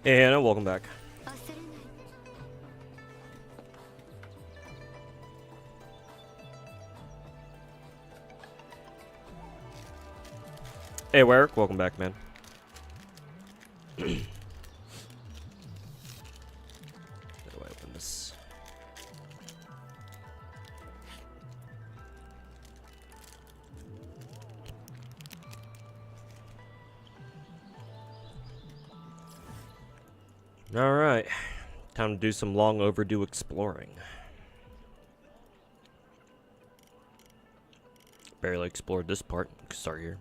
And welcome back. Hey, Warwick, welcome back, man. How do I open this? Alright, time to do some long overdue exploring. Barely explored this part, we can start here.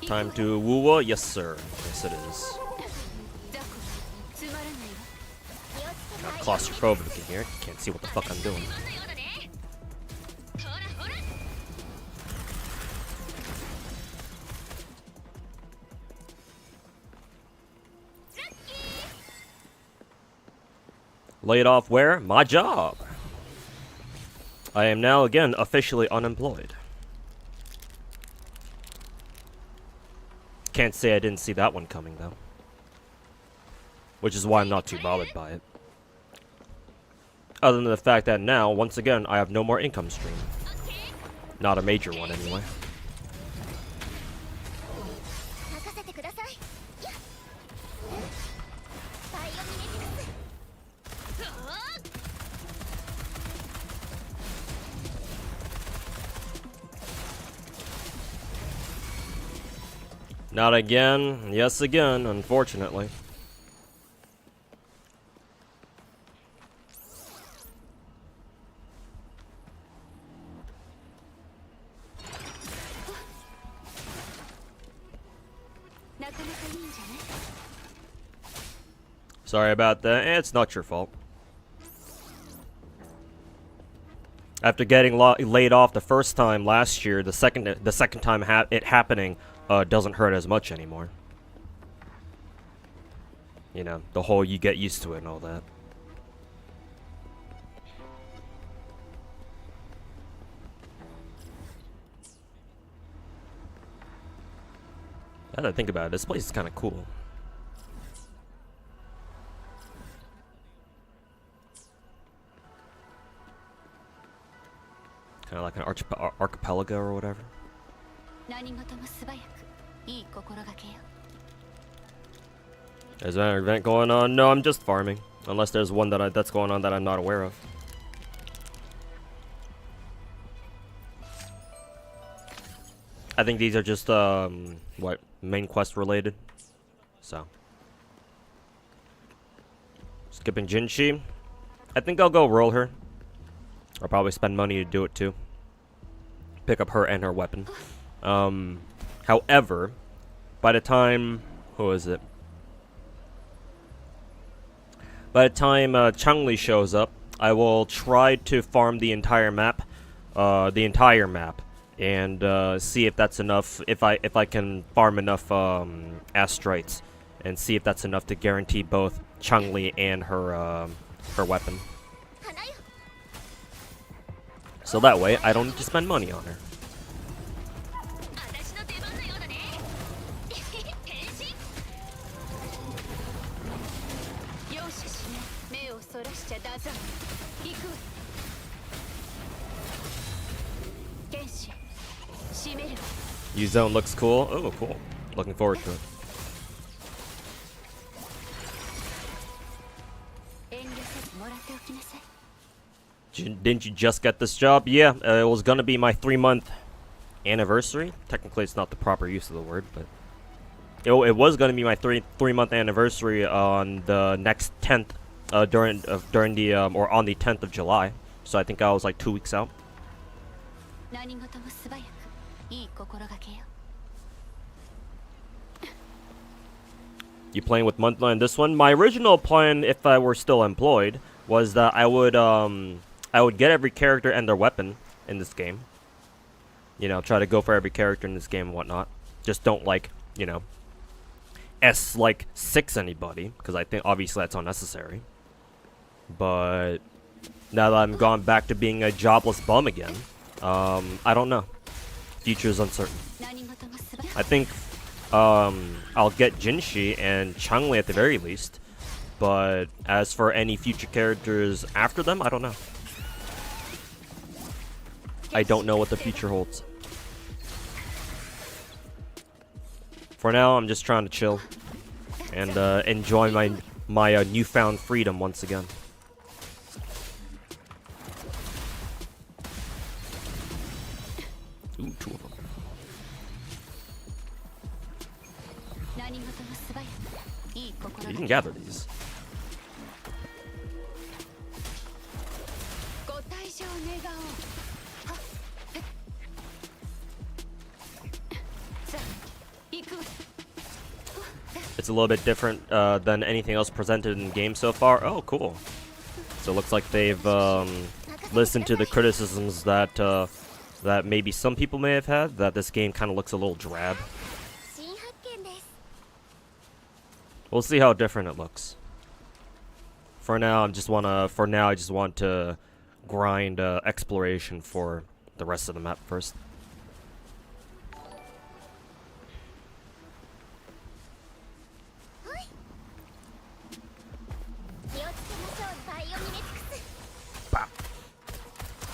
Time to woo-wah? Yes, sir. Yes, it is. Claustrophobic in here. Can't see what the fuck I'm doing. Laid off where? My job. I am now again officially unemployed. Can't say I didn't see that one coming though. Which is why I'm not too bothered by it. Other than the fact that now, once again, I have no more income stream. Not a major one, anyway. Not again. Yes, again, unfortunately. Sorry about that. It's not your fault. After getting laid off the first time last year, the second time it happening doesn't hurt as much anymore. You know, the whole you get used to it and all that. Now that I think about it, this place is kind of cool. Kind of like an archipelago or whatever. Is there an event going on? No, I'm just farming. Unless there's one that's going on that I'm not aware of. I think these are just, what, main quest related. So. Skipping Jinchi. I think I'll go roll her. I'll probably spend money to do it too. Pick up her and her weapon. However, by the time... Who is it? By the time Changli shows up, I will try to farm the entire map. And see if that's enough. If I can farm enough astrites, and see if that's enough to guarantee both Changli and her weapon. So that way, I don't need to spend money on her. U-Zone looks cool. Oh, cool. Looking forward to it. Didn't you just get this job? Yeah, it was gonna be my 3-month anniversary. Technically, it's not the proper use of the word, but it was gonna be my 3-month anniversary on the next 10th, during the or on the 10th of July. So I think I was like 2 weeks out. You playing with monthly on this one? My original plan, if I were still employed, was that I would get every character and their weapon in this game. You know, try to go for every character in this game and whatnot. Just don't, like, you know, S6 anybody, because I think obviously that's unnecessary. But now that I'm gone back to being a jobless bum again, I don't know. Future is uncertain. I think I'll get Jinshi and Changli at the very least, but as for any future characters after them, I don't know. I don't know what the future holds. For now, I'm just trying to chill and enjoy my newfound freedom once again. Ooh, 2 of them. You can gather these. It's a little bit different than anything else presented in the game so far. Oh, cool. So it looks like they've listened to the criticisms that that maybe some people may have had, that this game kind of looks a little drab. We'll see how different it looks. For now, I just want to grind exploration for the rest of the map first.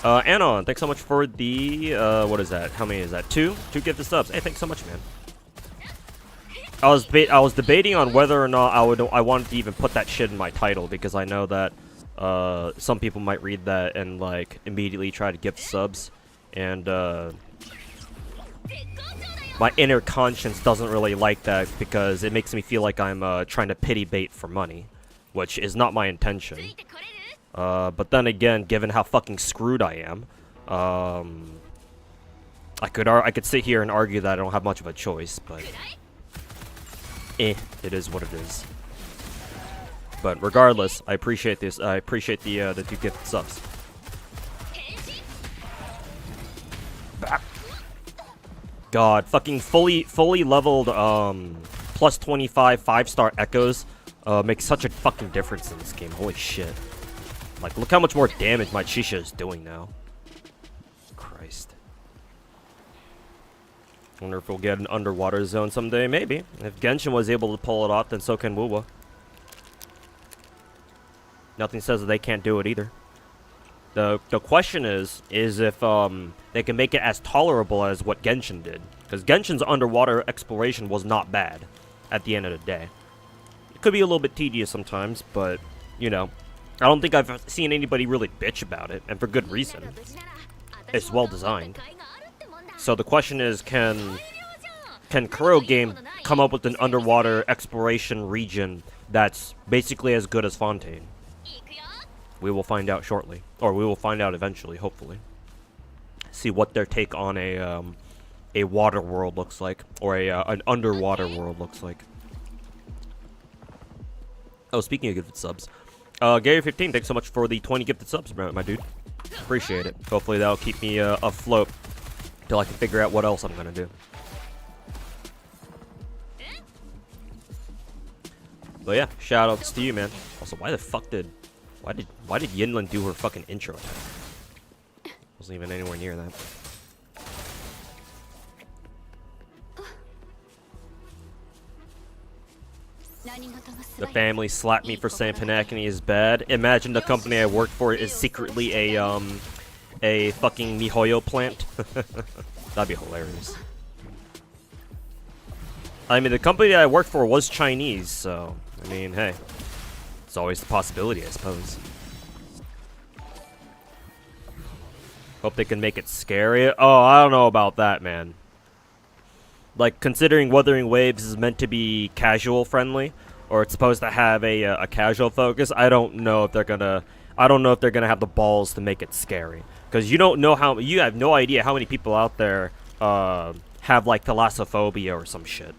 Anon, thanks so much for the, what is that? How many is that? 2 gifted subs. Hey, thanks so much, man. I was debating on whether or not I wanted to even put that shit in my title, because I know that some people might read that and like immediately try to gift subs, and my inner conscience doesn't really like that because it makes me feel like I'm trying to pity bait for money, which is not my intention. But then again, given how fucking screwed I am, I could sit here and argue that I don't have much of a choice, but it is what it is. But regardless, I appreciate this. I appreciate the 2 gifted subs. God, fucking fully leveled plus 25 5-star echoes makes such a fucking difference in this game. Holy shit. Like, look how much more damage my Shisha is doing now. Christ. Wonder if we'll get an underwater zone someday. Maybe. If Genshin was able to pull it off, then so can Wuwa. Nothing says that they can't do it either. The question is if they can make it as tolerable as what Genshin did. Because Genshin's underwater exploration was not bad at the end of the day. It could be a little bit tedious sometimes, but, you know, I don't think I've seen anybody really bitch about it, and for good reason. It's well designed. So the question is, can Kuro Game come up with an underwater exploration region that's basically as good as Fontaine? We will find out shortly, or we will find out eventually, hopefully. See what their take on a water world looks like, or an underwater world looks like. Oh, speaking of gifted subs, Gary15, thanks so much for the 20 gifted subs, my dude. Appreciate it. Hopefully that'll keep me afloat till I can figure out what else I'm gonna do. But yeah, shoutouts to you, man. Also, why did Yinlin do her fucking intro attack? Wasn't even anywhere near that. The family slapped me for saying Panacony is bad. Imagine the company I work for is secretly a a fucking mihoyo plant. That'd be hilarious. I mean, the company that I worked for was Chinese, so I mean, hey, it's always a possibility, I suppose. Hope they can make it scary. Oh, I don't know about that, man. Like, considering Wuthering Waves is meant to be casual friendly, or it's supposed to have a casual focus, I don't know if they're gonna have the balls to make it scary. Because you have no idea how many people out there have like thalassophobia or some shit.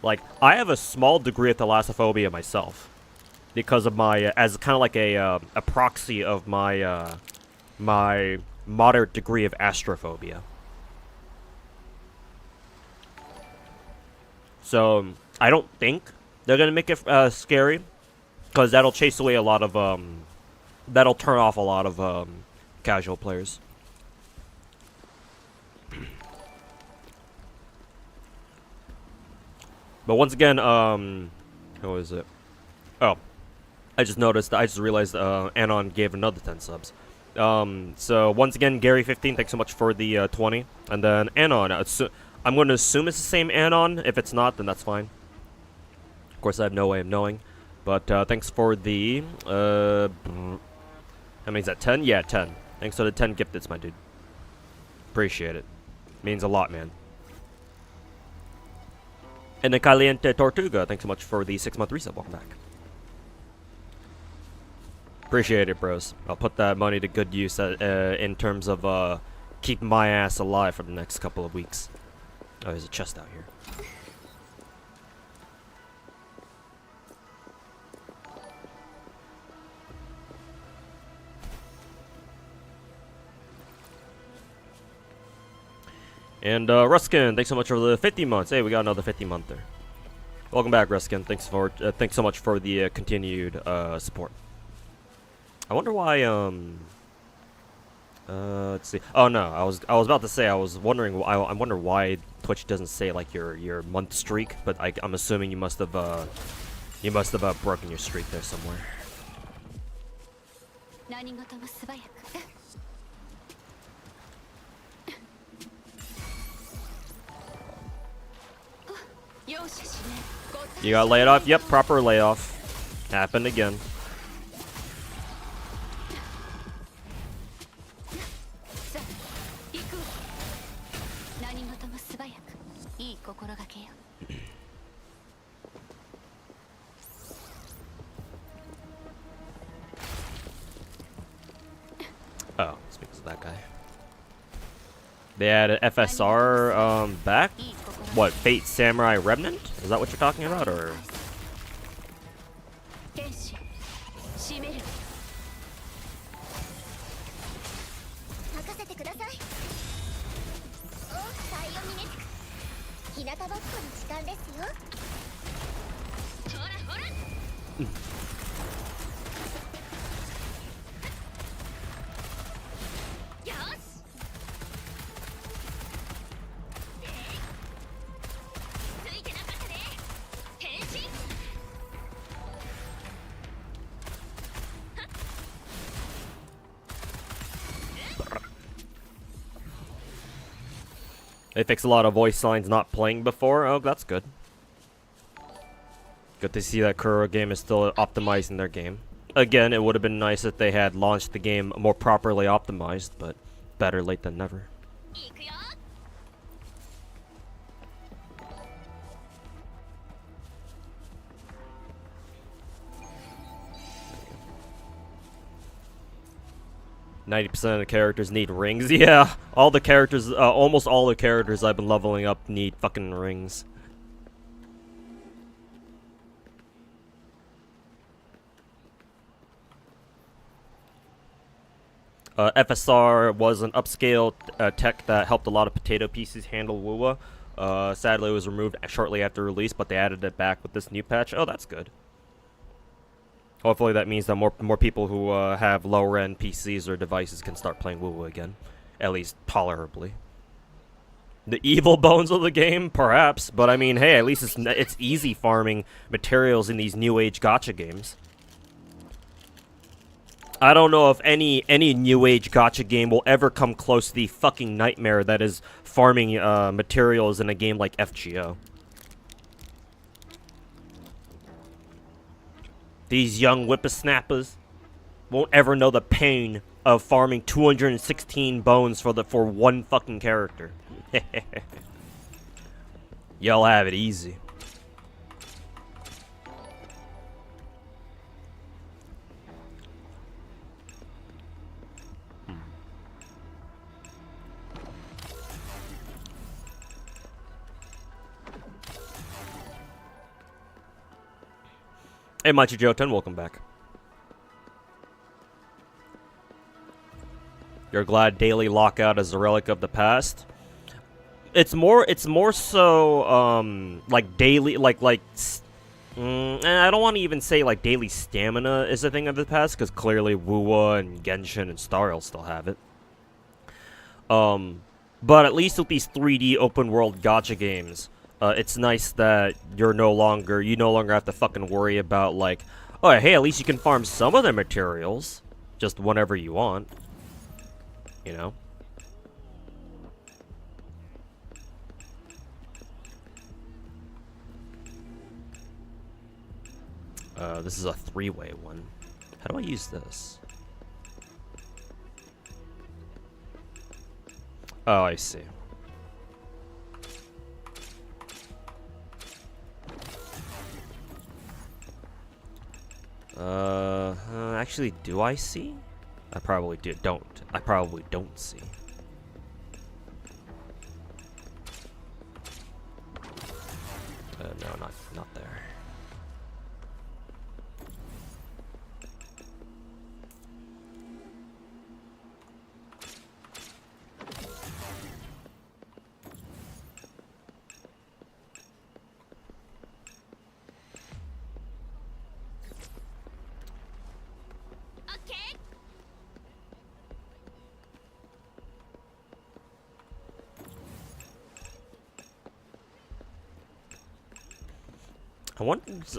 Like, I have a small degree of thalassophobia myself, because of my as kind of like a proxy of my my moderate degree of astrophobia. So I don't think they're gonna make it scary, because that'll chase away a lot of that'll turn off a lot of casual players. But once again, who is it? Oh, I just realized Anon gave another 10 subs. So once again, Gary15, thanks so much for the 20. And then Anon, I'm going to assume it's the same Anon. If it's not, then that's fine. Of course, I have no way of knowing. But thanks for the, how many is that, 10? Yeah, 10. Thanks for the 10 gifteds, my dude. Appreciate it. Means a lot, man. And then Caliente Tortuga, thanks so much for the 6-month resub. Welcome back. Appreciate it, bros. I'll put that money to good use in terms of keeping my ass alive for the next couple of weeks. Oh, there's a chest out here. And Ruskin, thanks so much for the 50 months. Hey, we got another 50-monther. Welcome back, Ruskin. Thanks so much for the continued support. I wonder why let's see. Oh no, I was about to say I was wondering. I wonder why Twitch doesn't say like your month streak, but I'm assuming you must have broken your streak there somewhere. You got laid off? Yep, proper layoff. Happened again. Oh, it's because of that guy. They added FSR back? What, Fate Samurai Remnant? Is that what you're talking about, or? They fixed a lot of voice lines not playing before. Oh, that's good. Good to see that Kuro game is still optimizing their game. Again, it would have been nice if they had launched the game more properly optimized, but better late than never. 90% of the characters need rings. Yeah, all the characters, almost all the characters I've been leveling up need fucking rings. FSR was an upscale tech that helped a lot of potato pieces handle WUWA. Sadly, it was removed shortly after release, but they added it back with this new patch. Oh, that's good. Hopefully that means that more people who have lower-end PCs or devices can start playing WUWA again. At least tolerably. The evil bones of the game? Perhaps. But I mean, hey, at least it's easy farming materials in these new age gacha games. I don't know if any new age gacha game will ever come close to the fucking nightmare that is farming materials in a game like FGO. These young whippersnappers won't ever know the pain of farming 216 bones for one fucking character. Y'all have it easy. Hey, Machi Joten, welcome back. You're glad daily lockout is a relic of the past? It's more so, like daily, and I don't want to even say like daily stamina is a thing of the past, because clearly Wuwa and Genshin and Star Rail still have it. But at least with these 3D open world gacha games, it's nice that you no longer have to fucking worry about like, oh hey, at least you can farm some of the materials, just whenever you want, you know. This is a 3-way one. How do I use this? Oh, I see. Actually, do I see? I probably don't. I probably don't see. No, not there.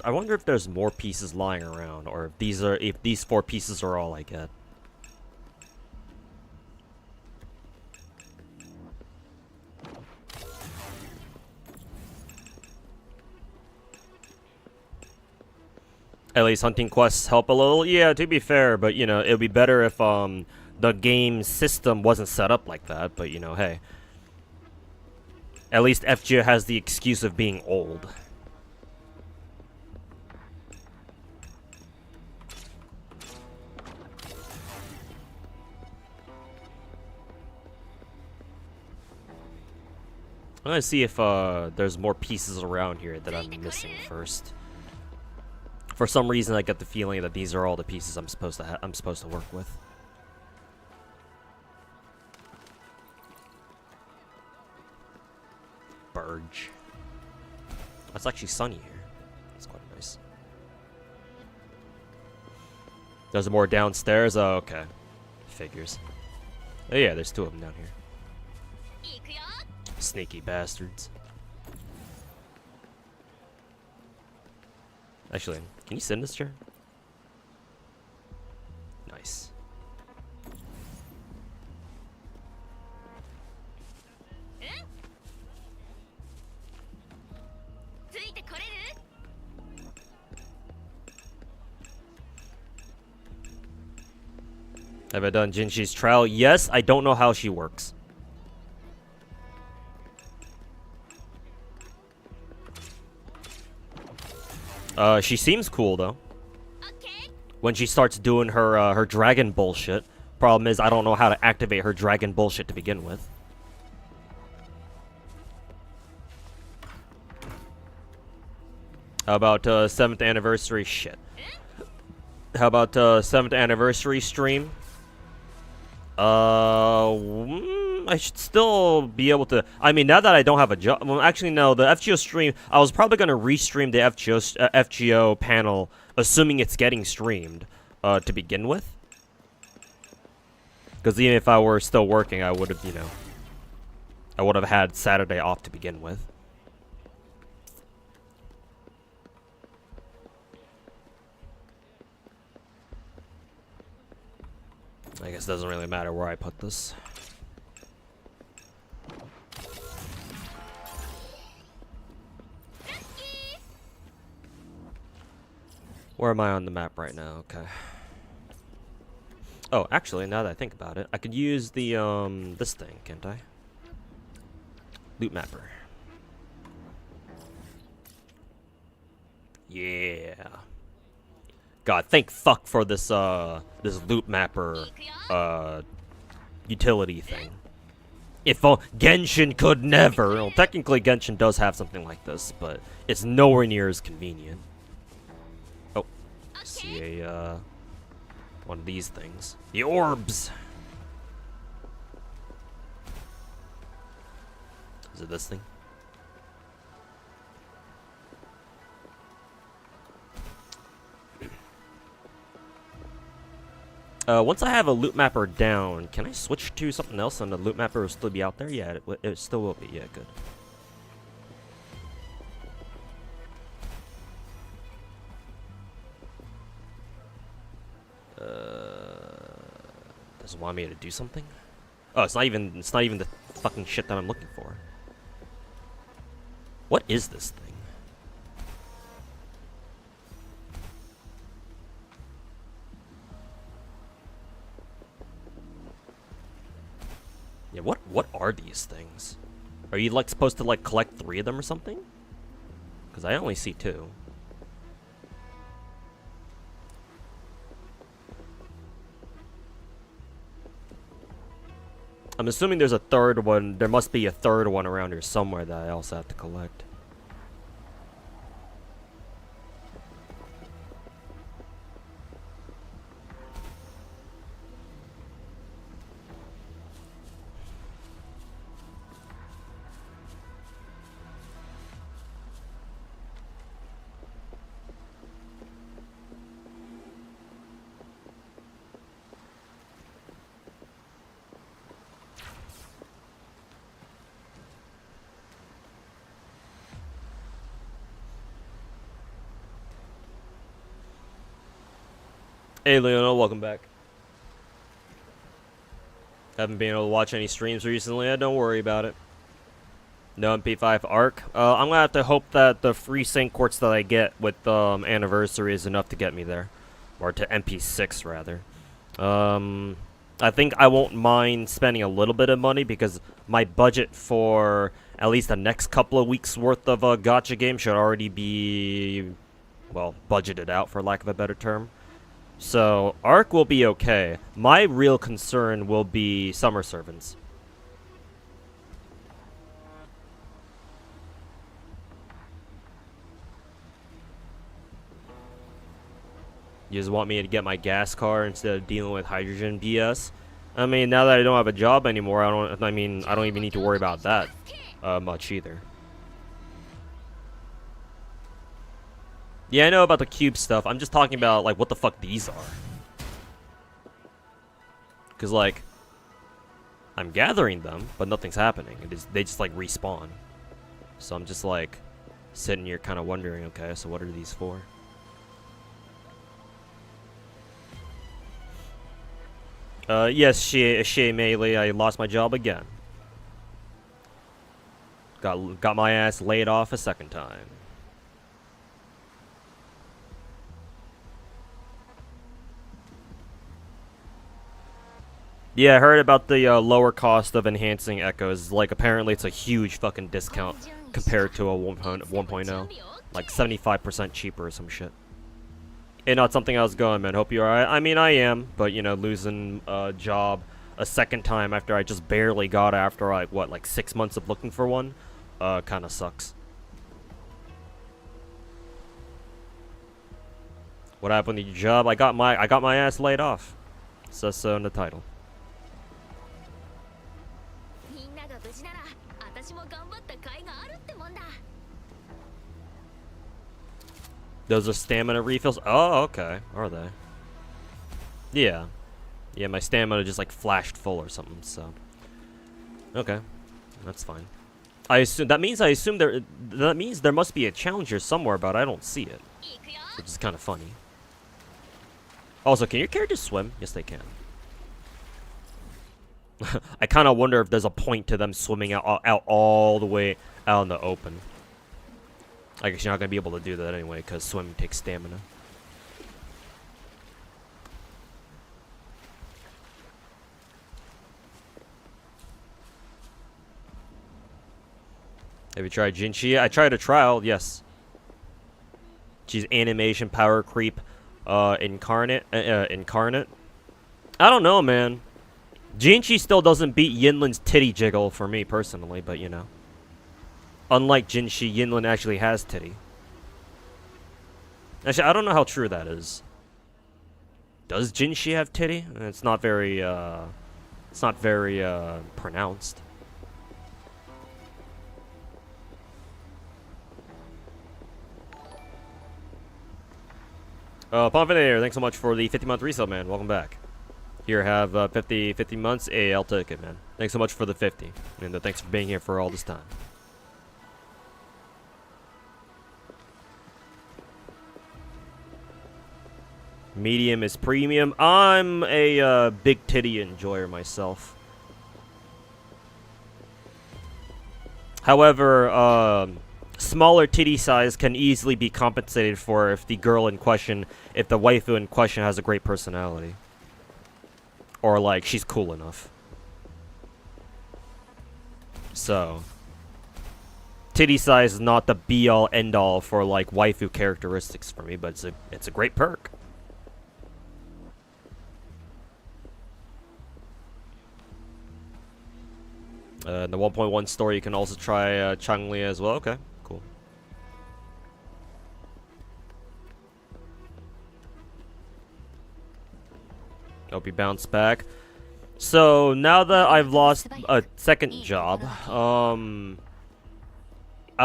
I wonder if there's more pieces lying around, or if these 4 pieces are all I get. At least hunting quests help a little. Yeah, to be fair, but you know, it'd be better if the game system wasn't set up like that. But you know, hey, at least FGO has the excuse of being old. I'm gonna see if there's more pieces around here that I'm missing first. For some reason, I get the feeling that these are all the pieces I'm supposed to work with. Burge. It's actually sunny here. It's quite nice. There's more downstairs. Oh, okay. Figures. Oh yeah, there's 2 of them down here. Sneaky bastards. Actually, can you sit in this chair? Nice. Have I done Jinshi's trial? Yes, I don't know how she works. She seems cool though. Okay. When she starts doing her dragon bullshit. Problem is, I don't know how to activate her dragon bullshit to begin with. How about 7th anniversary shit? How about 7th anniversary stream? I should still be able to. I mean, now that I don't have a job. Well, actually, no. The FGO stream. I was probably gonna restream the FGO panel, assuming it's getting streamed, to begin with. Because even if I were still working, I would have, you know, I would have had Saturday off to begin with. I guess it doesn't really matter where I put this. Where am I on the map right now? Okay. Oh, actually, now that I think about it, I could use the, this thing, can't I? Loot mapper. Yeah. God, thank fuck for this, this loot mapper, utility thing. If Genshin could never, well, technically Genshin does have something like this, but it's nowhere near as convenient. Oh, I see a, one of these things. The orbs! Is it this thing? Once I have a loot mapper down, can I switch to something else and the loot mapper will still be out there? Yeah, it still will be. Yeah, good. Does it want me to do something? Oh, it's not even the fucking shit that I'm looking for. What is this thing? Yeah, what are these things? Are you like supposed to like collect 3 of them or something? Because I only see 2. I'm assuming there's a 3rd one. There must be a 3rd one around here somewhere that I also have to collect. Hey Leona, welcome back. Haven't been able to watch any streams recently. Don't worry about it. No MP5 ARC. I'm gonna have to hope that the free sync quartz that I get with Anniversary is enough to get me there, or to MP6 rather. I think I won't mind spending a little bit of money because my budget for at least the next couple of weeks worth of Gacha game should already be, well, budgeted out for lack of a better term. So, ARC will be okay. My real concern will be Summer Servants. You just want me to get my gas car instead of dealing with hydrogen BS? I mean, now that I don't have a job anymore, I don't even need to worry about that much either. Yeah, I know about the cube stuff. I'm just talking about, like, what the fuck these are. Because, like, I'm gathering them, but nothing's happening. They just, like, respawn. So I'm just, like, sitting here kind of wondering, okay, so what are these for? Yes, Shea Melee, I lost my job again. Got my ass laid off a second time. Yeah, I heard about the lower cost of enhancing echoes. Like, apparently it's a huge fucking discount compared to a 1.0. Like, 75% cheaper or some shit. Hey, not something I was going, man. Hope you're alright. I mean, I am, but, you know, losing a job a second time after I just barely got it after, like, what, like 6 months of looking for one? Kinda sucks. What happened to your job? I got my ass laid off. It says so in the title. Those are stamina refills? Oh, okay. Are they? Yeah. Yeah, my stamina just like flashed full or something, so. Okay. That's fine. That means there must be a challenger somewhere, but I don't see it. Which is kind of funny. Also, can your characters swim? Yes, they can. I kind of wonder if there's a point to them swimming out all the way out in the open. I guess you're not gonna be able to do that anyway, because swimming takes stamina. Have you tried Jinchi? I tried a trial, yes. She's animation power creep, incarnate. I don't know, man. Jinchi still doesn't beat Yinlin's titty jiggle for me personally, but you know. Unlike Jinchi, Yinlin actually has titty. Actually, I don't know how true that is. Does Jinchi have titty? It's not very pronounced. Pomfinator, thanks so much for the 50-month resale, man. Welcome back. Here, have 50 months. Hey, I'll take it, man. Thanks so much for the 50. And thanks for being here for all this time. Medium is premium. I'm a big titty enjoyer myself. However, smaller titty size can easily be compensated for if the girl in question, if the waifu in question has a great personality. Or, like, she's cool enough. So, titty size is not the be-all, end-all for, like, waifu characteristics for me, but it's a great perk. In the 1.1 store, you can also try Changli as well. Okay, cool. Hope you bounce back. So now that I've lost a second job, I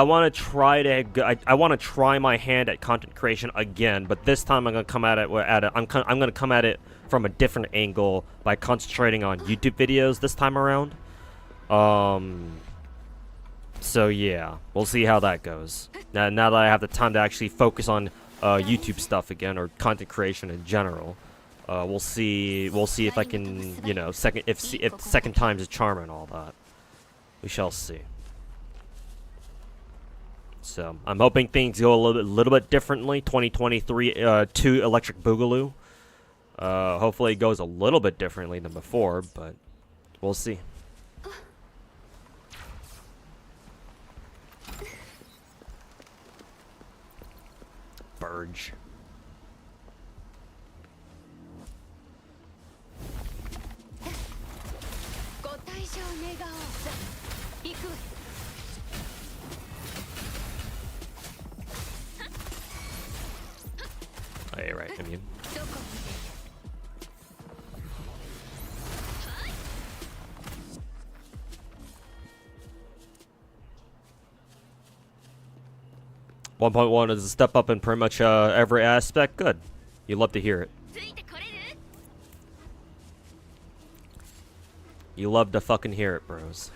want to try my hand at content creation again, but this time I'm gonna come at it I'm gonna come at it from a different angle by concentrating on YouTube videos this time around. So yeah, we'll see how that goes. Now that I have the time to actually focus on YouTube stuff again, or content creation in general, we'll see if I can, you know, if second time's a charm and all that. We shall see. So I'm hoping things go a little bit differently. 2023 2 Electric Boogaloo. Hopefully it goes a little bit differently than before, but we'll see. Burge. Oh, yeah, right, I mean. One 1.1 is a step up in pretty much every aspect. Good. You love to hear it. You love to fucking hear it, bros.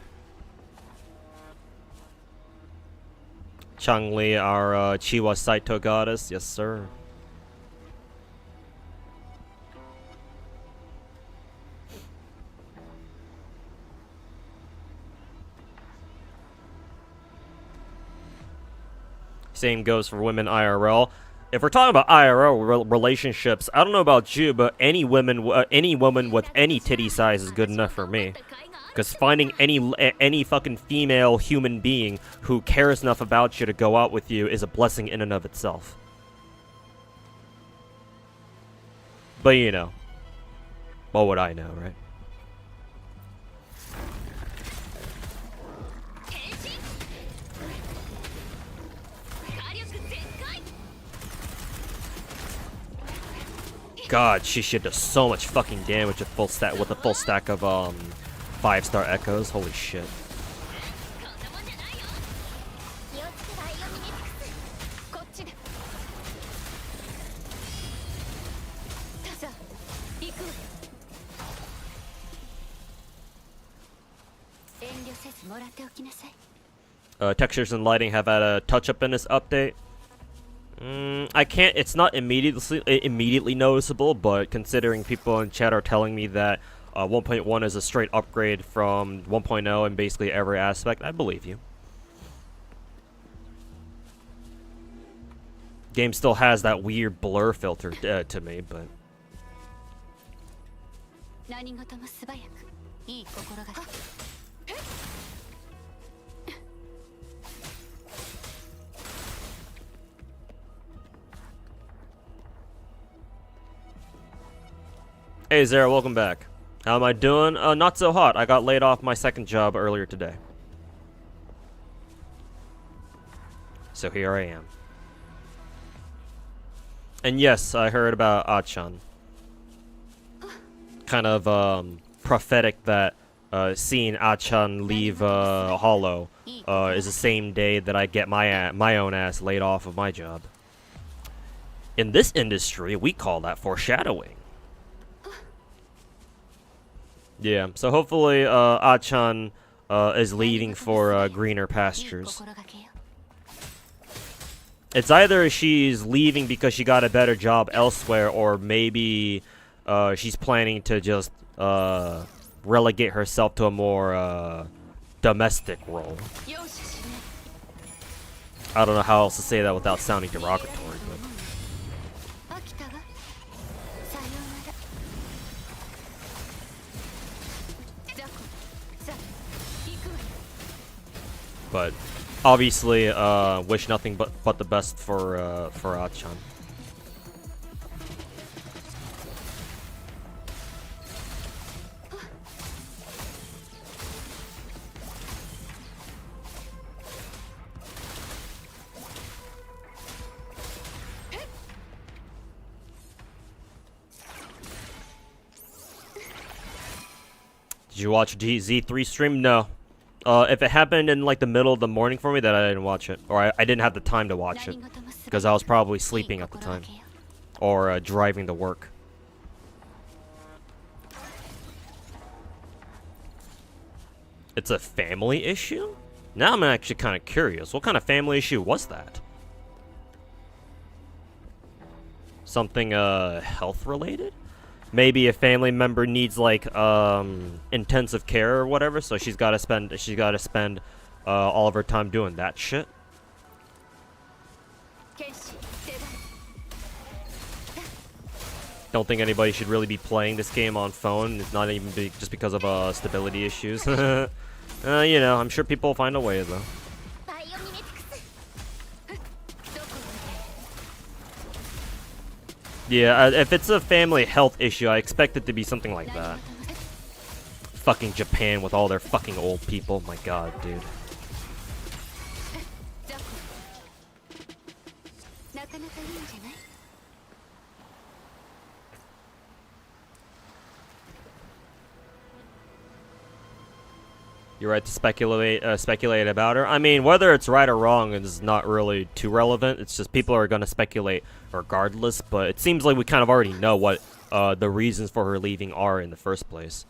Changli, our Chiwa Saito goddess. Yes, sir. Same goes for women IRL. If we're talking about IRL relationships, I don't know about you, but any woman with any titty size is good enough for me. Because finding any fucking female human being who cares enough about you to go out with you is a blessing in and of itself. But you know, what would I know, right? God, she should do so much fucking damage with a full stack of 5-star echoes. Holy shit. Textures and lighting have had a touch-up in this update. I can't. It's not immediately noticeable, but considering people in chat are telling me that 1.1 is a straight upgrade from 1.0 in basically every aspect. I believe you. Game still has that weird blur filter to me, but... Hey Zara, welcome back. How am I doing? Not so hot. I got laid off my second job earlier today. So here I am. And yes, I heard about Achan. Kind of prophetic that seeing Achan leave Hollow is the same day that I get my own ass laid off of my job. In this industry, we call that foreshadowing. Yeah, so hopefully Achan is leaving for greener pastures. It's either she's leaving because she got a better job elsewhere, or maybe she's planning to just relegate herself to a more domestic role. I don't know how else to say that without sounding derogatory, but obviously, wish nothing but the best for Achan. Did you watch Z3 stream? No. If it happened in like the middle of the morning for me, then I didn't watch it, or I didn't have the time to watch it because I was probably sleeping at the time, or driving to work. It's a family issue? Now I'm actually kind of curious. What kind of family issue was that? Something health related? Maybe a family member needs like intensive care or whatever, so she's got to spend all of her time doing that shit. Don't think anybody should really be playing this game on phone. It's not even just because of stability issues. You know, I'm sure people will find a way though. Yeah, if it's a family health issue, I expect it to be something like that. Fucking Japan with all their fucking old people. My god, dude. You're right to speculate about her. I mean, whether it's right or wrong is not really too relevant. It's just people are going to speculate regardless. But it seems like we kind of already know what the reasons for her leaving are in the first place.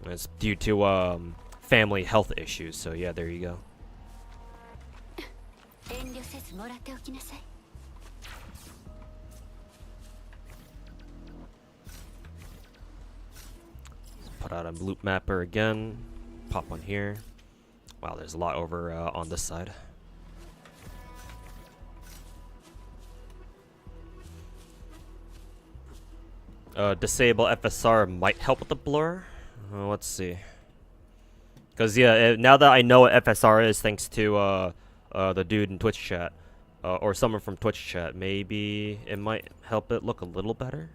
It's due to family health issues. So yeah, there you go. Put out a loop mapper again. Pop one here. Wow, there's a lot over on this side. Disable FSR might help with the blur. Let's see. Because yeah, now that I know what FSR is, thanks to the dude in Twitch chat, or someone from Twitch chat, maybe it might help it look a little better.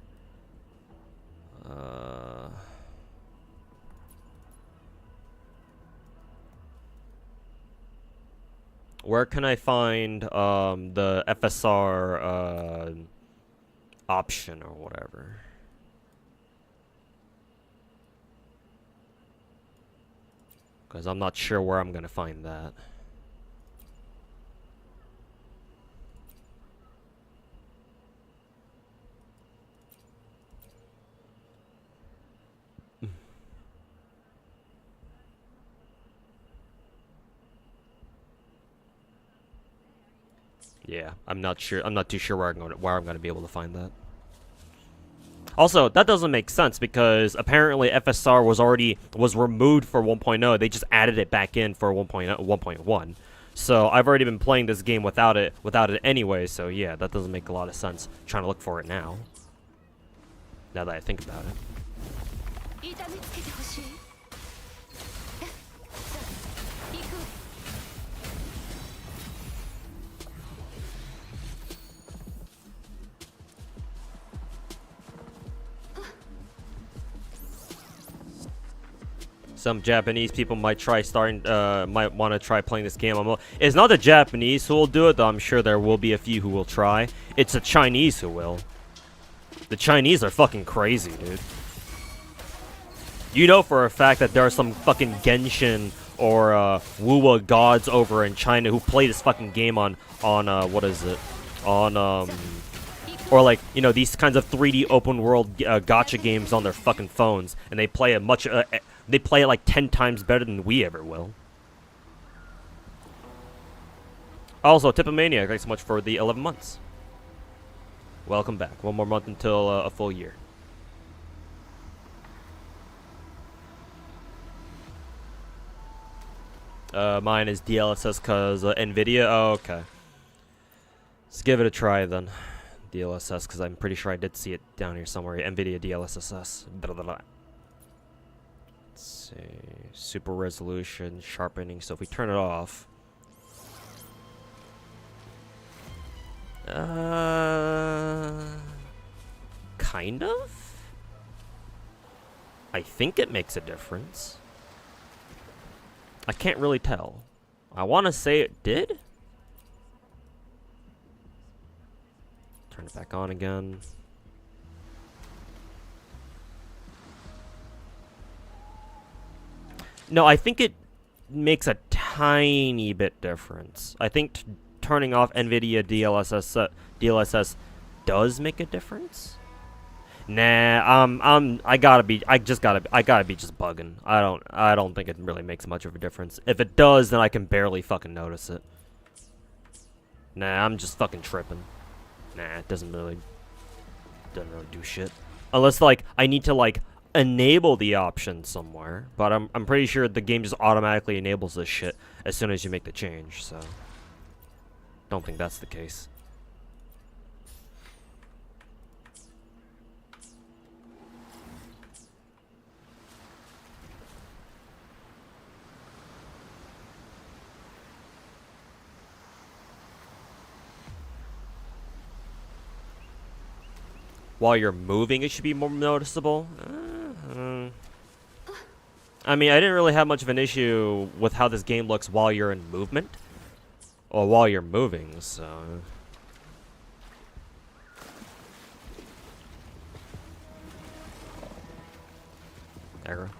Where can I find the FSR option or whatever? Because I'm not sure where I'm gonna find that. Yeah, I'm not sure. I'm not too sure where I'm gonna be able to find that. Also, that doesn't make sense because apparently FSR was removed for 1.0. They just added it back in for 1.1. So I've already been playing this game without it anyway. So yeah, that doesn't make a lot of sense. I'm trying to look for it now. Now that I think about it. Some Japanese people might might want to try playing this game. It's not the Japanese who will do it, though I'm sure there will be a few who will try. It's the Chinese who will. The Chinese are fucking crazy, dude. You know for a fact that there are some fucking Genshin or Wuwa gods over in China who play this fucking game on what is it? Or like, you know, these kinds of 3D open world gacha games on their fucking phones, and they play it they play it like 10 times better than we ever will. Also, Tipomaniac, thanks so much for the 11 months. Welcome back. One more month until a full year. Mine is DLSS because NVIDIA. Oh, okay. Let's give it a try then. DLSS, because I'm pretty sure I did see it down here somewhere. NVIDIA DLSS. Blah, blah, blah. Let's see. Super resolution, sharpening. So if we turn it off. Kind of? I think it makes a difference. I can't really tell. I want to say it did. Turn it back on again. No, I think it makes a tiny bit difference. I think turning off NVIDIA DLSS does make a difference. Nah, I gotta be just bugging. I don't think it really makes much of a difference. If it does, then I can barely fucking notice it. Nah, I'm just fucking tripping. Nah, it doesn't really do shit. Unless like I need to like enable the option somewhere, but I'm pretty sure the game just automatically enables this shit as soon as you make the change, so don't think that's the case. While you're moving, it should be more noticeable. I mean, I didn't really have much of an issue with how this game looks while you're in movement. Or while you're moving, so... Error.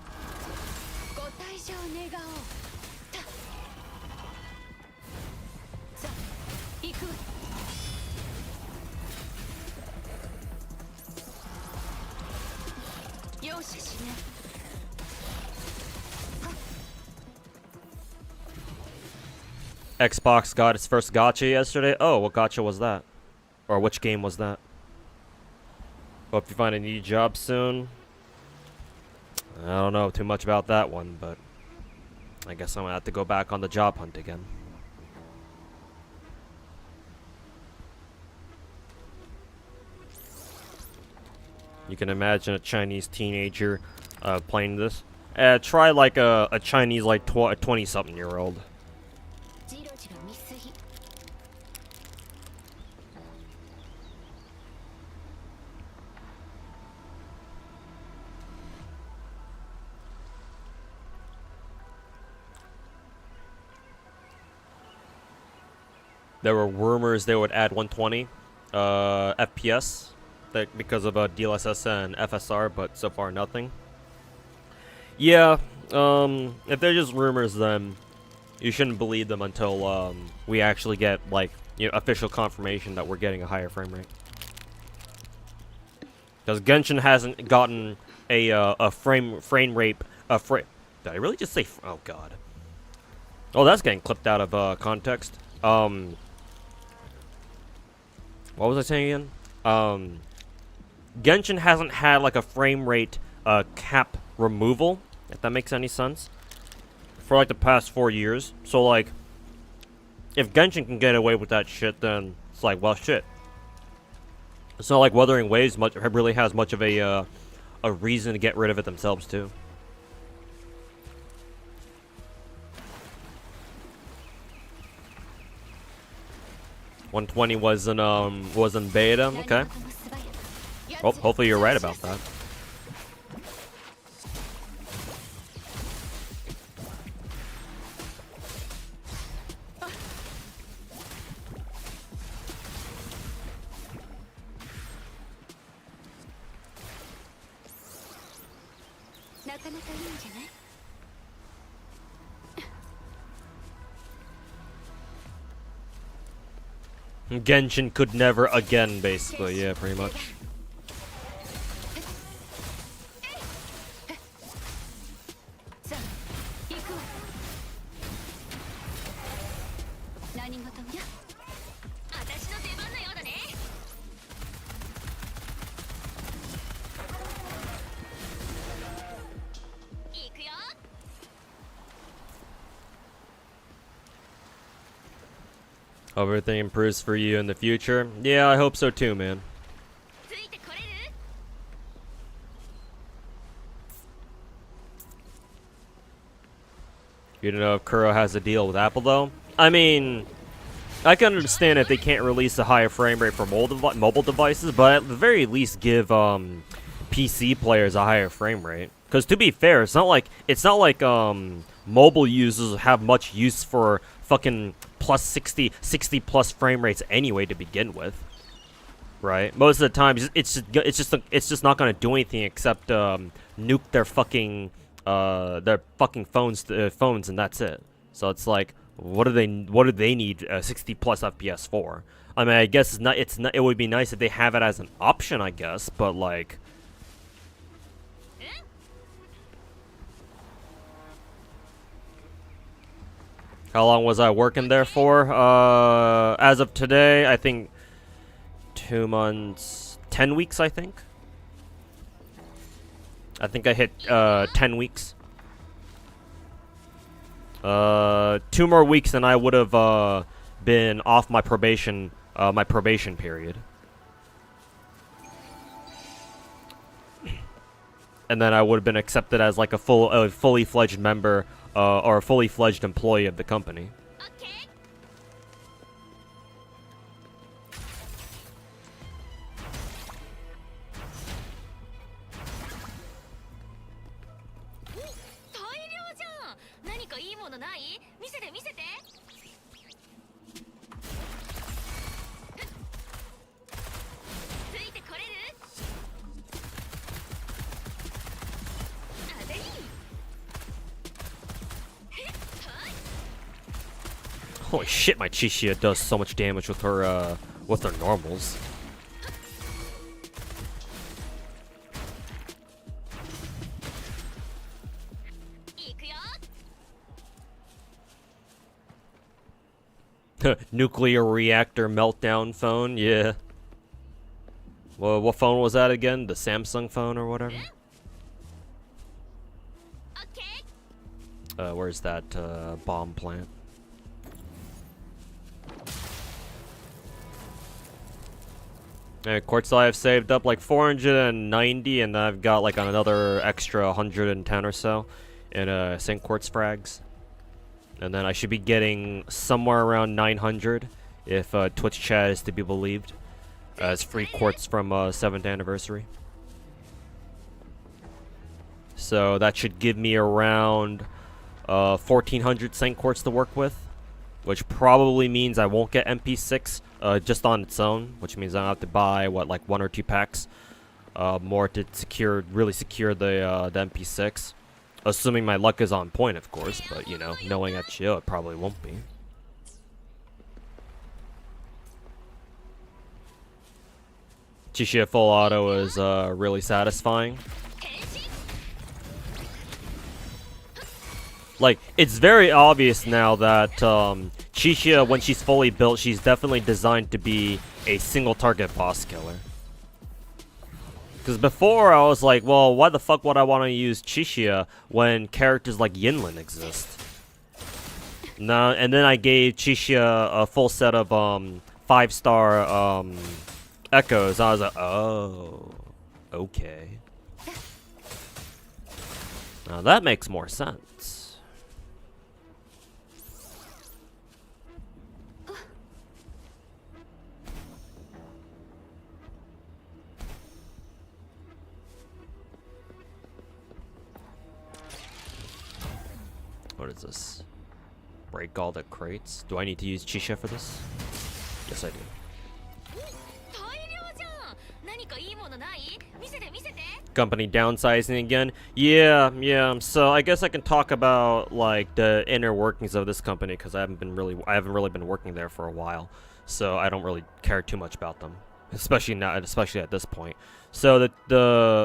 Xbox got its first gacha yesterday. Oh, what gacha was that? Or which game was that? Hope you find a new job soon. I don't know too much about that one, but I guess I'm gonna have to go back on the job hunt again. You can imagine a Chinese teenager playing this. Try like a Chinese like 20-something-year-old. There were rumors they would add 120 FPS because of DLSS and FSR, but so far nothing. Yeah, if they're just rumors, then you shouldn't believe them until we actually get like official confirmation that we're getting a higher frame rate. Because Genshin hasn't gotten a frame rate. Did I really just say? Oh god. Oh, that's getting clipped out of context. What was I saying again? Genshin hasn't had like a frame rate cap removal, if that makes any sense, for like the past 4 years. So like, if Genshin can get away with that shit, then it's like, well, shit. It's not like Wuthering Waves really has much of a reason to get rid of it themselves too. $120 was in beta. Okay. Well, hopefully you're right about that. Genshin could never again, basically. Yeah, pretty much. Hope everything improves for you in the future. Yeah, I hope so too, man. You don't know if Kuro has a deal with Apple, though? I mean, I can understand if they can't release a higher frame rate for mobile devices, but at the very least give PC players a higher frame rate. Because to be fair, it's not like mobile users have much use for fucking plus 60 plus frame rates anyway to begin with, right? Most of the time, it's just not gonna do anything except nuke their fucking phones, and that's it. So it's like, what do they need 60 plus FPS for? I mean, I guess it would be nice if they have it as an option, I guess, but like. How long was I working there for? As of today, I think 2 months, 10 weeks, I think. I think I hit 10 weeks. 2 more weeks and I would have been off my probation period. And then I would have been accepted as like a fully fledged member or a fully fledged employee of the company. Okay. Holy shit, my Chishia does so much damage with her normals. Nuclear reactor meltdown phone, yeah. Well, what phone was that again? The Samsung phone or whatever? Where's that bomb plant? Quartz I have saved up like 490, and then I've got like another extra 110 or so in St. Quartz frags. And then I should be getting somewhere around 900 if Twitch chat is to be believed, as free quartz from 7th anniversary. So that should give me around 1400 St. Quartz to work with, which probably means I won't get MP6 just on its own, which means I'll have to buy what, like 1 or 2 packs more to really secure the MP6. Assuming my luck is on point, of course, but you know, knowing at Chio, it probably won't be. Chishia full auto is really satisfying. Like, it's very obvious now that Chishia, when she's fully built, she's definitely designed to be a single target boss killer. Because before I was like, well, why the fuck would I want to use Chixia when characters like Yinlin exist? No, and then I gave Chixia a full set of 5-star echoes. I was like, oh, okay. Now that makes more sense. What is this? Break all the crates. Do I need to use Chixia for this? Yes, I do. Company downsizing again. Yeah. So I guess I can talk about like the inner workings of this company because I haven't really been working there for a while, so I don't really care too much about them, especially at this point. So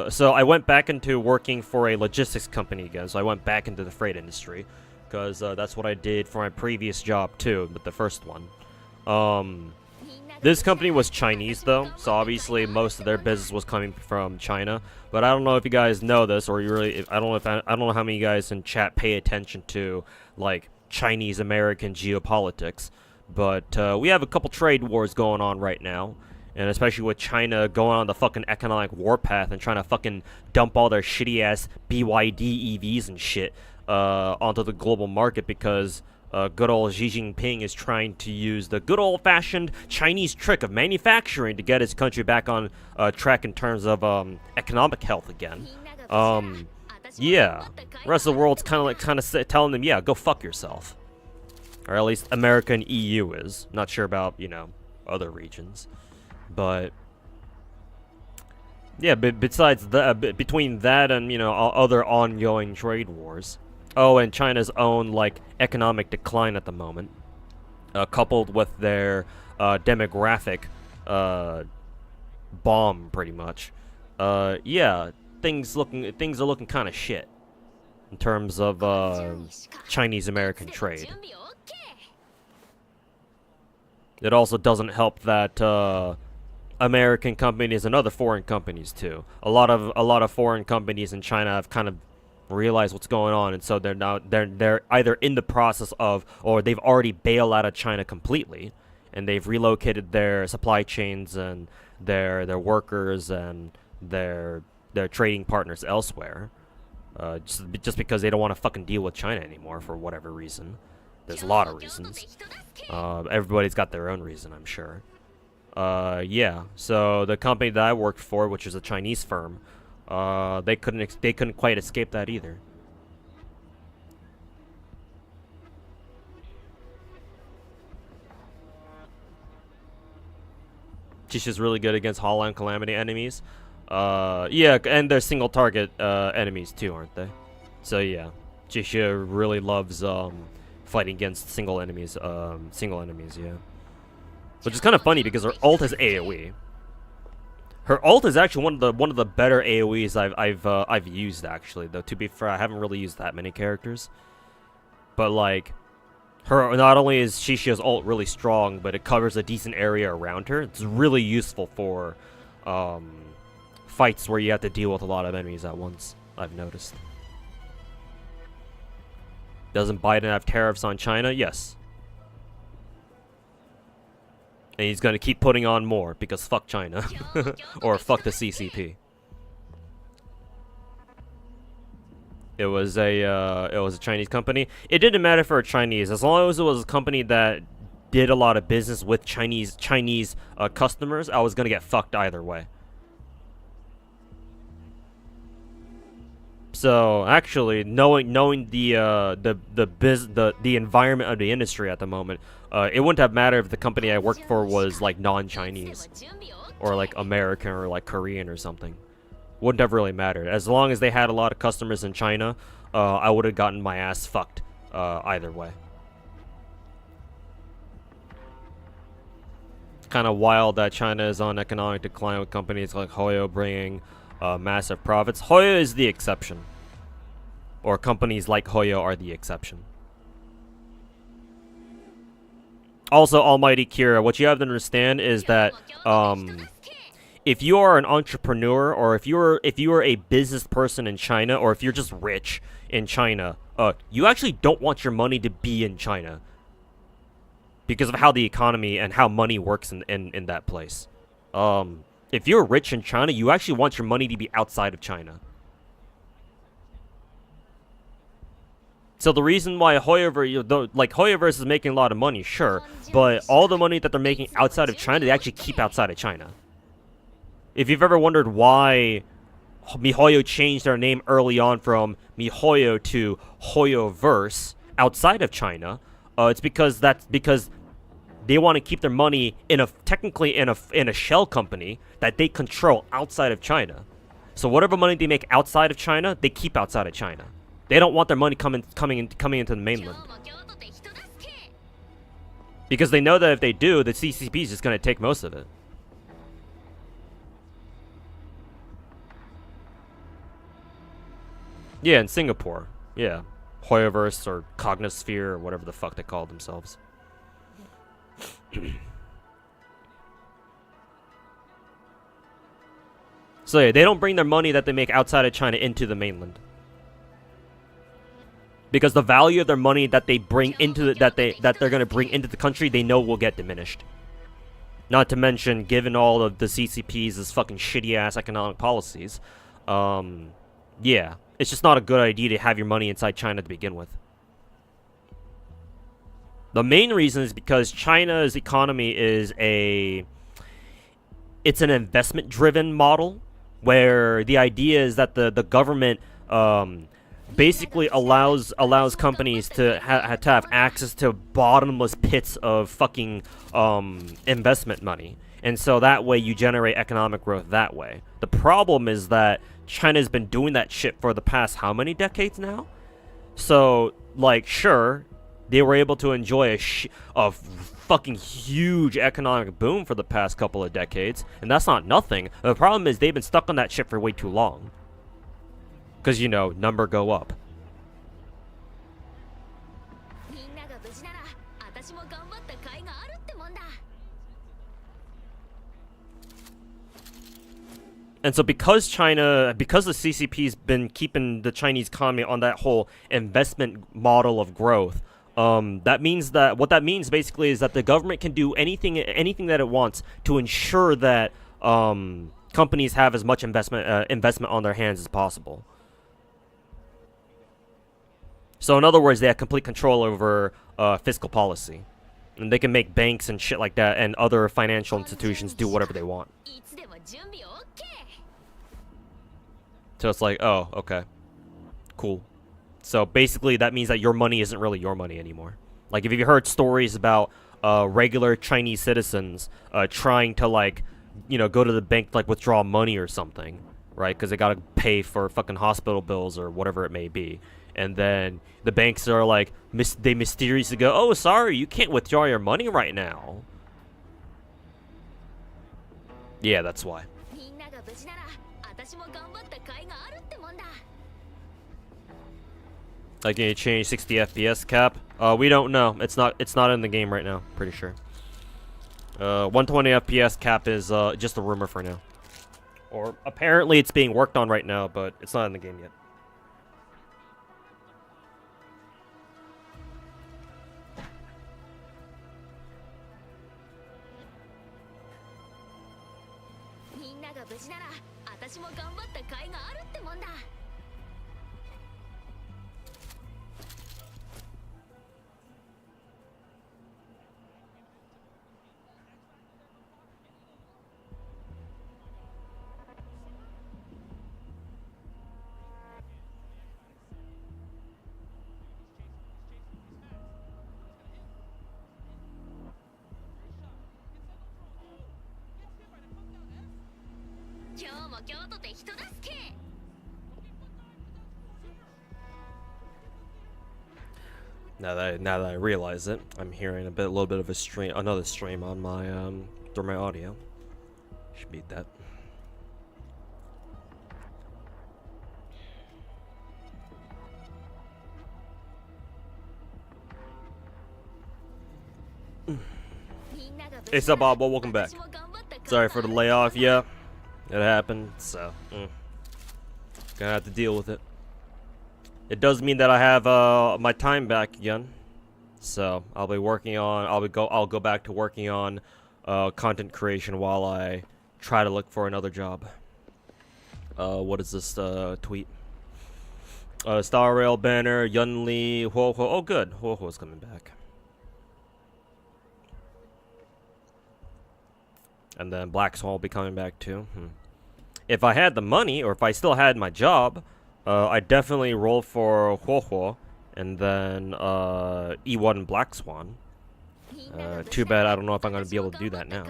so I went back into working for a logistics company again. So I went back into the freight industry because that's what I did for my previous job too, but the first one. This company was Chinese though, so obviously most of their business was coming from China. But I don't know if you guys know this, or you really, I don't know how many of you guys in chat pay attention to like Chinese American geopolitics. But we have a couple trade wars going on right now, and especially with China going on the fucking economic warpath and trying to fucking dump all their shitty ass BYD EVs and shit onto the global market because good old Xi Jinping is trying to use the good old-fashioned Chinese trick of manufacturing to get his country back on track in terms of economic health again. Yeah, the rest of the world's kind of telling them, yeah, go fuck yourself, or at least America and EU is. Not sure about other regions, but yeah. But besides that, between that and other ongoing trade wars. Oh, and China's own, like, economic decline at the moment, coupled with their demographic bomb, pretty much. Yeah, things are looking kind of shit in terms of Chinese-American trade. It also doesn't help that American companies and other foreign companies too. A lot of foreign companies in China have kind of realize what's going on, and so they're either in the process of, or they've already bailed out of China completely, and they've relocated their supply chains and their workers and their trading partners elsewhere, just because they don't want to fucking deal with China anymore for whatever reason. There's a lot of reasons. Everybody's got their own reason, I'm sure. Yeah. So the company that I worked for, which is a Chinese firm, they couldn't quite escape that either. Chisha's really good against Hollow and Calamity enemies. Yeah, and they're single target enemies too, aren't they? So yeah, Chisha really loves fighting against single enemies. Yeah. Which is kind of funny because her ult is AoE. Her ult is actually one of the better AoEs I've used actually. Though to be fair, I haven't really used that many characters. But like, her not only is Shishia's ult really strong, but it covers a decent area around her. It's really useful for fights where you have to deal with a lot of enemies at once. I've noticed. Doesn't Biden have tariffs on China? Yes. And he's gonna keep putting on more because fuck China, or fuck the CCP. It was a Chinese company. It didn't matter for a Chinese, as long as it was a company that did a lot of business with Chinese customers. I was gonna get fucked either way. So actually, knowing the environment of the industry at the moment, it wouldn't have mattered if the company I worked for was like non-Chinese, or like American, or like Korean or something. Wouldn't have really mattered. As long as they had a lot of customers in China, I would have gotten my ass fucked either way. Kind of wild that China is on economic decline with companies like Hoyo bringing massive profits. Hoyo is the exception, or companies like Hoyo are the exception. Also, Almighty Kira, what you have to understand is that if you are an entrepreneur, or if you're a business person in China, or if you're just rich in China, you actually don't want your money to be in China because of how the economy and how money works in that place. If you're rich in China, you actually want your money to be outside of China. So the reason why Hoyoverse is making a lot of money, sure, but all the money that they're making outside of China, they actually keep outside of China. If you've ever wondered why MiHoYo changed their name early on from MiHoYo to Hoyoverse outside of China, it's because they want to keep their money technically in a shell company that they control outside of China. So whatever money they make outside of China, they keep outside of China. They don't want their money coming into the mainland. Because they know that if they do, the CCP is just going to take most of it. Yeah, in Singapore. Yeah. Hoyoverse or Cognosphere or whatever the fuck they call themselves. So yeah, they don't bring their money that they make outside of China into the mainland. Because the value of their money that they bring into that they're gonna bring into the country, they know will get diminished. Not to mention, given all of the CCP's fucking shitty ass economic policies, yeah, it's just not a good idea to have your money inside China to begin with. The main reason is because China's economy is it's an investment-driven model, where the idea is that the government basically allows companies to have access to bottomless pits of fucking investment money, and so that way you generate economic growth that way. The problem is that China's been doing that shit for the past how many decades now? So, like, sure, they were able to enjoy a fucking huge economic boom for the past couple of decades, and that's not nothing. The problem is they've been stuck on that shit for way too long. Because, you know, number go up. And so because the CCP's been keeping the Chinese economy on that whole investment model of growth, what that means basically is that the government can do anything that it wants to ensure that companies have as much investment on their hands as possible. So in other words, they have complete control over fiscal policy, and they can make banks and shit like that and other financial institutions do whatever they want. So it's like, oh, okay, cool. So basically that means that your money isn't really your money anymore. Like, if you've heard stories about regular Chinese citizens trying to, like, you know, go to the bank, like, withdraw money or something, right? Because they gotta pay for fucking hospital bills or whatever it may be. And then the banks are like, they mysteriously go, oh, sorry, you can't withdraw your money right now. Yeah, that's why. Like, can you change 60 FPS cap? We don't know. It's not in the game right now, pretty sure. 120 FPS cap is just a rumor for now. Or apparently it's being worked on right now, but it's not in the game yet. Now that I realize it, I'm hearing a little bit of another stream on my through my audio. Should beat that. Hey, sup, Bob? Well, welcome back. Sorry for the layoff. Yeah, It happened, so gonna have to deal with it. It does mean that I have my time back again, so I'll be working on. I'll go back to working on content creation while I try to look for another job. What is this tweet? Star Rail banner, Yun Li, Huo Huo. Oh, good. Huo Huo's coming back. And then Black Swan will be coming back too. If I had the money, or if I still had my job, I'd definitely roll for Huo Huo, and then E1 Black Swan. Too bad I don't know if I'm going to be able to do that now.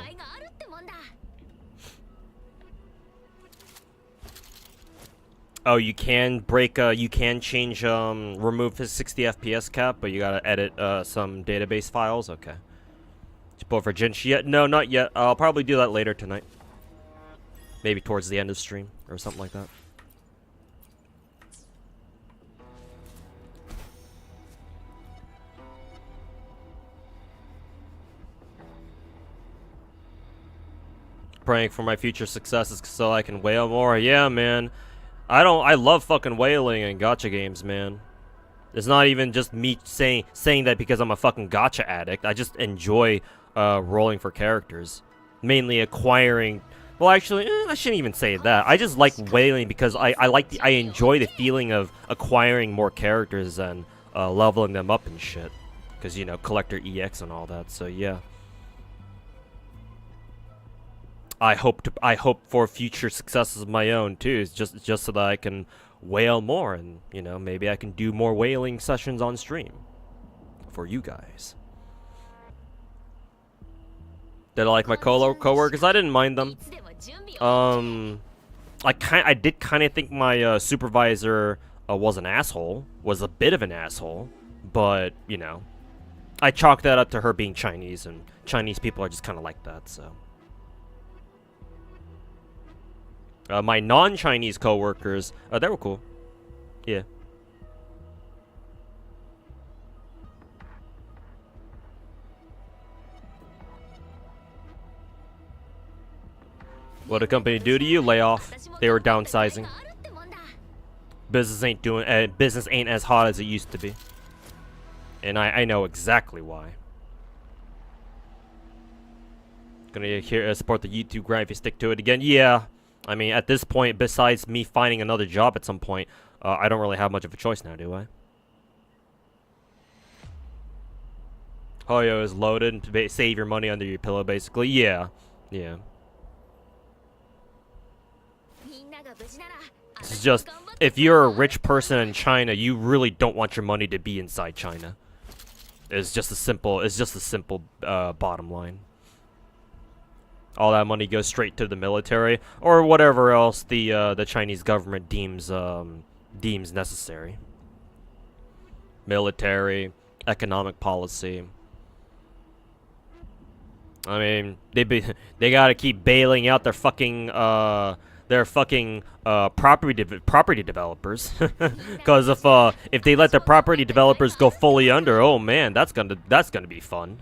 Oh, you can break, you can change, remove his 60 FPS cap, but you gotta edit, some database files? Okay. Did you pull for Jinshi yet? No, not yet. I'll probably do that later tonight. Maybe towards the end of stream, or something like that. Praying for my future successes so I can whale more. Yeah, man. I love fucking whaling in gacha games, man. It's not even just me saying that because I'm a fucking gacha addict. I just enjoy rolling for characters. Mainly acquiring. Well, actually, I shouldn't even say that. I just like whaling because I enjoy the feeling of acquiring more characters and leveling them up and shit. Because, you know, collector EX and all that. So yeah. I hope for future successes of my own too. It's just so that I can whale more, and you know, maybe I can do more whaling sessions on stream for you guys. Did I like my coworkers? I didn't mind them. I did kind of think my supervisor was an asshole, was a bit of an asshole, but you know, I chalked that up to her being Chinese, and Chinese people are just kind of like that, so. My non-Chinese coworkers, they were cool. Yeah. What a company do to you? Lay off. They were downsizing. Business ain't as hot as it used to be. And I know exactly why. Gonna support the YouTube grind if you stick to it again. Yeah. I mean, at this point, besides me finding another job at some point, I don't really have much of a choice now, do I? Hoyo is loaded to save your money under your pillow, basically. Yeah. Yeah. It's just, if you're a rich person in China, you really don't want your money to be inside China. It's just a simple bottom line. All that money goes straight to the military or whatever else the Chinese government deems necessary. Military, economic policy. I mean, they gotta keep bailing out their fucking property developers, because if they let their property developers go fully under, oh man, that's gonna be fun.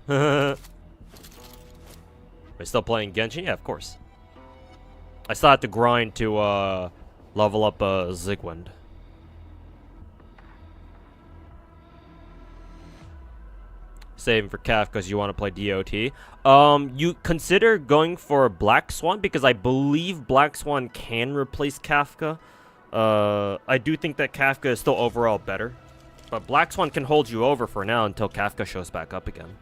Are you still playing Genshin? Yeah, of course. I still have to grind to level up Zigwind. Saving for Kaf because you want to play DOT. You consider going for Black Swan because I believe Black Swan can replace Kafka. I do think that Kafka is still overall better, but Black Swan can hold you over for now until Kafka shows back up again.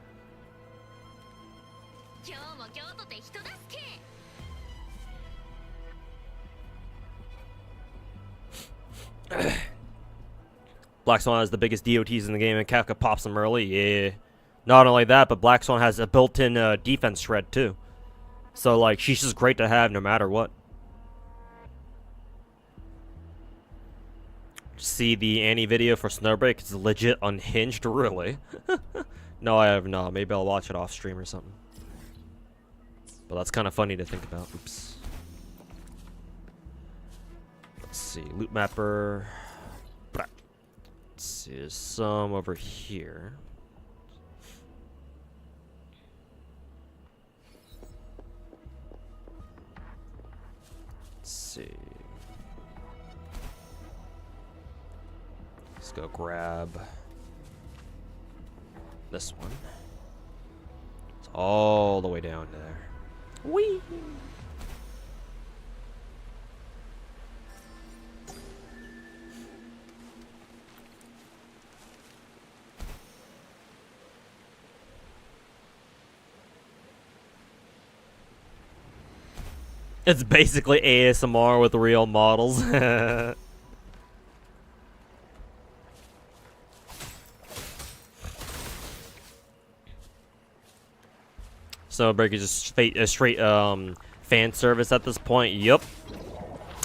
Black Swan has the biggest DOTs in the game, and Kafka pops them early. Yeah. Not only that, but Black Swan has a built-in defense shred too. So like, she's just great to have no matter what. See the Annie video for Snowbreak? It's legit unhinged, really. No, I have not. Maybe I'll watch it off stream or something. But that's kind of funny to think about. Oops. Let's see, loot mapper. Let's see, there's some over here. Let's see. Let's go grab this one. It's all the way down there. Whee! It's basically ASMR with real models. Snowbreak is just straight fan service at this point. Yup.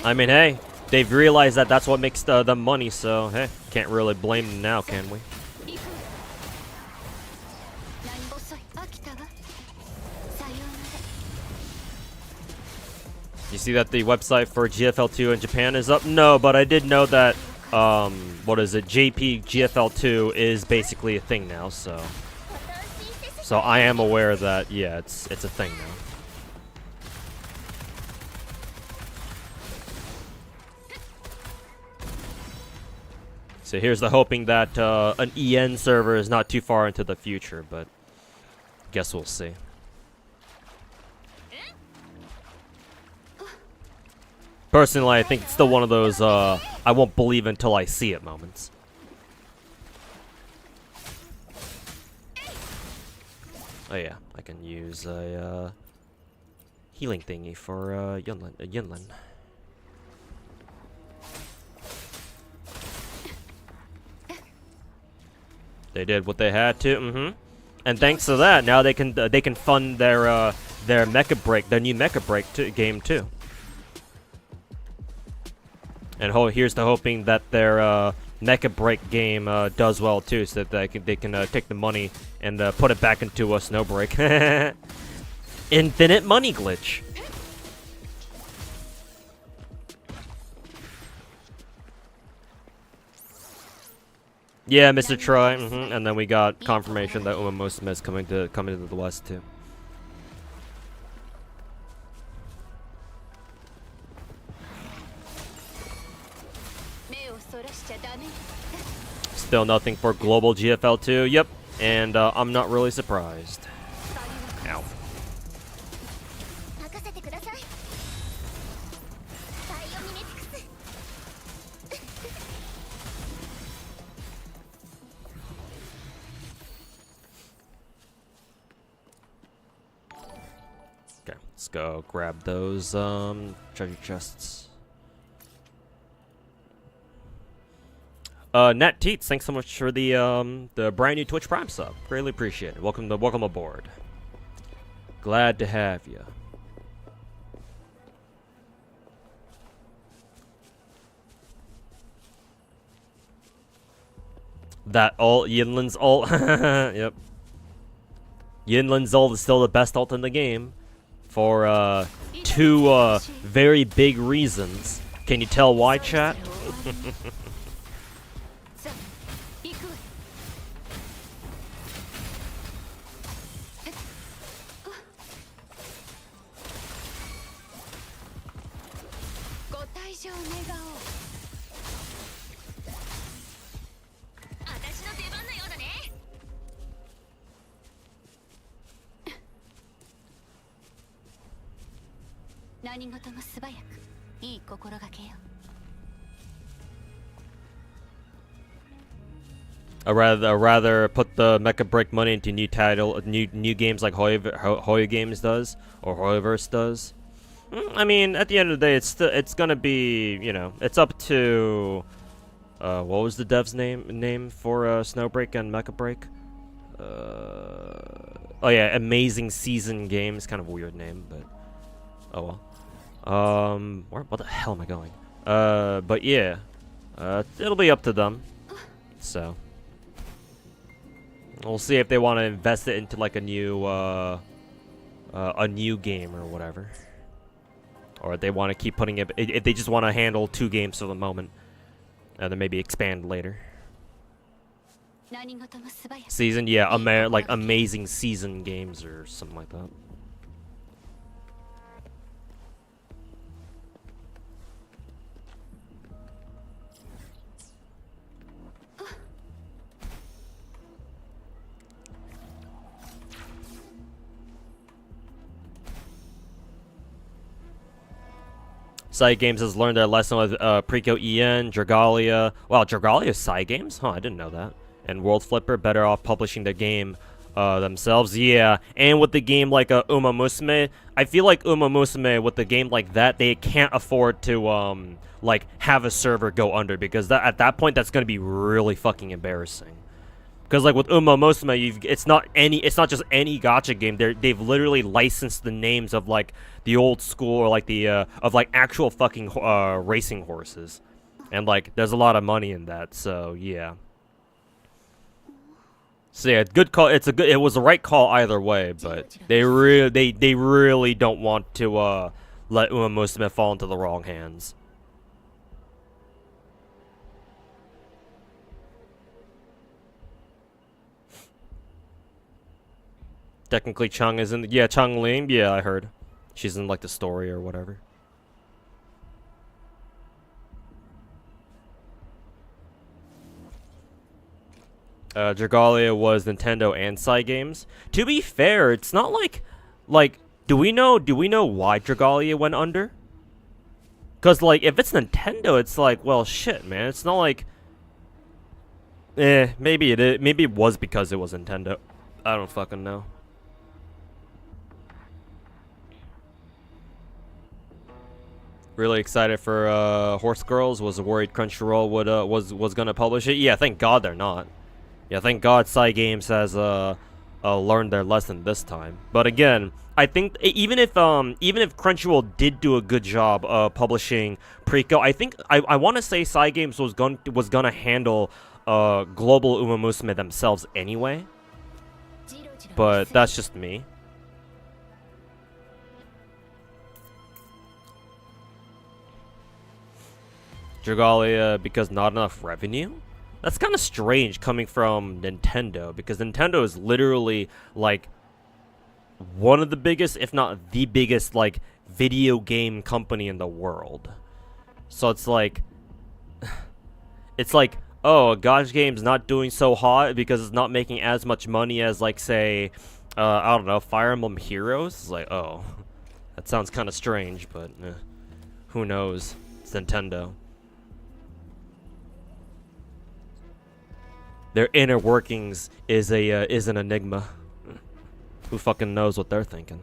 I mean, hey, they've realized that that's what makes the money, so hey, can't really blame them now, can we? You see that the website for GFL2 in Japan is up? No, but I did know that, what is it, GFL2 is basically a thing now, so I am aware that, yeah, it's a thing now. So here's the hoping that an EN server is not too far into the future, but guess we'll see. Personally, I think it's still one of those, I won't believe until I see it moments. Oh yeah, I can use a, healing thingy for, Yunlin. They did what they had to, And thanks to that, now they can fund their Mecha Break, their new Mecha Break game too. And here's to hoping that their Mecha Break game does well too, so that they can take the money and put it back into a Snowbreak. Infinite money glitch. Yeah, Mr. Troy. And then we got confirmation that Uma Musume is coming to the West too. Still nothing for global GFL2. Yep, and I'm not really surprised. Ow. Okay, let's go grab those treasure chests. Nat Teets, thanks so much for the brand new Twitch Prime sub. Greatly appreciate it. Welcome aboard. Glad to have you. That ult, Yinlin's ult. Yep. Yinlin's ult is still the best ult in the game for two very big reasons. Can you tell why, chat? I'd rather put the Mecha Break money into new games like Hoyo Games does or Hoyoverse does. I mean, at the end of the day, it's gonna be, you know, it's up to what was the dev's name for Snowbreak and Mecha Break? Oh yeah, Amazing Season Games, kind of a weird name, but oh well. What the hell am I going? But yeah, it'll be up to them. So we'll see if they want to invest it into like a new game or whatever, or if they want to keep putting it. If they just want to handle 2 games for the moment, and then maybe expand later. Season, yeah, like Amazing Season Games or something like that. Side Games has learned their lesson with Preco EN, Dragalia. Wow, Dragalia is Side Games? Huh, I didn't know that. And World Flipper better off publishing the game themselves. Yeah, and with the game like Uma Musume, I feel like Uma Musume with the game like that, they can't afford to like have a server go under, because at that point that's gonna be really fucking embarrassing. Because like with Uma Musume, it's not just any gacha game. They've literally licensed the names of like the old school or like the of like actual fucking racing horses, and like there's a lot of money in that. So yeah. So yeah, good call. It was the right call either way, but they really don't want to let Uma Musume fall into the wrong hands. Technically, Chung is in. Chung Ling. Yeah, I heard. She's in like the story or whatever. Dragalia was Nintendo and Side Games. To be fair, it's not like do we know why Dragalia went under? Cause like if it's Nintendo, it's like, well shit, man. It's not like maybe it was because it was Nintendo. I don't fucking know. Really excited for Horse Girls. Was worried Crunchyroll would was gonna publish it. Yeah, thank God they're not. Yeah, thank God Side Games has learned their lesson this time. But again, I think even if Crunchyroll did do a good job publishing Preco, I think I want to say Side Games was gonna handle global Uma Musume themselves anyway. But that's just me. Dragalia because not enough revenue? That's kind of strange coming from Nintendo, because Nintendo is literally like one of the biggest, if not the biggest, like video game company in the world. So it's like oh, a gacha game's not doing so hot because it's not making as much money as like say I don't know, Fire Emblem Heroes. It's like, oh, that sounds kind of strange, but who knows? It's Nintendo. Their inner workings is an enigma. Who fucking knows what they're thinking?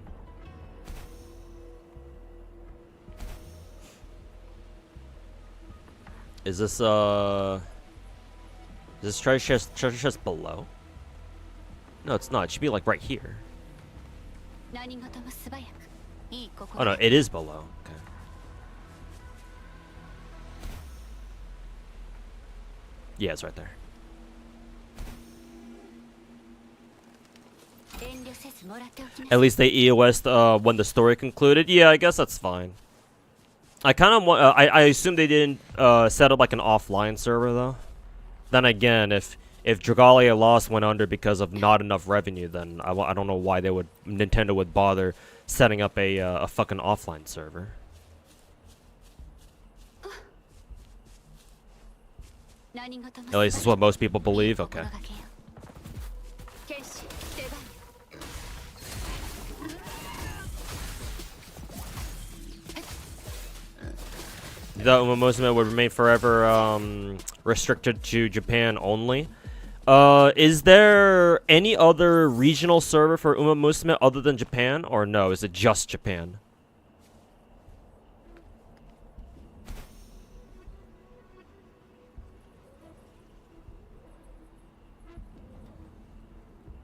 Is this treasure chest below? No, it's not. It should be like right here. Oh no, it is below. Okay. Yeah, it's right there. At least they EOS'd when the story concluded. Yeah, I guess that's fine. I kind of want. I assume they didn't set up like an offline server though. Then again, if Dragalia Lost went under because of not enough revenue, then I don't know why Nintendo would bother setting up a fucking offline server. At least that's what most people believe. Okay. The Uma Musume would remain forever restricted to Japan only. Is there any other regional server for Uma Musume other than Japan, or no? Is it just Japan?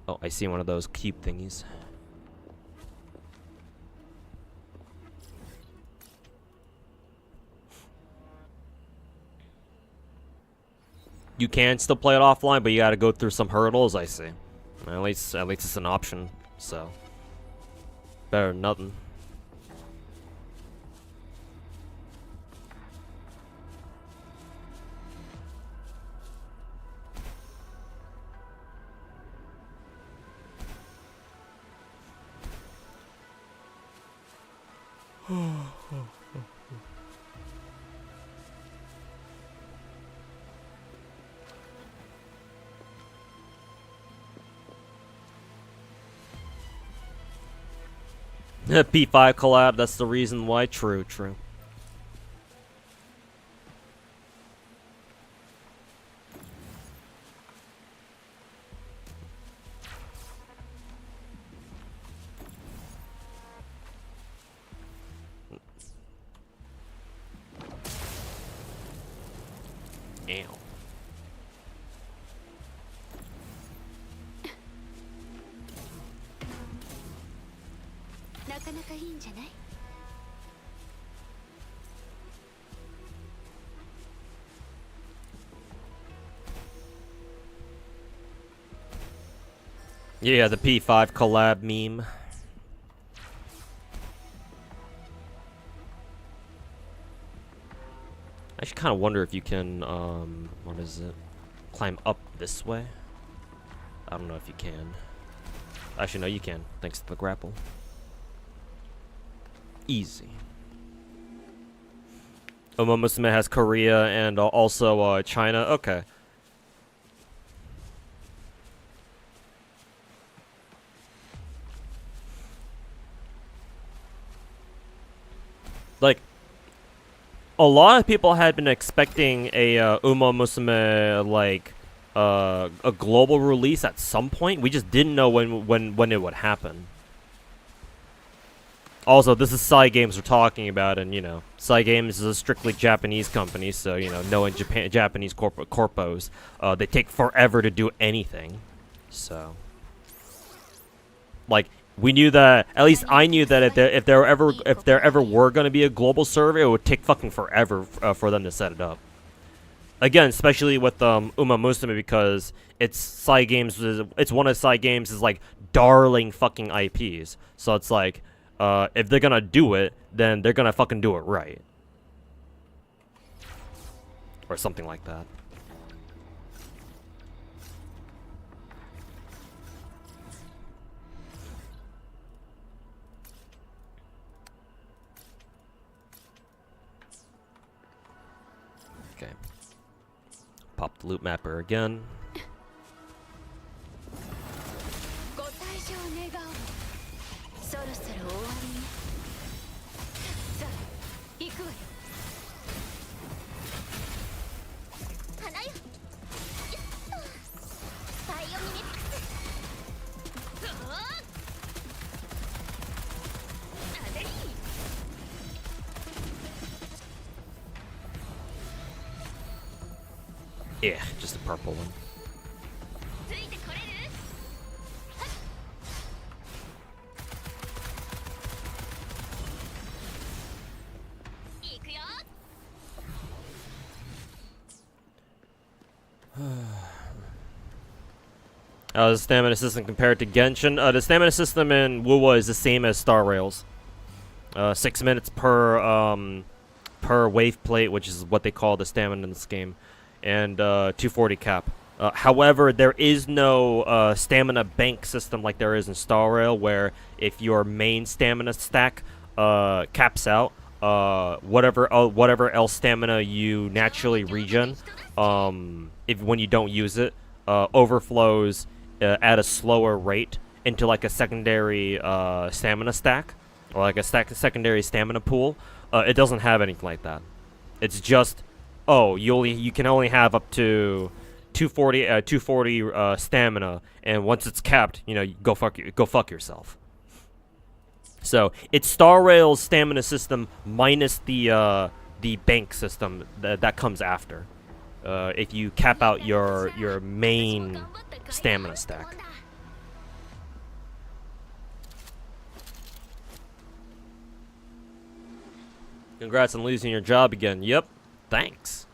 Oh, I see one of those cube thingies. You can still play it offline, but you gotta go through some hurdles, I see. At least it's an option, so better than nothing. P5 collab, that's the reason why. True. Ew. Yeah, the P5 collab meme. I actually kind of wonder if you can, what is it? Climb up this way? I don't know if you can. Actually, no, you can, thanks to the grapple. Easy. Musume has Korea and also China. Okay. Like, a lot of people had been expecting a Uma Musume like a global release at some point. We just didn't know when it would happen. Also, this is Psy Games we're talking about, and you know, Psy Games is a strictly Japanese company, so you know, knowing Japanese corpos, they take forever to do anything. So, like, we knew that, at least I knew that if there ever were going to be a global server, it would take fucking forever for them to set it up. Again, especially with Uma Musume, because it's Psy Games, it's one of Psy Games' like darling fucking IPs. So it's like, if they're gonna do it, then they're gonna fucking do it right, or something like that. Okay. Pop the loot mapper again. Yeah, just a purple one. The stamina system compared to Genshin. The stamina system in WoWa is the same as Star Rails. 6 minutes per wave plate, which is what they call the stamina in this game, and 240 cap. However, there is no stamina bank system like there is in Star Rail, where if your main stamina stack caps out, whatever else stamina you naturally regen, when you don't use it, overflows at a slower rate into like a secondary stamina stack, or like a secondary stamina pool. It doesn't have anything like that. It's just, oh, you can only have up to 240 stamina, and once it's capped, you know, go fuck yourself. So it's Star Rail's stamina system minus the bank system that comes after. If you cap out your main stamina stack. Congrats on losing your job again. Yep, thanks.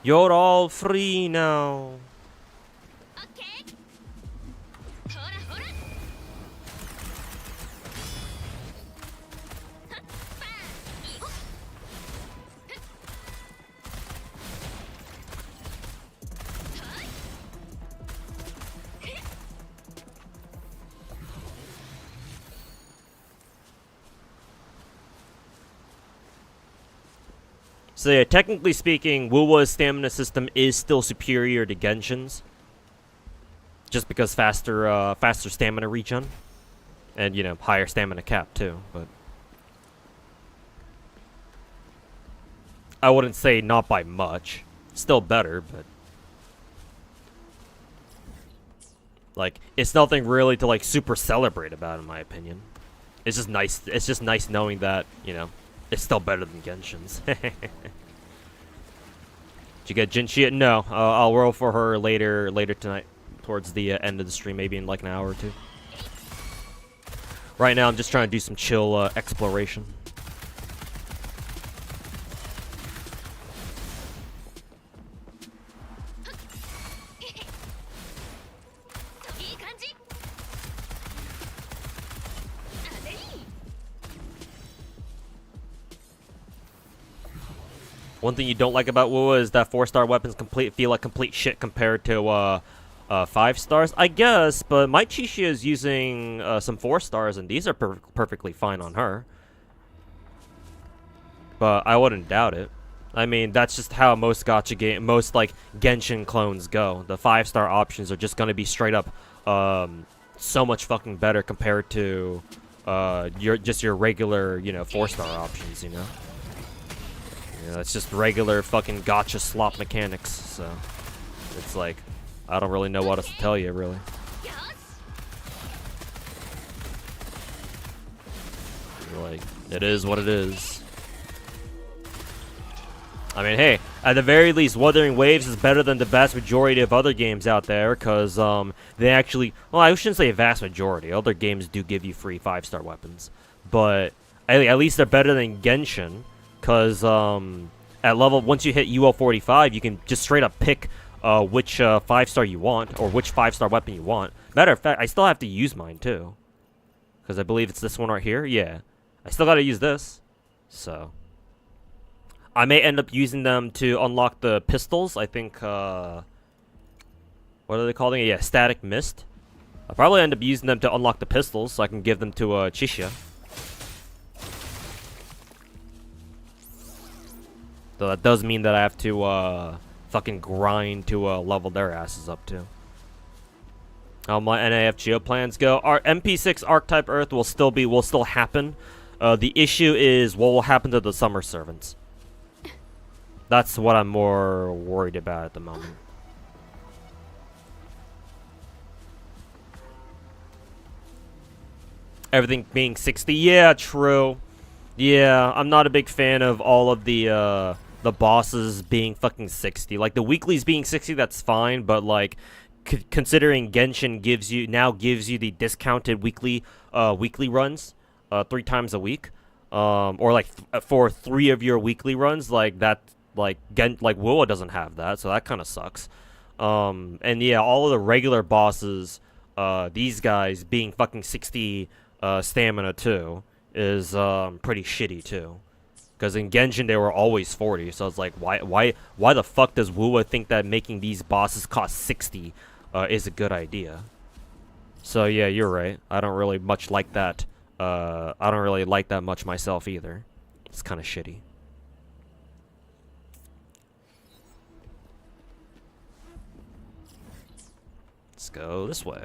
You're all free now. So yeah, technically speaking, WoWa's stamina system is still superior to Genshin's, just because faster stamina regen, and you know, higher stamina cap too. But I wouldn't say not by much. Still better, but like, it's nothing really to like super celebrate about, in my opinion. It's just nice. It's just nice knowing that, you know, it's still better than Genshin's. Did you get Jinchi? No, I'll roll for her later tonight, towards the end of the stream, maybe in like an hour or two. Right now, I'm just trying to do some chill exploration. One thing you don't like about WoW is that 4-star weapons feel like complete shit compared to 5 stars, I guess. But my Chishia is using some 4 stars, and these are perfectly fine on her. But I wouldn't doubt it. I mean, that's just how most gacha most like Genshin clones go. The 5-star options are just gonna be straight up so much fucking better compared to your regular 4-star options, you know. Yeah, it's just regular fucking gacha slop mechanics, so it's like, I don't really know what else to tell you, really. Like, it is what it is. I mean, hey, at the very least, Wuthering Waves is better than the vast majority of other games out there, because they actually, well, I shouldn't say vast majority. Other games do give you free 5-star weapons, but at least they're better than Genshin. Because at level, once you hit UL 45, you can just straight up pick which 5-star you want, or which 5-star weapon you want. Matter of fact, I still have to use mine too. Because I believe it's this one right here. Yeah. I still gotta use this. So. I may end up using them to unlock the pistols. I think, what are they calling it? Yeah, Static Mist. I'll probably end up using them to unlock the pistols, so I can give them to Chishia. So that does mean that I have to fucking grind to level their asses up too. How my NAF Geo plans go? Our MP6 Archetype Earth will still happen. The issue is what will happen to the summer servants. That's what I'm more worried about at the moment. Everything being 60, yeah, true. Yeah, I'm not a big fan of all of the bosses being fucking 60. Like, the weeklies being 60, that's fine, but, like, considering Genshin gives you the discounted weekly runs 3 times a week, or, like, for 3 of your weekly runs, like, that, like, WoA doesn't have that, so that kind of sucks. And, yeah, all of the regular bosses, these guys being fucking 60 stamina, too, is pretty shitty, too. Because in Genshin, they were always 40, so it's like, why the fuck does WoA think that making these bosses cost 60 is a good idea? So yeah, you're right. I don't really much like that. I don't really like that much myself either. It's kind of shitty. Let's go this way.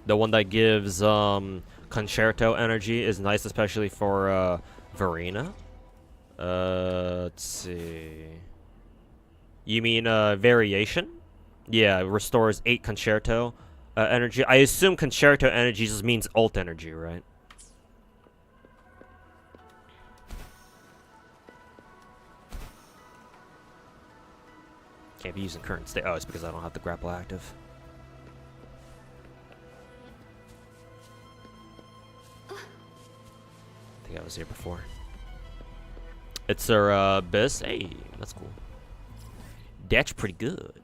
The one that gives concerto energy is nice, especially for Verena. Let's see. You mean variation? Yeah, it restores 8 concerto energy. I assume concerto energy just means ult energy, right? Can't be using current state. Oh, it's because I don't have the grapple active. I think I was here before. It's her Abyss. Hey, that's cool. That's pretty good.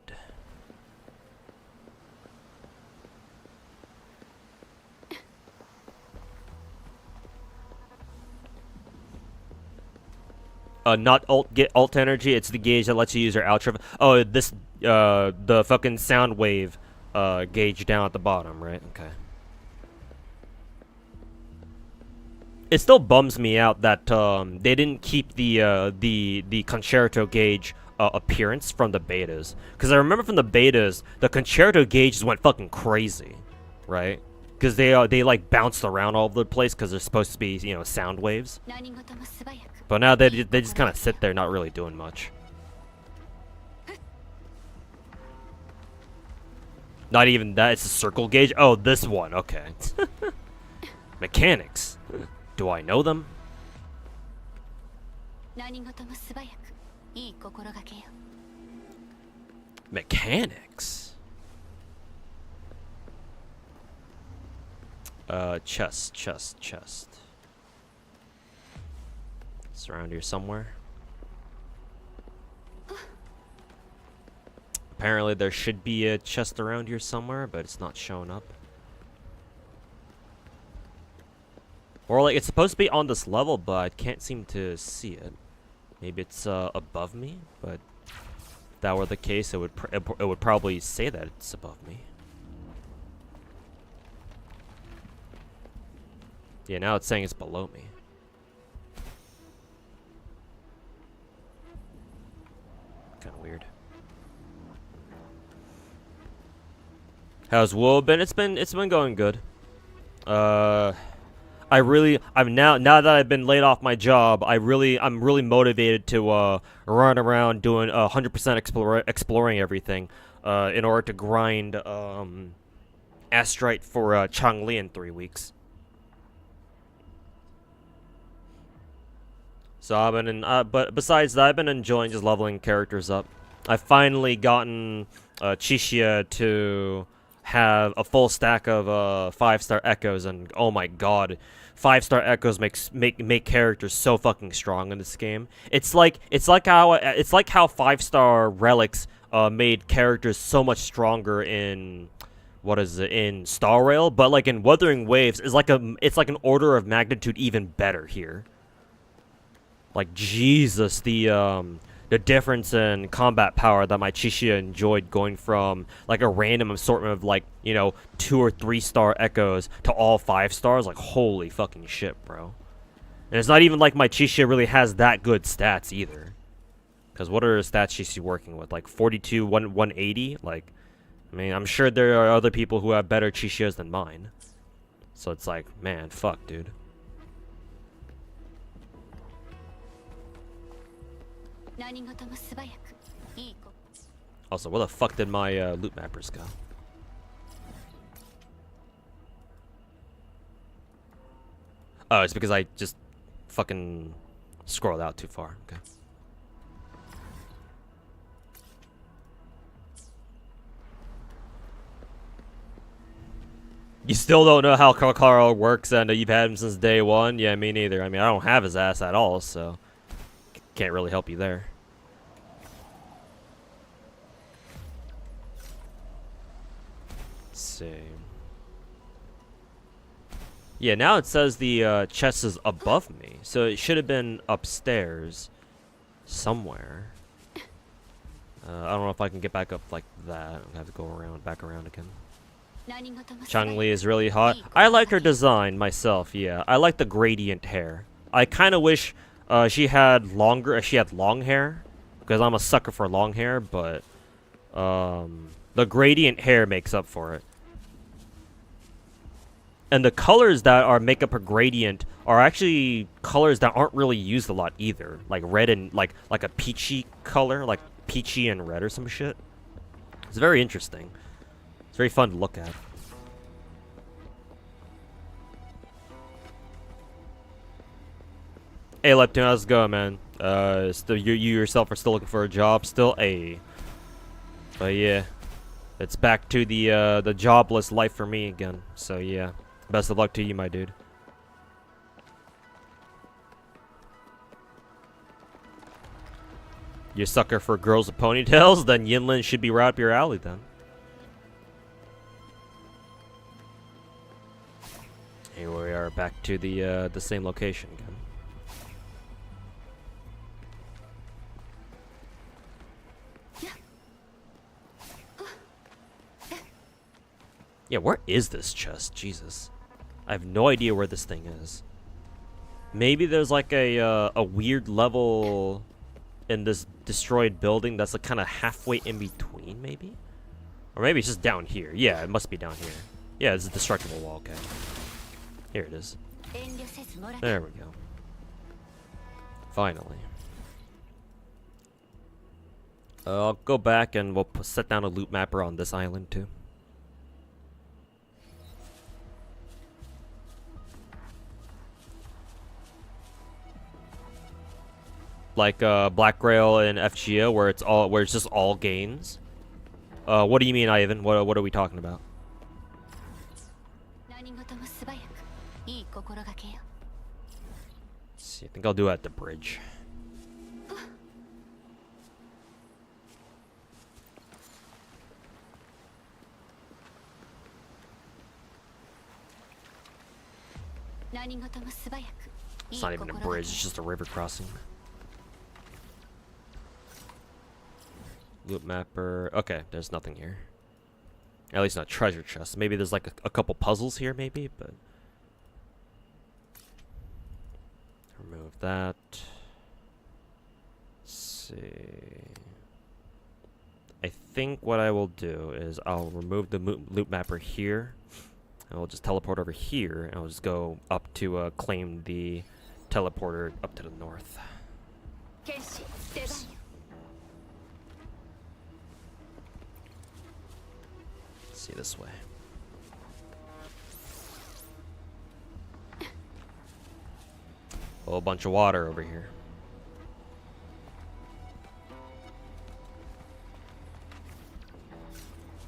Not get ult energy. It's the gauge that lets you use your ultra. Oh, this the fucking sound wave gauge down at the bottom, right? Okay. It still bums me out that they didn't keep the concerto gauge appearance from the betas, because I remember from the betas the concerto gauges went fucking crazy, right? Because they like bounced around all over the place because they're supposed to be, you know, sound waves. But now they just kind of sit there not really doing much. Not even that, it's a circle gauge? Oh, this one, okay. Mechanics. Do I know them? Mechanics? Chest. It's around here somewhere. Apparently there should be a chest around here somewhere, but it's not showing up. Or like, it's supposed to be on this level, but I can't seem to see it. Maybe it's above me, but if that were the case, it would probably say that it's above me. Yeah, now it's saying it's below me. Kind of weird. How's wool been? It's been going good. I'm now that I've been laid off my job, I'm really motivated to run around doing 100% exploring everything in order to grind Astrite for Changli in 3 weeks. So I've been but besides that, I've been enjoying just leveling characters up. I've finally gotten Chishia to have a full stack of 5-star echoes, and oh my god, 5-star echoes make characters so fucking strong in this game. It's like how 5-star relics made characters so much stronger in in Star Rail, but like in Wuthering Waves it's like an order of magnitude even better here. Like Jesus, the difference in combat power that my Chishia enjoyed, going from like a random assortment of like, you know, 2 or 3-star echoes to all 5 stars, like holy fucking shit, bro. And it's not even like my Chishia really has that good stats either. Because what are the stats she's working with? Like 42, 180? Like, I mean, I'm sure there are other people who have better Chishias than mine. So it's like, man, fuck, dude. Also, where the fuck did my loot mappers go? Oh, it's because I just fucking scrolled out too far. Okay. You still don't know how Carl works, and you've had him since day one? Yeah, me neither. I mean, I don't have his ass at all, so can't really help you there. Let's see. Yeah, now it says the chest is above me, so it should have been upstairs somewhere. I don't know if I can get back up like that. I'm gonna have to go back around again. Changli is really hot. I like her design myself, yeah. I like the gradient hair. I kind of wish she had long hair, because I'm a sucker for long hair, but the gradient hair makes up for it. And the colors that make up her gradient are actually colors that aren't really used a lot either. Like red and like a peachy color, like peachy and red or some shit. It's very interesting. It's very fun to look at. Hey Leptune, how's it going, man? Still you yourself are still looking for a job, still? But yeah, it's back to the jobless life for me again. So yeah, best of luck to you, my dude. You sucker for girls with ponytails? Then Yinlin should be right up your alley then. Here we are, back to the same location again. Yeah, where is this chest? Jesus. I have no idea where this thing is. Maybe there's like a weird level in this destroyed building that's like kind of halfway in between, maybe? Or maybe it's just down here. Yeah, it must be down here. Yeah, it's a destructible wall, okay. Here it is. There we go. Finally. I'll go back and we'll set down a loot mapper on this island too. like Black Grail and FGO, where it's just all gains. What do you mean, Ivan? What are we talking about? Let's see, I think I'll do it at the bridge. It's not even a bridge, it's just a river crossing. Loop mapper. Okay, there's nothing here. At least not treasure chest. Maybe there's like a couple puzzles here, maybe, but... Remove that. Let's see. I think what I will do is I'll remove the loop mapper here. And we'll just teleport over here, and I'll just go up to claim the teleporter up to the north. Oops. See this way. A whole bunch of water over here.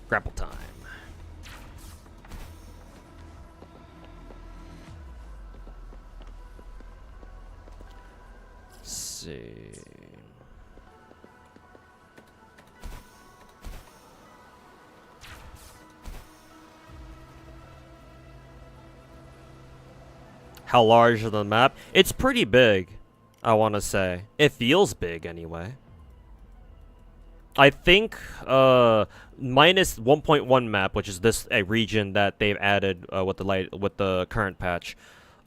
Grapple time. Let's see. How large is the map? It's pretty big, I want to say. It feels big anyway. I think minus 1.1 map, which is a region that they've added with the current patch.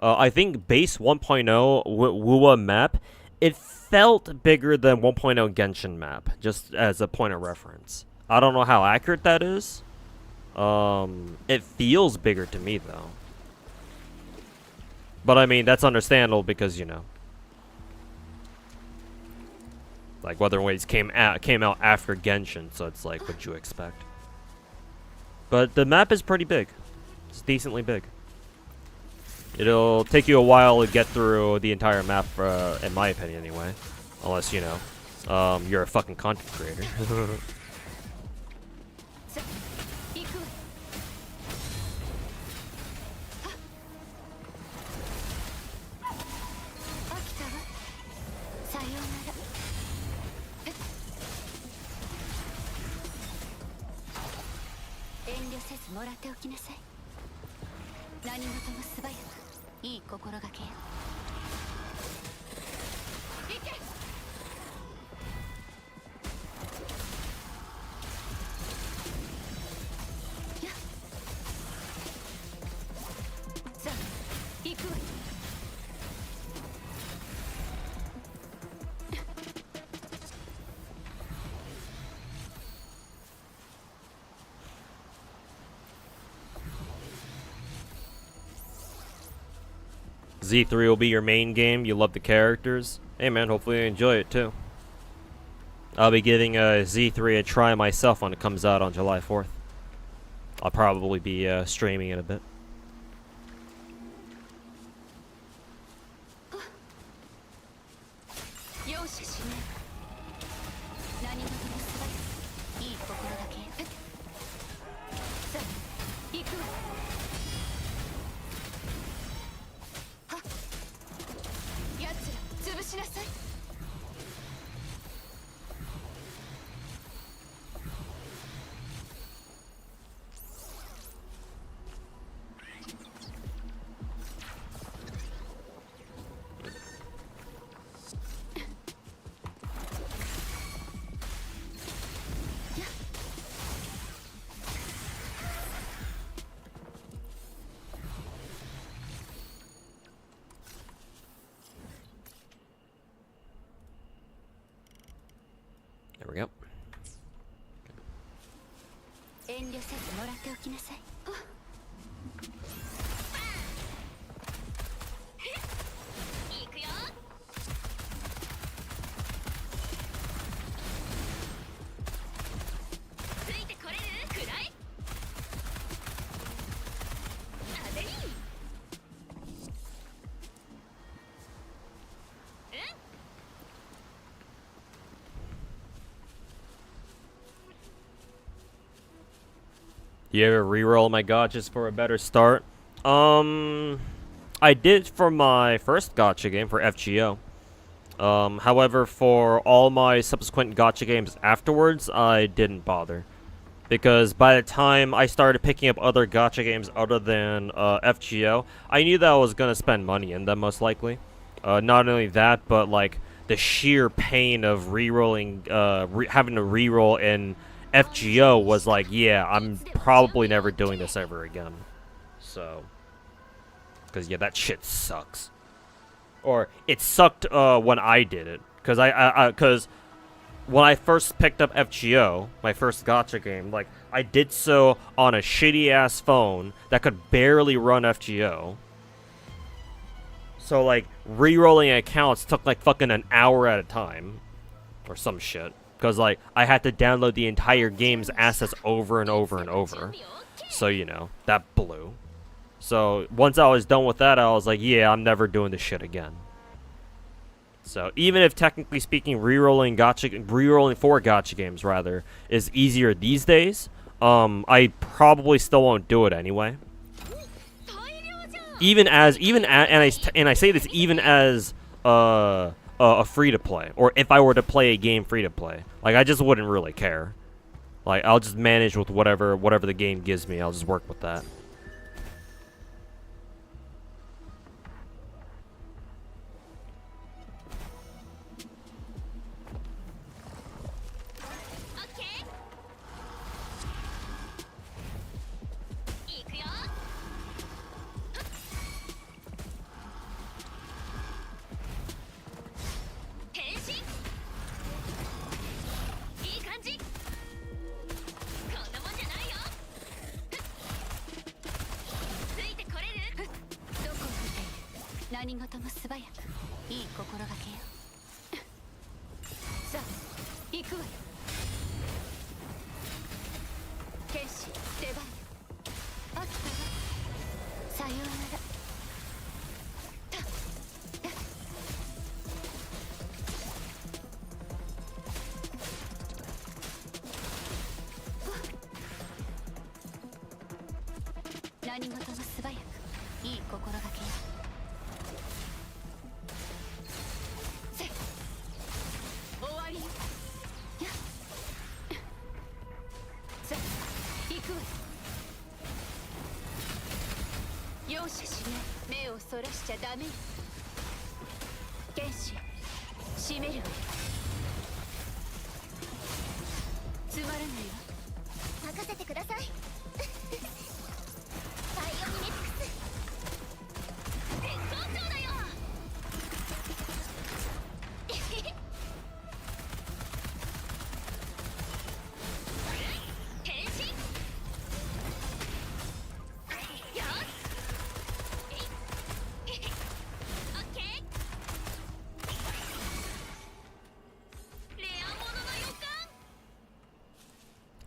I think base 1.0 WUA map, it felt bigger than 1.0 Genshin map, just as a point of reference. I don't know how accurate that is. It feels bigger to me though. But I mean, that's understandable because, you know, like Wuthering Waves came out after Genshin, so it's like, what'd you expect? But the map is pretty big. It's decently big. It'll take you a while to get through the entire map, in my opinion anyway. Unless, you know, you're a fucking content creator. Z3 will be your main game. You love the characters. Hey man, hopefully you enjoy it too. I'll be giving Z3 a try myself when it comes out on July 4th. I'll probably be streaming it a bit. There we go. You ever reroll my gotchas for a better start? I did for my first gotcha game for FGO. However, for all my subsequent gotcha games afterwards, I didn't bother. Because by the time I started picking up other gotcha games other than FGO, I knew that I was gonna spend money in them most likely. Not only that, but like the sheer pain of rerolling, having to reroll in FGO was like, yeah, I'm probably never doing this ever again. So, because yeah, that shit sucks. Or it sucked when I did it, because when I first picked up FGO, my first gotcha game, like, I did so on a shitty-ass phone that could barely run FGO. So, like, re-rolling accounts took, like, fucking an hour at a time. Or some shit. Because, like, I had to download the entire game's assets over and over and over. So, you know, that blew. So, once I was done with that, I was like, yeah, I'm never doing this shit again. So even if technically speaking, rerolling for gotcha games rather is easier these days, I probably still won't do it anyway. And I say this even as a free to play, or if I were to play a game free to play, like I just wouldn't really care. Like I'll just manage with whatever the game gives me. I'll just work with that.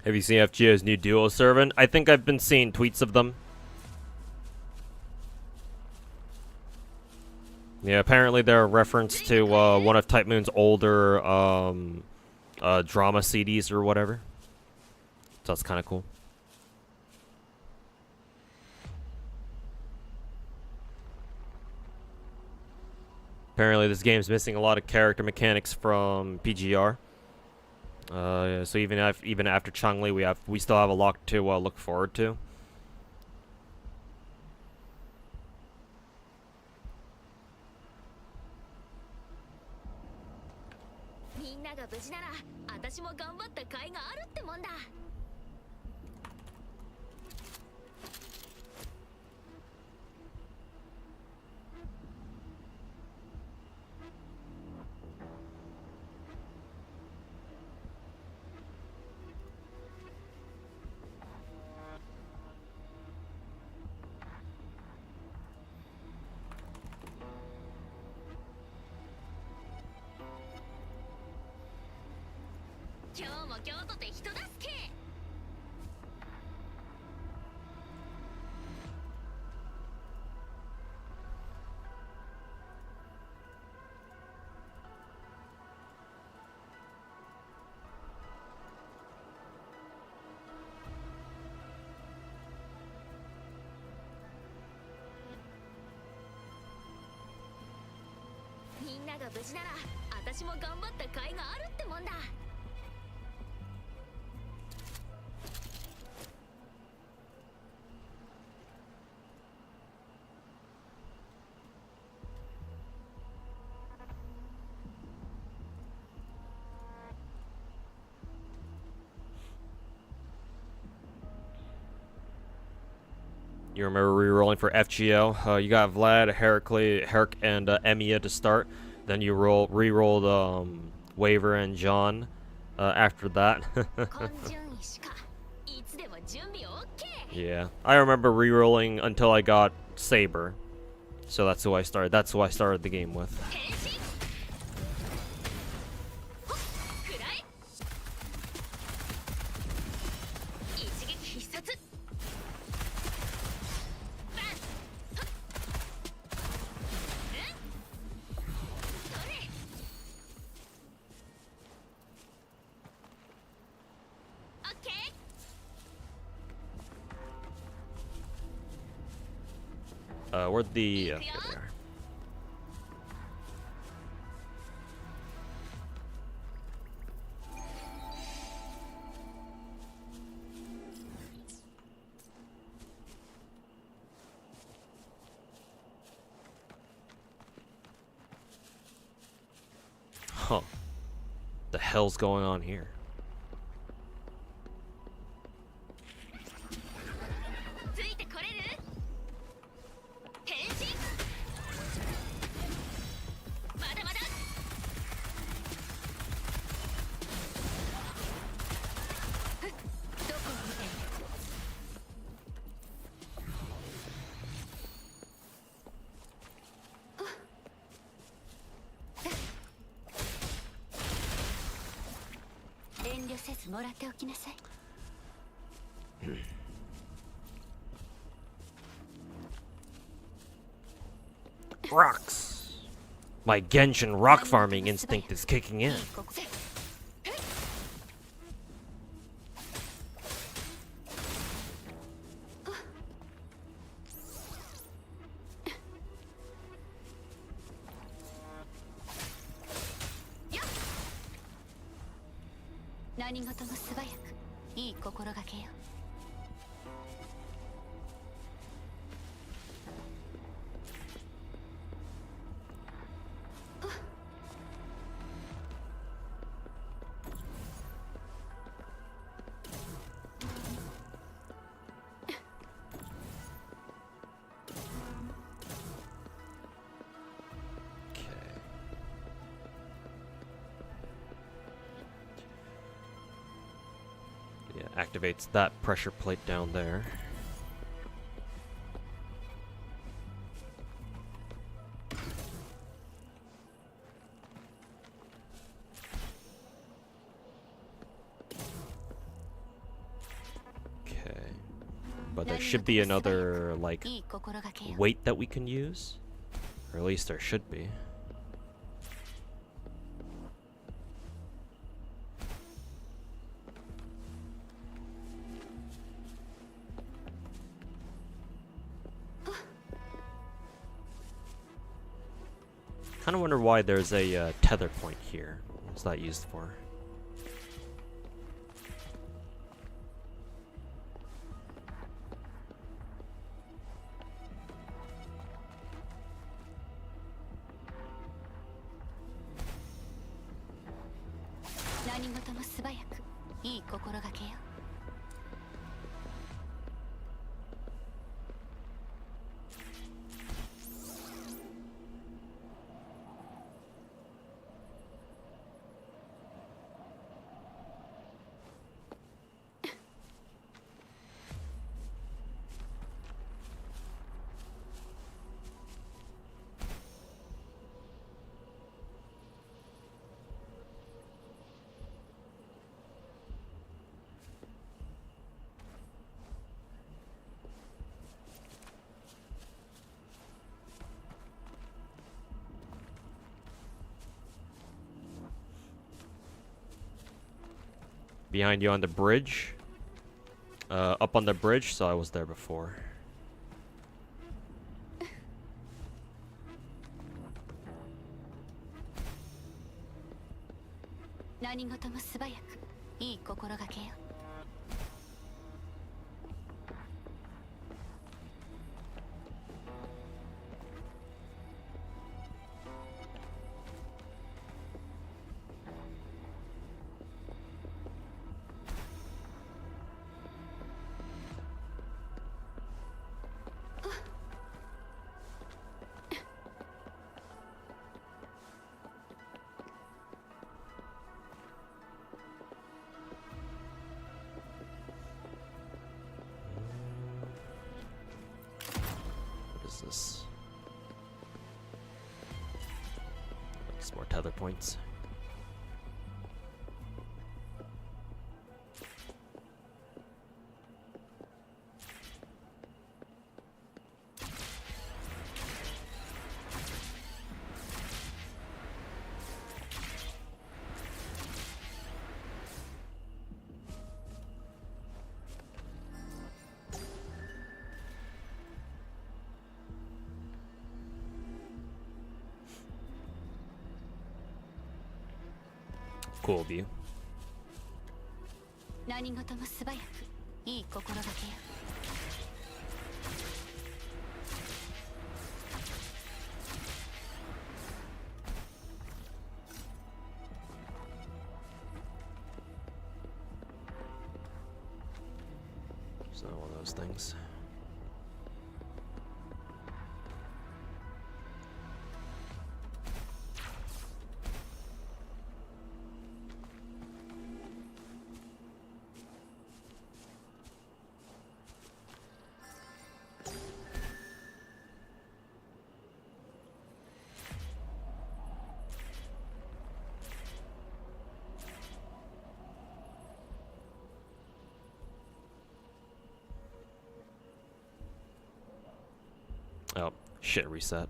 Have you seen FGO's new duo servant? I think I've been seeing tweets of them. Yeah, apparently they're a reference to one of Type Moon's older drama CDs or whatever. So that's kind of cool. Apparently this game's missing a lot of character mechanics from PGR. So even after Changli, we still have a lot to look forward to. が無事なら私も頑張った甲斐があるってもんだ。You remember re-rolling for FGO? You got Vlad, Herc, and Emiya to start. Then you re-rolled Waver and John after that. Yeah, I remember re-rolling until I got Saber. So that's who I started. That's who I started the game with. Where'd the... there they are. Huh. The hell's going on here? Rocks! My Genshin rock farming instinct is kicking in. Activates that pressure plate down there. Okay. But there should be another, like, weight that we can use. Or at least there should be. Kind of wonder why there's a tether point here. What's that used for? Behind you on the bridge. Up on the bridge, so I was there before. 何事も素早くいい心がけよ。What is this? Some more tether points. Cool view. 何事も素早くいい心がけよ。So one of those things. Oh, shit, reset.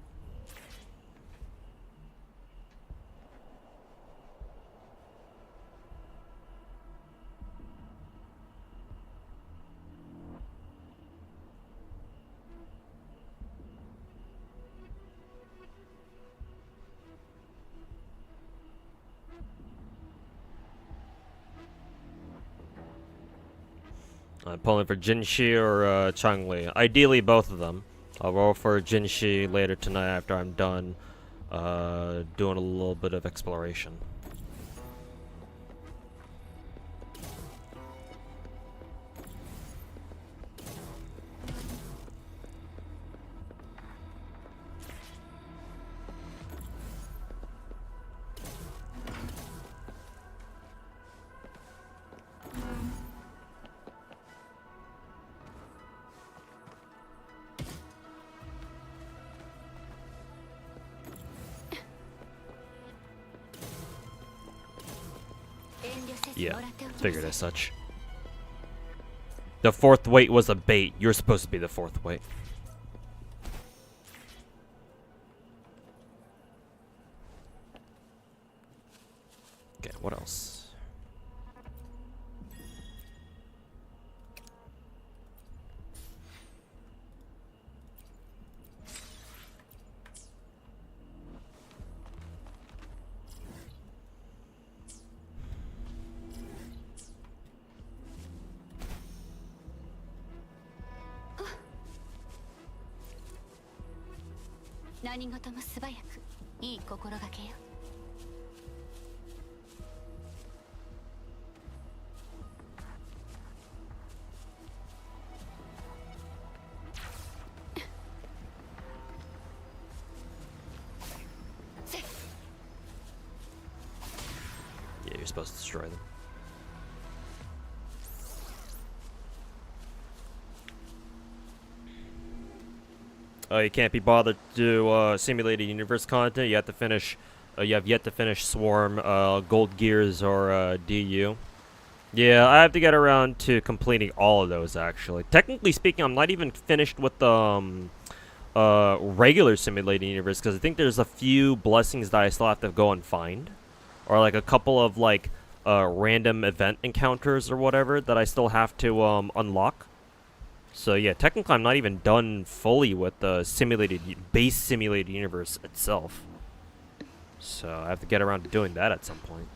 I'm pulling for Jinshi or Changli. Ideally, both of them. I'll roll for Jinshi later tonight after I'm done doing a little bit of exploration. Yeah, figured as such. The fourth weight was a bait. You're supposed to be the fourth weight. Okay, what else? Yeah, you're supposed to destroy them. You can't be bothered to do simulated universe content. You have to finish. You have yet to finish Swarm, Gold Gears, or DU. Yeah, I have to get around to completing all of those. Actually, technically speaking, I'm not even finished with the regular simulated universe because I think there's a few blessings that I still have to go and find, or like a couple of like random event encounters or whatever that I still have to unlock. So yeah, technically I'm not even done fully with the base simulated universe itself. So I have to get around to doing that at some point.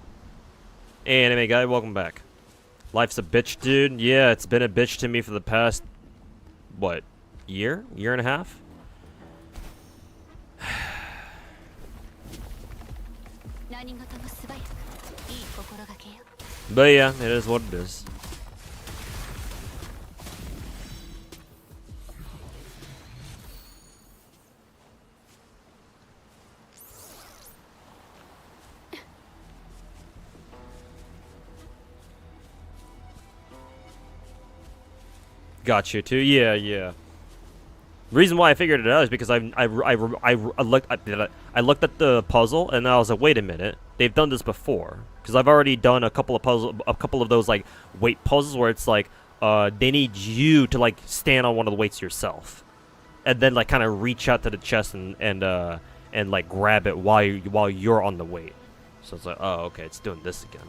Hey, anime guy, welcome back. Life's a bitch, dude. Yeah, it's been a bitch to me for the past, what, year and a half? But yeah, it is what it is. Got you too. Yeah, yeah. Reason why I figured it out is because I looked at the puzzle and I was like, wait a minute, they've done this before. Because I've already done a couple of those like weight puzzles where it's like they need you to like stand on one of the weights yourself, and then like kind of reach out to the chest and like grab it while you're on the weight. So it's like, oh, okay, it's doing this again.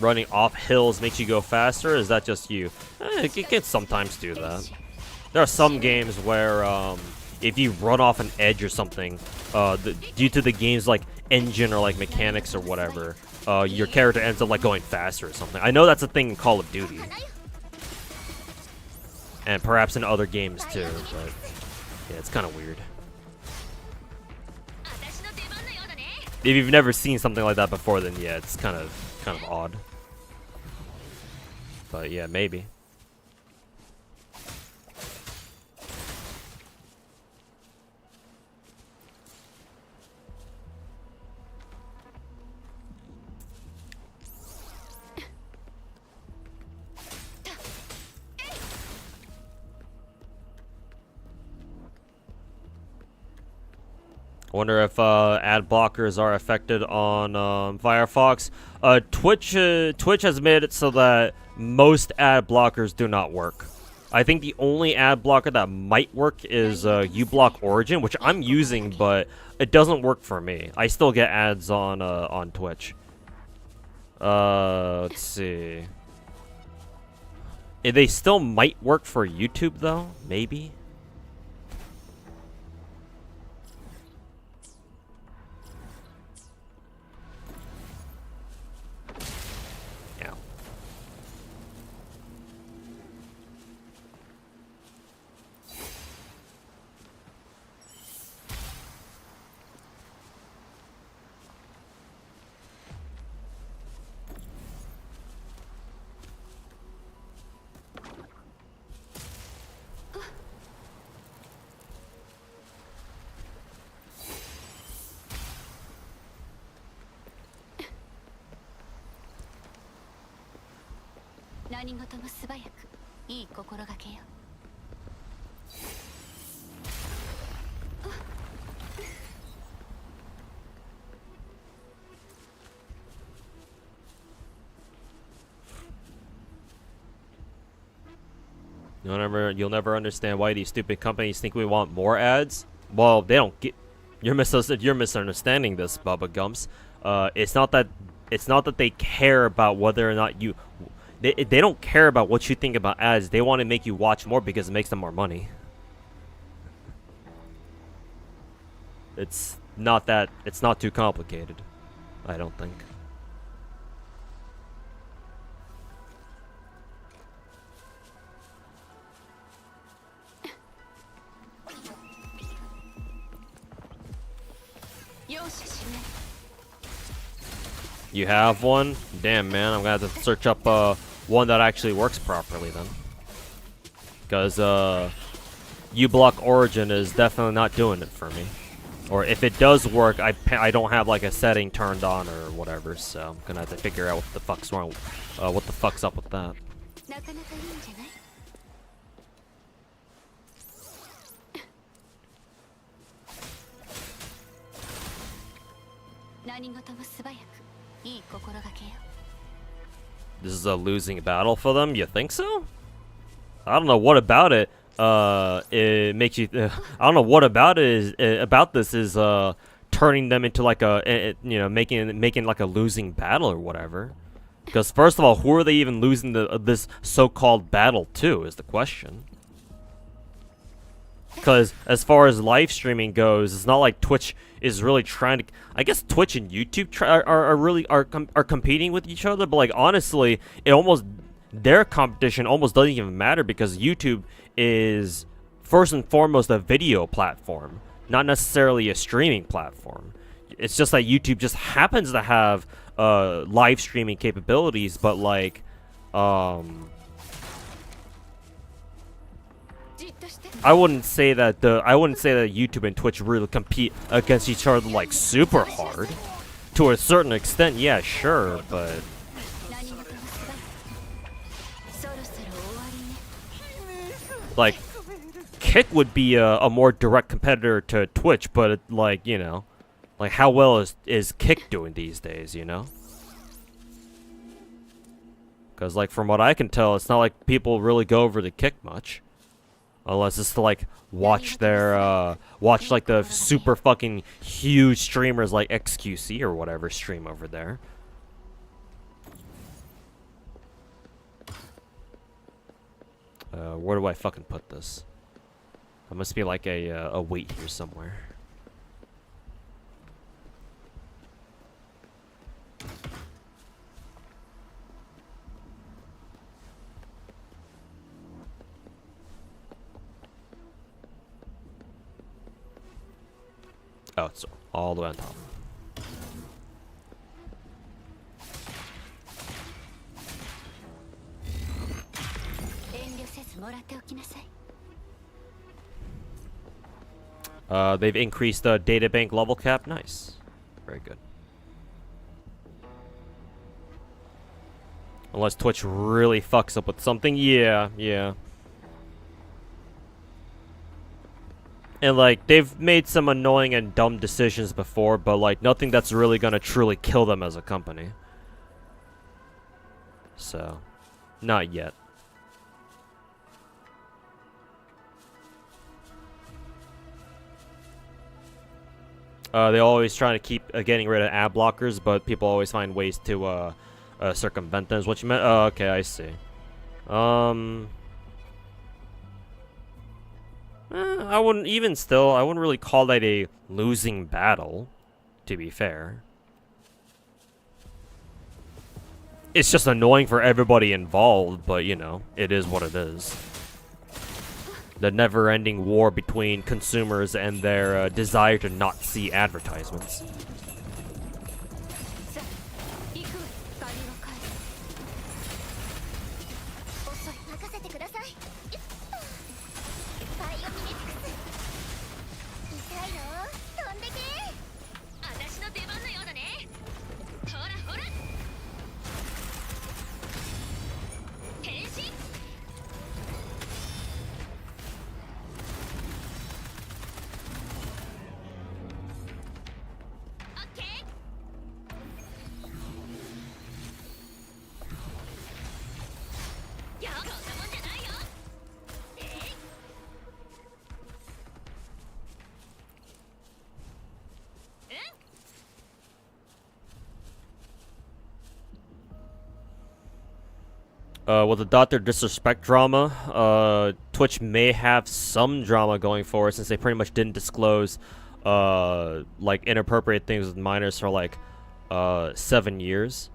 Running off hills makes you go faster? Is that just you? It can sometimes do that. There are some games where if you run off an edge or something, due to the game's like engine or like mechanics or whatever, your character ends up like going faster or something. I know that's a thing in Call of Duty. And perhaps in other games too, but yeah, it's kind of weird. If you've never seen something like that before, then yeah, it's kind of odd. But yeah, maybe. I wonder if ad blockers are affected on Firefox. Twitch has made it so that most ad blockers do not work. I think the only ad blocker that might work is uBlock Origin, which I'm using, but it doesn't work for me. I still get ads on Twitch. Let's see. They still might work for YouTube though, maybe. You'll never understand why these stupid companies think we want more ads. Well, they don't get. You're misunderstanding this, Bubba Gumps. It's not that they care about whether or not you. They don't care about what you think about ads. They want to make you watch more because it makes them more money. It's not too complicated, I don't think. You have one? Damn, man, I'm gonna have to search up one that actually works properly then. Because uBlock Origin is definitely not doing it for me. Or if it does work, I don't have like a setting turned on or whatever, so I'm gonna have to figure out what the fuck's wrong, what the fuck's up with that. This is a losing battle for them? You think so? I don't know what about it. It makes you. I don't know what about it is about this is turning them into like making like a losing battle or whatever. Because first of all, who are they even losing this so-called battle to? Is the question. Because as far as live streaming goes, it's not like Twitch is really trying to. I guess Twitch and YouTube are competing with each other, but like honestly, their competition almost doesn't even matter because YouTube is first and foremost a video platform, not necessarily a streaming platform. It's just that YouTube just happens to have live streaming capabilities, but like I wouldn't say that YouTube and Twitch really compete against each other like super hard. To a certain extent, yeah, sure, but like Kick would be a more direct competitor to Twitch, but like, you know, like how well is Kick doing these days, you know? Because like from what I can tell, it's not like people really go over to Kick much. Unless it's to like watch like the super fucking huge streamers like XQC or whatever stream over there. Where do I fucking put this? There must be like a weight here somewhere. Oh, it's all the way on top. They've increased the databank level cap. Nice. Very good. Unless Twitch really fucks up with something. Yeah, yeah. And like, they've made some annoying and dumb decisions before, but like, nothing that's really gonna truly kill them as a company. So, not yet. They always trying to keep getting rid of ad blockers, but people always find ways to circumvent them. Is what you meant? Oh, okay, I see. I wouldn't really call that a losing battle, to be fair. It's just annoying for everybody involved, but you know, it is what it is. The never-ending war between consumers and their desire to not see advertisements. With the Dr. Disrespect drama, Twitch may have some drama going forward since they pretty much didn't disclose, like, inappropriate things with minors for, like, 7 years.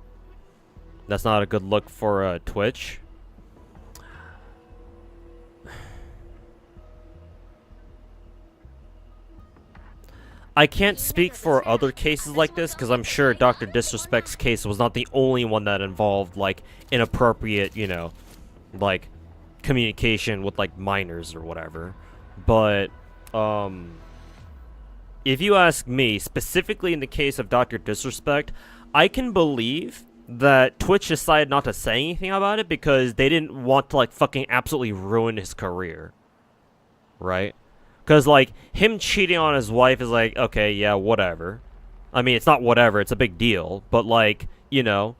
That's not a good look for, Twitch. I can't speak for other cases like this, because I'm sure Dr. Disrespect's case was not the only one that involved, like, inappropriate, you know, like, communication with, like, minors or whatever. But, if you ask me, specifically in the case of Dr. Disrespect, I can believe that Twitch decided not to say anything about it because they didn't want to, like, fucking absolutely ruin his career. Right? Because, like, him cheating on his wife is like, okay, yeah, whatever. I mean, it's not whatever, it's a big deal. But, like, you know,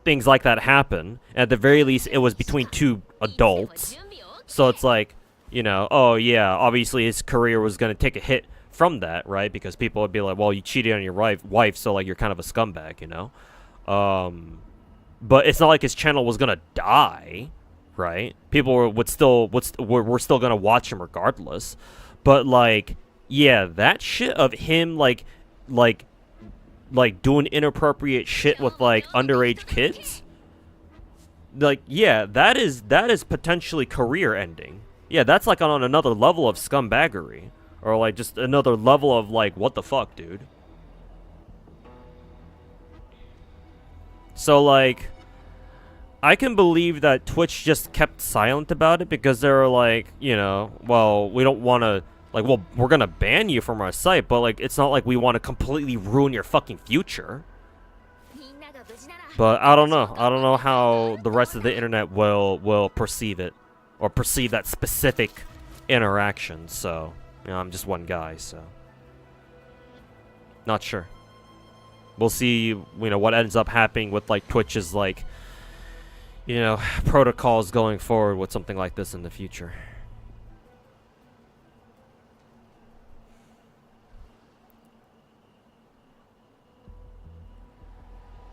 things like that happen. At the very least, it was between two adults. So it's like, you know, oh, yeah, obviously his career was going to take a hit from that, right? Because people would be like, well, you cheated on your wife, so, like, you're kind of a scumbag, you know? But it's not like his channel was going to die, right? People were still going to watch him regardless. But like, yeah, that shit of him like doing inappropriate shit with like underage kids. Like, yeah, that is potentially career ending. Yeah, that's like on another level of scumbaggery, or like just another level of like, what the fuck, dude. So like, I can believe that Twitch just kept silent about it because they were like, you know, well, we don't want to, like, well, we're gonna ban you from our site, but like, it's not like we want to completely ruin your fucking future. But I don't know. I don't know how the rest of the internet will perceive it, or perceive that specific interaction. So, you know, I'm just one guy, so not sure. We'll see, you know, what ends up happening with like Twitch's like, you know, protocols going forward with something like this in the future.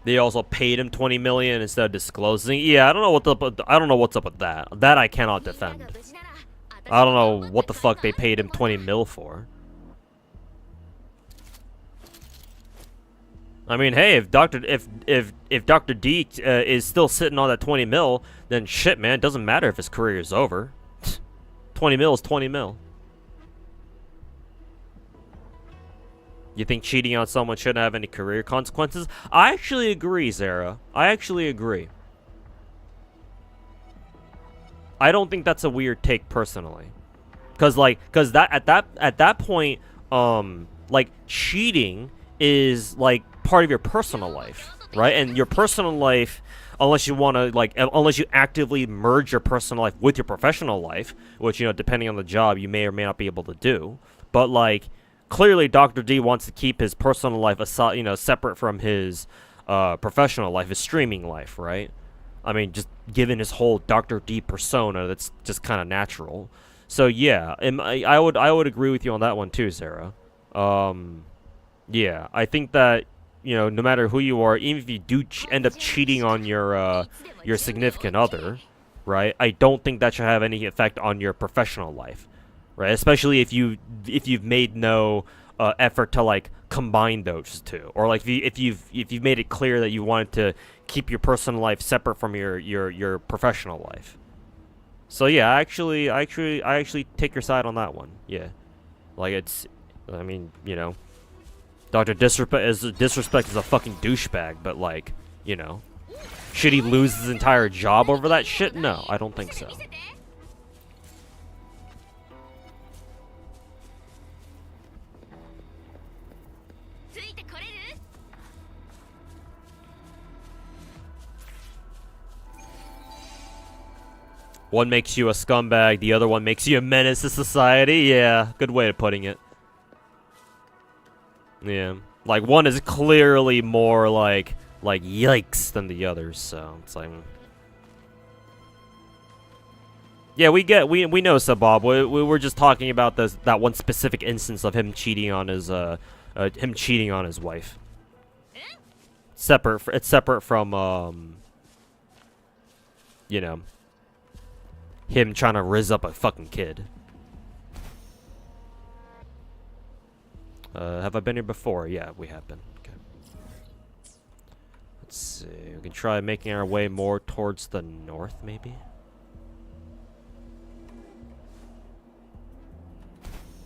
They also paid him 20 million instead of disclosing. Yeah, I don't know what's up with that. That I cannot defend. I don't know what the fuck they paid him 20 mil for. I mean, hey, if Dr. D is still sitting on that 20 mil, then shit, man, it doesn't matter if his career is over. 20 mil is 20 mil. You think cheating on someone shouldn't have any career consequences? I actually agree, Zara. I actually agree. I don't think that's a weird take personally. Cause at that point, like cheating is like part of your personal life, right? And your personal life, unless you want to like, unless you actively merge your personal life with your professional life, which, you know, depending on the job, you may or may not be able to do. But like, clearly, Dr. D wants to keep his personal life aside, you know, separate from his professional life, his streaming life, right? I mean, just given his whole Dr. D persona, that's just kind of natural. So yeah, I would agree with you on that one too, Sarah. Yeah, I think that, you know, no matter who you are, even if you do end up cheating on your significant other, right? I don't think that should have any effect on your professional life. Right, especially if you've made no effort to like combine those two, or like if you've made it clear that you wanted to keep your personal life separate from your professional life. So yeah, I actually take your side on that one. Yeah, like it's, I mean, you know, Dr. Disrespect is a fucking douchebag, but like, you know, should he lose his entire job over that shit? No, I don't think so. One makes you a scumbag, the other one makes you a menace to society. Yeah, good way of putting it. Yeah, like one is clearly more like yikes than the others, so it's like, yeah, we know, Sabab. We were just talking about that one specific instance of him cheating on his wife. It's separate from you know, him trying to rizz up a fucking kid. Have I been here before? Yeah, we have been. Okay. Let's see. We can try making our way more towards the north, maybe?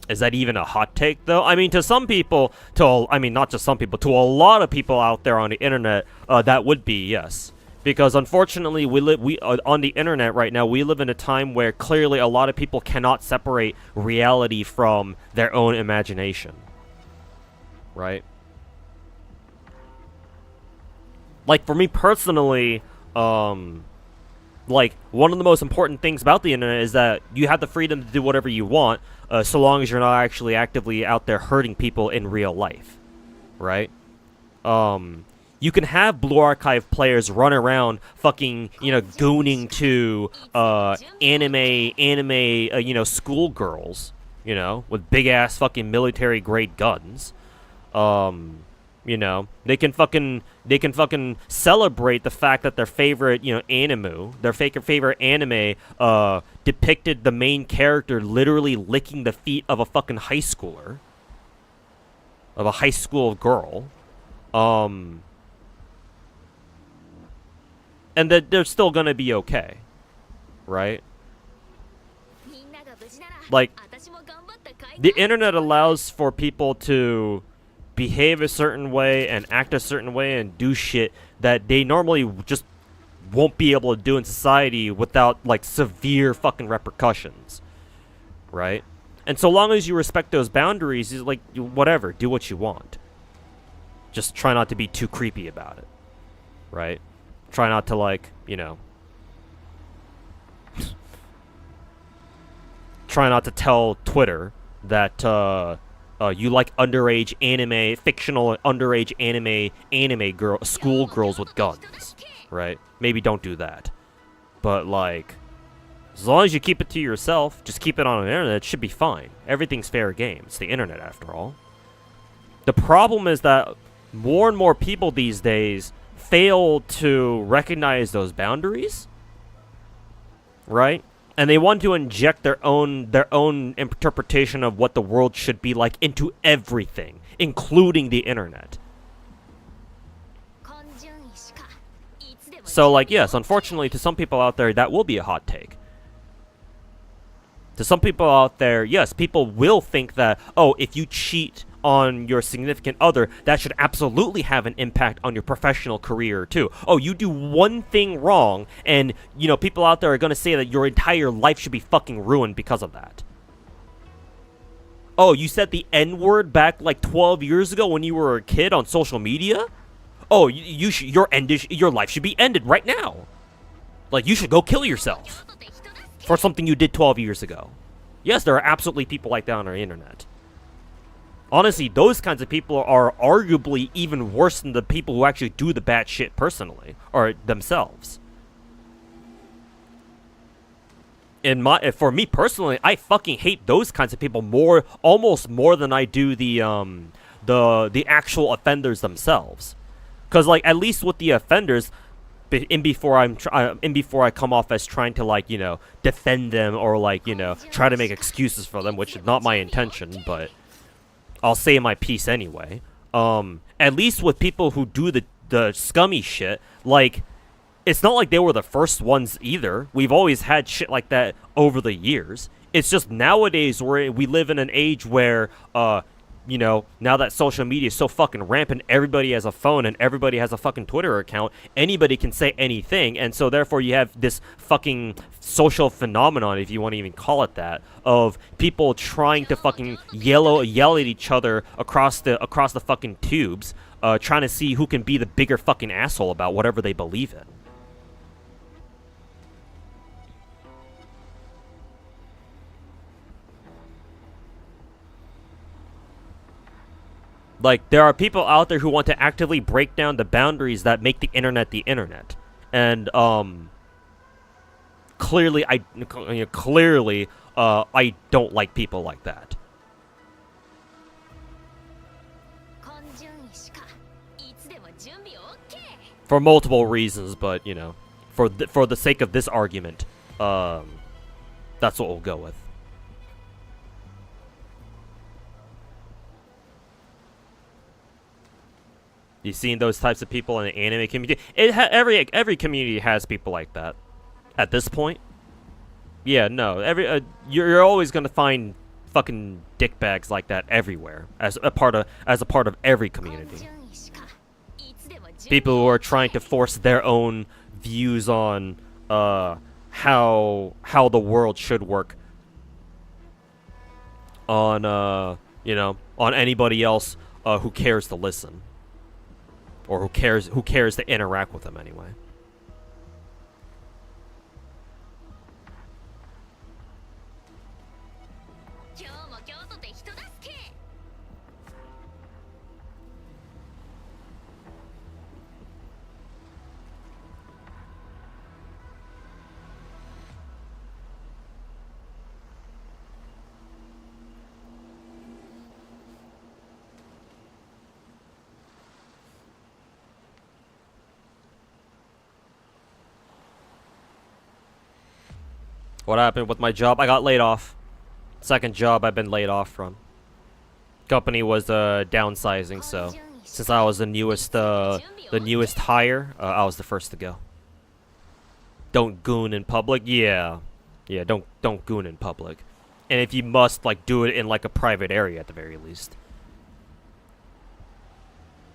Is that even a hot take, though? I mean, to some people, I mean, not just some people, to a lot of people out there on the internet, that would be, yes. Because unfortunately, on the internet right now, we live in a time where clearly a lot of people cannot separate reality from their own imagination. Right? Like, for me personally, like, one of the most important things about the internet is that you have the freedom to do whatever you want, so long as you're not actually actively out there hurting people in real life. Right? You can have Blue Archive players run around fucking, you know, gooning to anime, you know, schoolgirls, you know, with big ass fucking military grade guns. You know, they can fucking celebrate the fact that their favorite, you know, favorite anime depicted the main character literally licking the feet of a fucking high schooler, of a high school girl, and that they're still gonna be okay, right? Like, the internet allows for people to behave a certain way and act a certain way and do shit that they normally just won't be able to do in society without, like, severe fucking repercussions, right? And so long as you respect those boundaries, it's like, whatever, do what you want. Just try not to be too creepy about it, right? Try not to, like, you know, try not to tell Twitter that you like underage anime, fictional underage anime school girls with guns, right? Maybe don't do that. But, like, as long as you keep it to yourself, just keep it on the internet, it should be fine. Everything's fair game. It's the internet, after all. The problem is that more and more people these days fail to recognize those boundaries, right? And they want to inject their own interpretation of what the world should be like into everything, including the internet. So, like, yes, unfortunately, to some people out there, that will be a hot take. To some people out there, yes, people will think that, oh, if you cheat on your significant other, that should absolutely have an impact on your professional career, too. Oh, you do one thing wrong, and, you know, people out there are going to say that your entire life should be fucking ruined because of that. Oh, you said the N-word back, like, 12 years ago when you were a kid on social media? Oh, your life should be ended right now. Like, you should go kill yourself for something you did 12 years ago. Yes, there are absolutely people like that on our internet. Honestly, those kinds of people are arguably even worse than the people who actually do the bad shit personally, or themselves. For me personally, I fucking hate those kinds of people almost more than I do the actual offenders themselves. Because, like, at least with the offenders, before I come off as trying to, like, you know, defend them or, like, you know, try to make excuses for them, which is not my intention, but I'll say my piece anyway. At least with people who do the scummy shit, like, it's not like they were the first ones either. We've always had shit like that over the years. It's just nowadays we live in an age where, you know, now that social media is so fucking rampant, everybody has a phone and everybody has a fucking Twitter account. Anybody can say anything, and so therefore you have this fucking social phenomenon, if you want to even call it that, of people trying to fucking yell at each other across the fucking tubes, trying to see who can be the bigger fucking asshole about whatever they believe in. Like, there are people out there who want to actively break down the boundaries that make the internet. And, clearly, I don't like people like that. For multiple reasons, but, you know, for the sake of this argument, that's what we'll go with. You've seen those types of people in the anime community. Every community has people like that. At this point, yeah, no. You're always gonna find fucking dickbags like that everywhere, as a part of every community. People who are trying to force their own views on how the world should work on you know, on anybody else who cares to listen. Or who cares to interact with them anyway. What happened with my job? I got laid off. Second job I've been laid off from. Company was downsizing, so since I was the newest hire, I was the first to go. Don't goon in public. Yeah, don't goon in public. And if you must, like, do it in like a private area at the very least.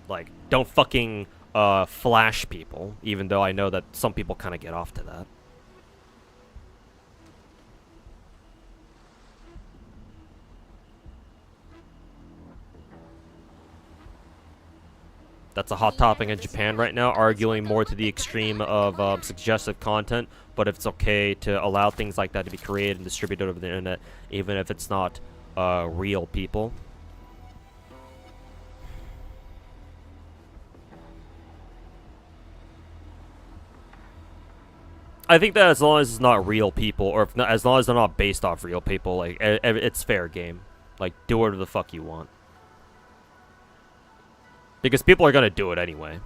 Like, don't fucking flash people, even though I know that some people kind of get off to that. That's a hot topic in Japan right now, arguing more to the extreme of suggestive content, but if it's okay to allow things like that to be created and distributed over the internet, even if it's not real people. I think that as long as it's not real people, or if not, as long as they're not based off real people, like, it's fair game. Like, do whatever the fuck you want. Because people are gonna do it anyway.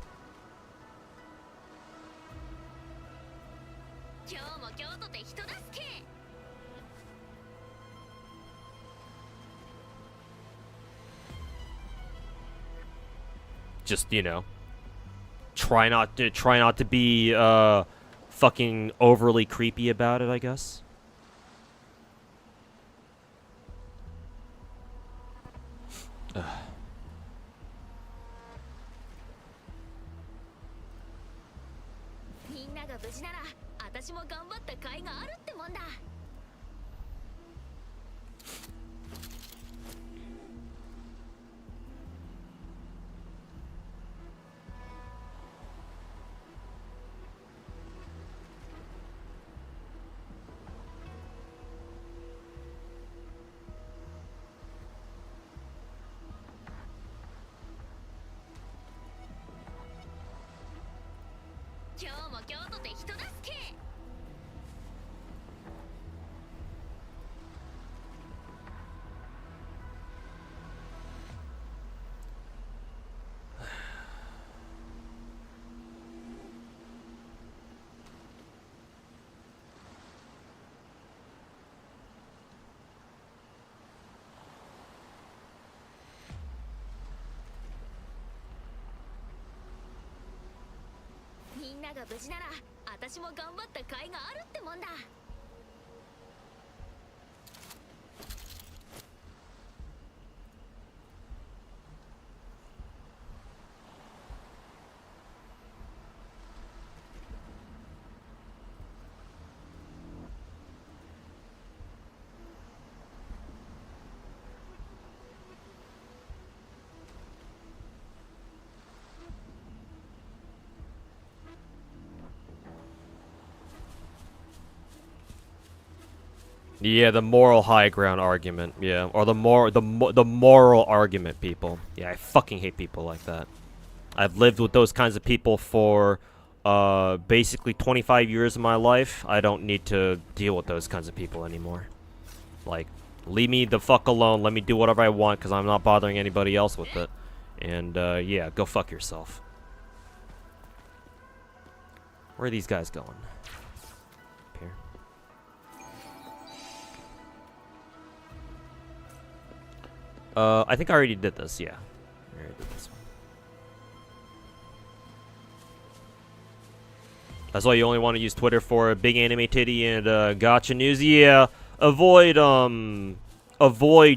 Just, you know, try not to be fucking overly creepy about it, I guess. Ugh. みんなが無事なら私も頑張った甲斐があるってもんだ。今日も京都で人助け。みんなが無事なら私も頑張った甲斐があるってもんだ。Yeah, the moral high ground argument. Yeah, or the moral argument people. Yeah, I fucking hate people like that. I've lived with those kinds of people for basically 25 years of my life. I don't need to deal with those kinds of people anymore. Like, leave me the fuck alone. Let me do whatever I want because I'm not bothering anybody else with it. And yeah, go fuck yourself. Where are these guys going? Here. I think I already did this, yeah. I already did this one. That's why you only want to use Twitter for big anime titty and gacha news? Yeah, avoid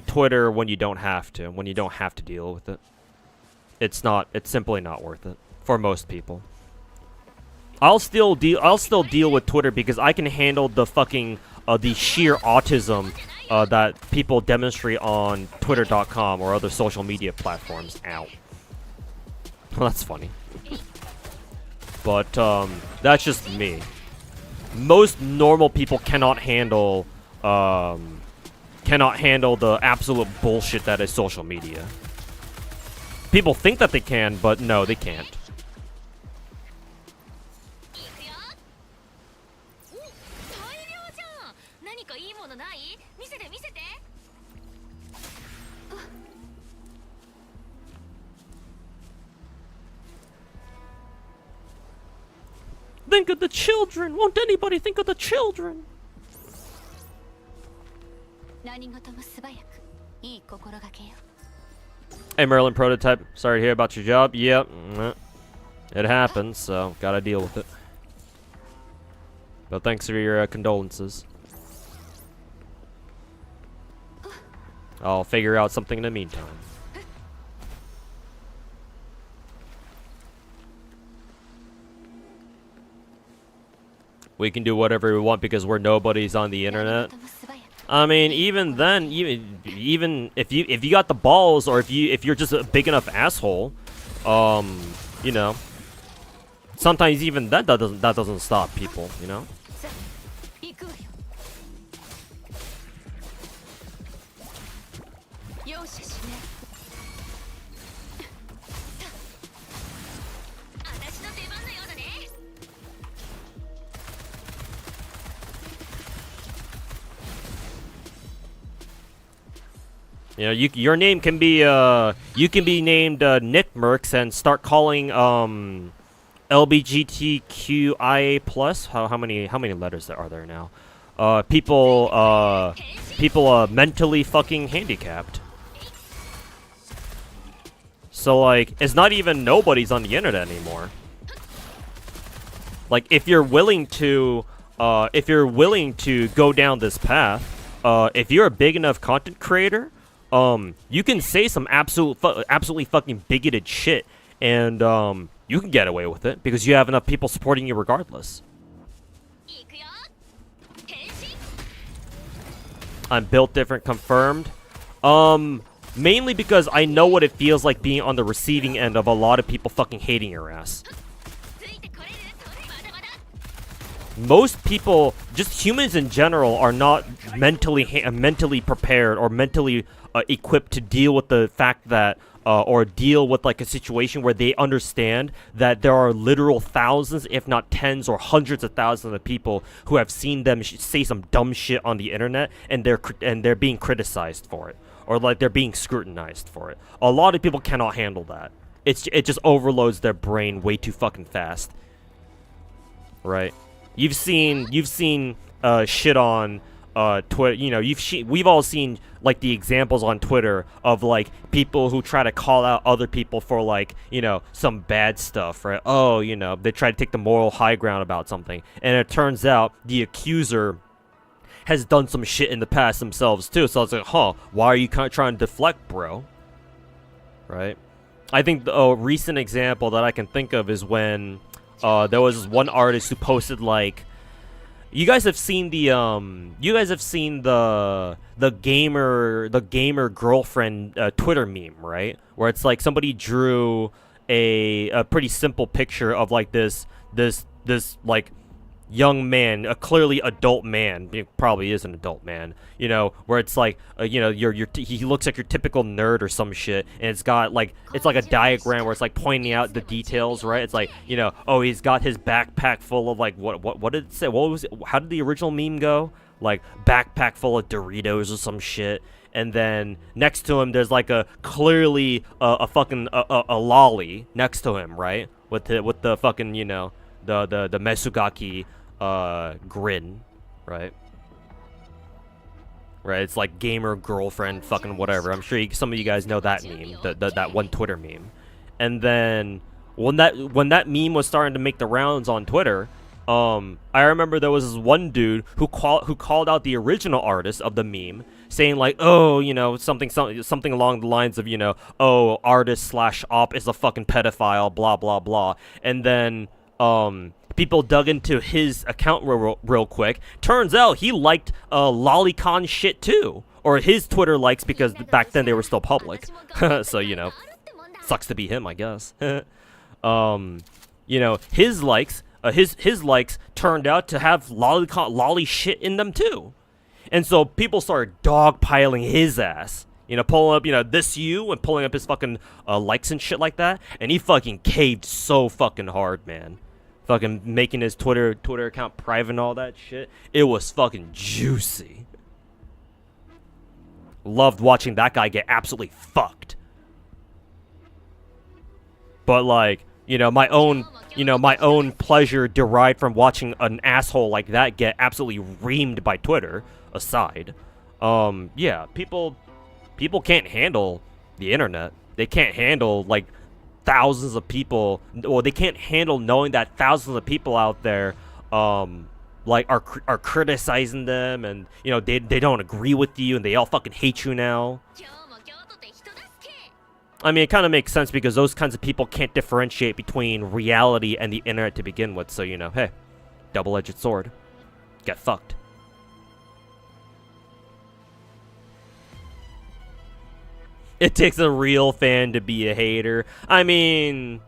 Twitter when you don't have to, when you don't have to deal with it. It's simply not worth it for most people. I'll still deal with Twitter because I can handle the fucking the sheer autism that people demonstrate on Twitter.com or other social media platforms. Ow. Well, that's funny. But that's just me. Most normal people cannot handle the absolute bullshit that is social media. People think that they can, but no, they can't. Think of the children! Won't anybody think of the children? 何事も素早くいい心がけよ。 Hey Merlin Prototype, sorry to hear about your job. Yep, it happens, so gotta deal with it. But thanks for your condolences. I'll figure out something in the meantime. We can do whatever we want because we're nobodies on the internet. I mean, even then, even if you got the balls, or if you're just a big enough asshole, you know, sometimes even that doesn't stop people, you know. 行くわよ。容赦しね。私の出番のようだね。 You know, your name can be you can be named Nick Mercs and start calling LGBTQIA plus. How many letters are there now? People mentally fucking handicapped. So like, it's not even nobodies on the internet anymore. Like, if you're willing to go down this path, if you're a big enough content creator, you can say some absolutely fucking bigoted shit, and you can get away with it because you have enough people supporting you regardless. 行くよ。変身。 I'm built different, confirmed. Mainly because I know what it feels like being on the receiving end of a lot of people fucking hating your ass. ついてこれる。まだまだ。 Most people, just humans in general, are not mentally prepared or mentally equipped to deal with the fact that, or deal with like a situation where they understand that there are literal thousands, if not tens or hundreds of thousands of people who have seen them say some dumb shit on the internet, and they're being criticized for it, or like they're being scrutinized for it. A lot of people cannot handle that. It just overloads their brain way too fucking fast. Right? You've seen shit on Twitter. You know, we've all seen like the examples on Twitter of like people who try to call out other people for like, you know, some bad stuff, right? Oh, you know, they try to take the moral high ground about something, and it turns out the accuser has done some shit in the past themselves too. So it's like, huh, why are you kind of trying to deflect, bro? Right? I think a recent example that I can think of is when there was this one artist who posted like, you guys have seen the gamer girlfriend Twitter meme, right? Where it's like somebody drew a pretty simple picture of like this like young man, a clearly adult man, he probably is an adult man, you know, where it's like, you know, he looks like your typical nerd or some shit, and it's got like, it's like a diagram where it's like pointing out the details, right? It's like, you know, oh, he's got his backpack full of like, what did it say? What was it? How did the original meme go? Like, backpack full of Doritos or some shit. And then next to him, there's like a clearly a fucking a lolly next to him, right? With the fucking, you know, the Mesugaki grin, right? Right, it's like gamer girlfriend fucking whatever. I'm sure some of you guys know that meme, that one Twitter meme. And then when that meme was starting to make the rounds on Twitter, I remember there was this one dude who called out the original artist of the meme, saying like, oh, you know, something along the lines of, you know, oh, artist/op is a fucking pedophile, blah blah blah. And then people dug into his account real quick. Turns out he liked Lolicon shit too, or his Twitter likes, because back then they were still public. So, you know, sucks to be him, I guess. You know, his likes turned out to have lolly shit in them too, and so people started dogpiling his ass. You know, pulling up, you know, this you, and pulling up his fucking likes and shit like that, and he fucking caved so fucking hard, man. Fucking making his Twitter account private and all that shit. It was fucking juicy. Loved watching that guy get absolutely fucked. But like, you know, my own pleasure derived from watching an asshole like that get absolutely reamed by Twitter aside. Yeah, people can't handle the internet. They can't handle like thousands of people. Well, they can't handle knowing that thousands of people out there, like are criticizing them, and you know they don't agree with you, and they all fucking hate you now. 今日も京都で人助け I mean, it kind of makes sense because those kinds of people can't differentiate between reality and the internet to begin with. So you know, hey, double-edged sword, get fucked. It takes a real fan to be a hater. I mean,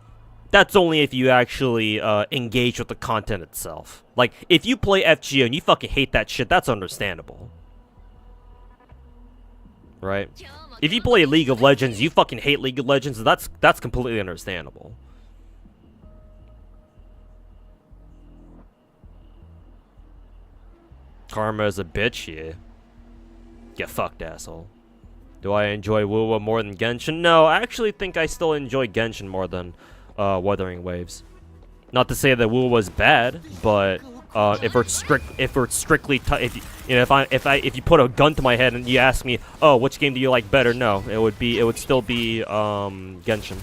that's only if you actually engage with the content itself. Like, if you play FGO and you fucking hate that shit, that's understandable. Right? If you play League of Legends, you fucking hate League of Legends, that's completely understandable. Karma is a bitch, yeah. Get fucked, asshole. Do I enjoy WoW more than Genshin? No, I actually think I still enjoy Genshin more than Wuthering Waves. Not to say that WoW was bad, but if we're strictly if you put a gun to my head and you ask me, oh, which game do you like better? No, it would still be Genshin.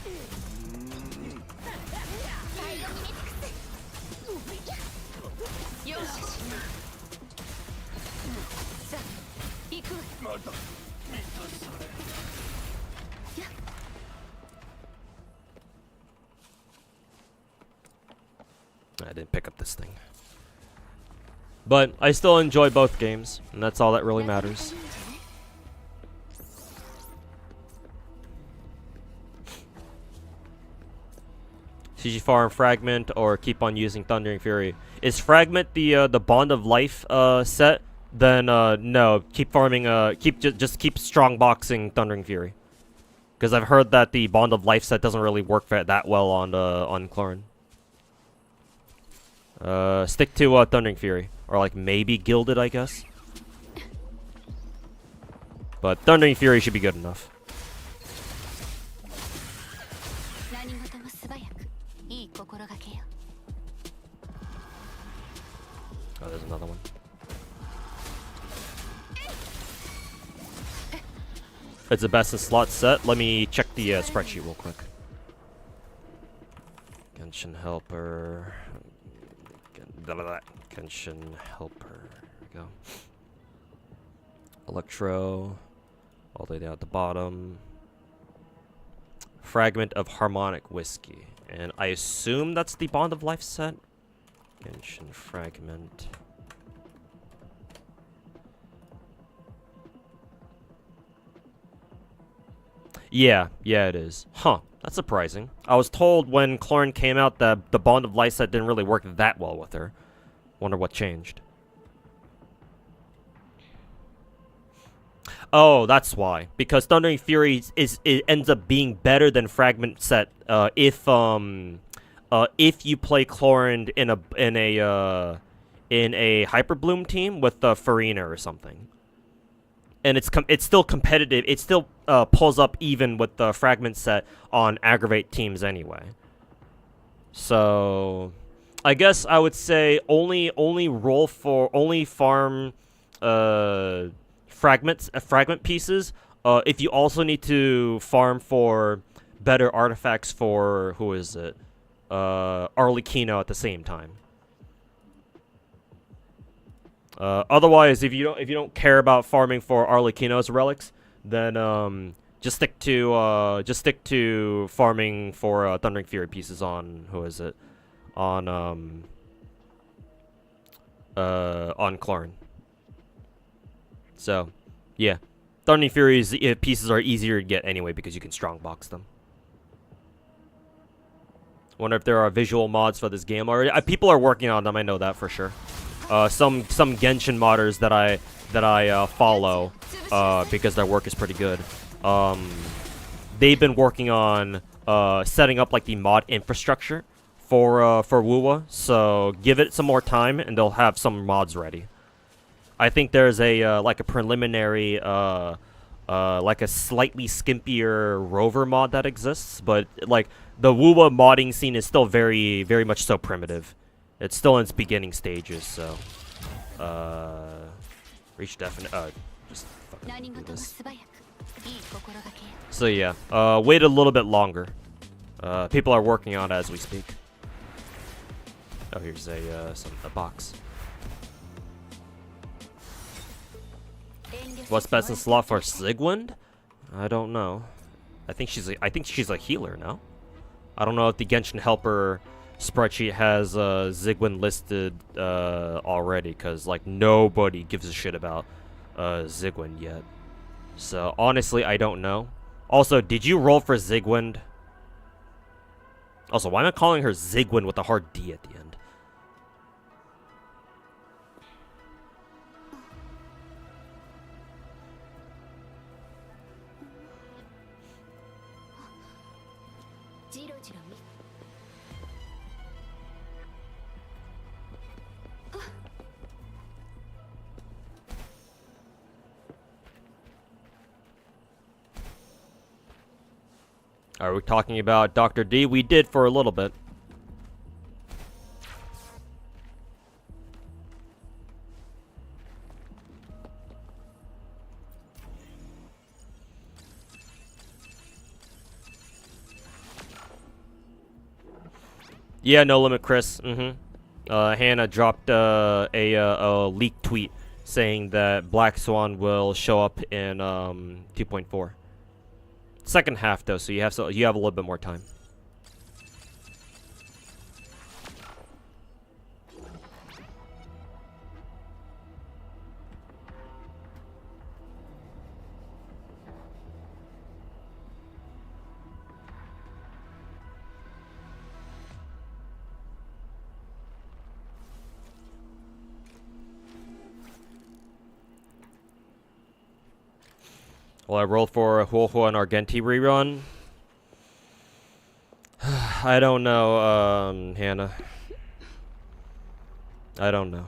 I didn't pick up this thing. But I still enjoy both games, and that's all that really matters. CG Farm Fragment or keep on using Thundering Fury. Is Fragment the Bond of Life set? Then no, keep farming just keep strong boxing Thundering Fury. Because I've heard that the Bond of Life set doesn't really work that well on Clorin. Stick to Thundering Fury, or like maybe Gilded, I guess. But Thundering Fury should be good enough. Oh, there's another one. It's the best in slot set. Let me check the spreadsheet real quick. Genshin Helper. Genshin Helper. There we go. Electro. All the way down at the bottom. Fragment of Harmonic Whiskey. And I assume that's the Bond of Life set. Genshin Fragment. Yeah, it is. Huh, that's surprising. I was told when Clorin came out that the Bond of Life set didn't really work that well with her. Wonder what changed. Oh, that's why. Because Thundering Fury ends up being better than Fragment set if you play Clorin in a Hyper Bloom team with Farina or something. And it's still competitive. It still pulls up even with the Fragment set on Aggravate teams anyway. So I guess I would say only farm fragment pieces if you also need to farm for better artifacts for who is it? Arlecchino at the same time. Otherwise, if you don't care about farming for Arlecchino's relics, then just stick to farming for Thundering Fury pieces on who is it? On Clorin. So, yeah, Thundering Fury's pieces are easier to get anyway because you can strongbox them. Wonder if there are visual mods for this game already. People are working on them. I know that for sure. Some Genshin modders that I follow because their work is pretty good. They've been working on setting up like the mod infrastructure for WoWa, so give it some more time and they'll have some mods ready. I think there's a like a preliminary like a slightly skimpier rover mod that exists, but like the WoWa modding scene is still very much so primitive. It's still in its beginning stages, so reach definite just 何事も素早くいい心がけよ So yeah, wait a little bit longer. People are working on it as we speak. Oh, here's a box. What's best in slot for Sigwind? I don't know. I think she's a healer now. I don't know if the Genshin helper spreadsheet has Zigwin listed already, because like nobody gives a shit about Zigwin yet. So honestly, I don't know. Also, did you roll for Zigwind? Also, why am I calling her Zigwin with a hard D at the end? Are we talking about Dr. D? We did for a little bit. Yeah, no limit, Chris. Hannah dropped a leaked tweet saying that Black Swan will show up in 2.4. Second half though, so you have a little bit more time. Will I roll for a Huohuo and Argenti rerun? I don't know, Hannah. I don't know.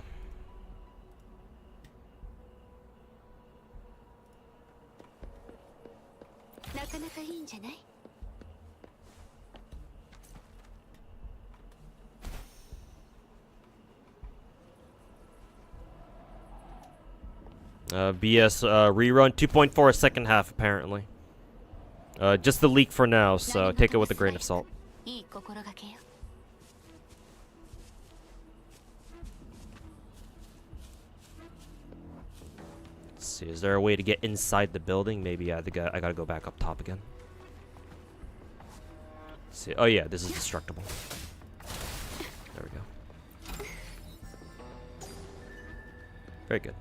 BS rerun 2.4 second half apparently. Just the leak for now, so take it with a grain of salt. Let's see, is there a way to get inside the building? Maybe I gotta go back up top again. Let's see, oh yeah, this is destructible. There we go. Very good.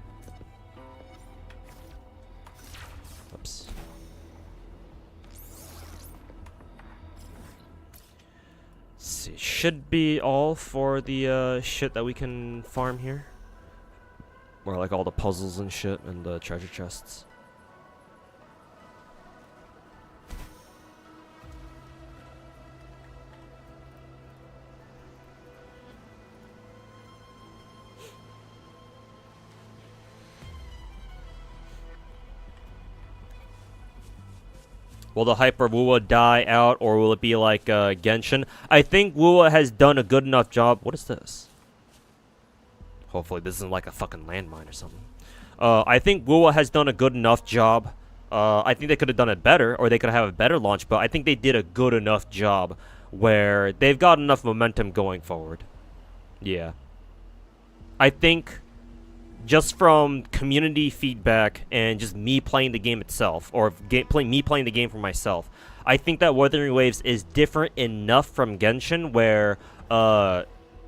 Oops. Let's see. Should be all for the shit that we can farm here. Or like all the puzzles and shit and the treasure chests. Will the hype for Wuwa die out, or will it be like Genshin? I think Wuwa has done a good enough job. What is this? Hopefully this isn't like a fucking landmine or something. I think Wuwa has done a good enough job. I think they could have done it better, or they could have a better launch, but I think they did a good enough job where they've got enough momentum going forward. Yeah. I think just from community feedback and just me playing the game itself, or me playing the game for myself, I think that Wuthering Waves is different enough from Genshin where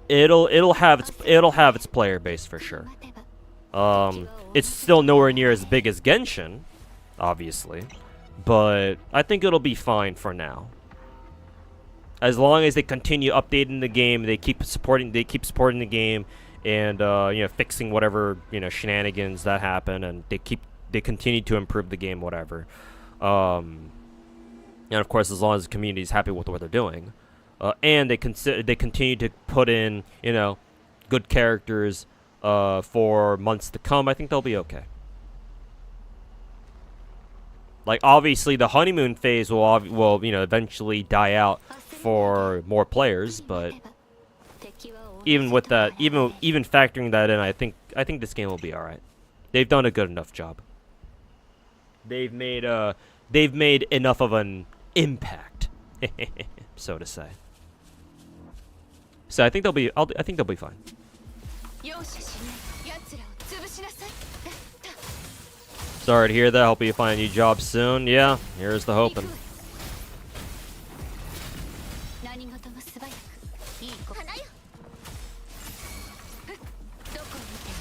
it'll have its player base for sure. It's still nowhere near as big as Genshin, obviously, but I think it'll be fine for now. As long as they continue updating the game, they keep supporting the game, and you know, fixing whatever, you know, shenanigans that happen, and they continue to improve the game, whatever. And of course, as long as the community is happy with what they're doing, and they continue to put in, you know, good characters for months to come, I think they'll be okay. Like obviously, the honeymoon phase will you know, eventually die out for more players, but even with that, even factoring that in, I think this game will be all right. They've done a good enough job. they've made enough of an impact, so to say. So I think they'll be fine. 容赦しない奴らを潰しなさい。 Sorry to hear that. Hope you find a new job soon. Yeah, here's the hoping. 何事も素早くいい子花よ。どこを見ている。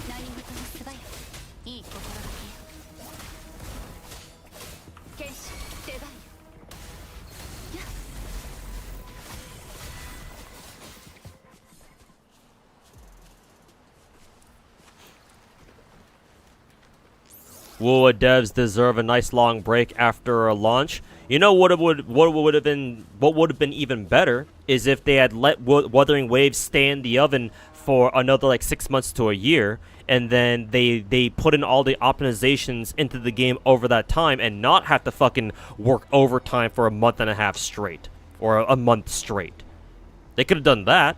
何事も素早くいい心がけよ。剣士出番よ。 Will devs deserve a nice long break after a launch? You know what would have been even better is if they had let Wuthering Waves stay in the oven for another like 6 months to a year, and then they put in all the optimizations into the game over that time and not have to fucking work overtime for a month and a half straight or a month straight. They could have done that,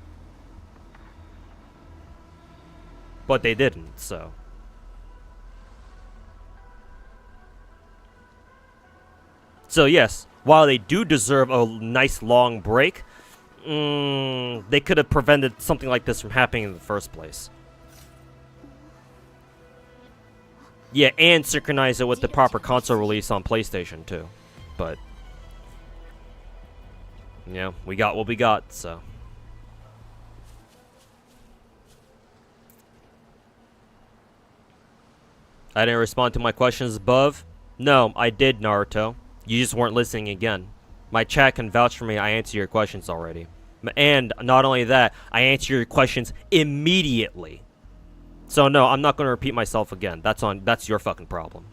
but they didn't. So yes, while they do deserve a nice long break, they could have prevented something like this from happening in the first place. Yeah, and synchronize it with the proper console release on PlayStation too. But yeah, we got what we got, so. I didn't respond to my questions above. No, I did, Naruto. You just weren't listening again. My chat can vouch for me. I answer your questions already. And not only that, I answer your questions immediately. So no, I'm not going to repeat myself again. That's your fucking problem.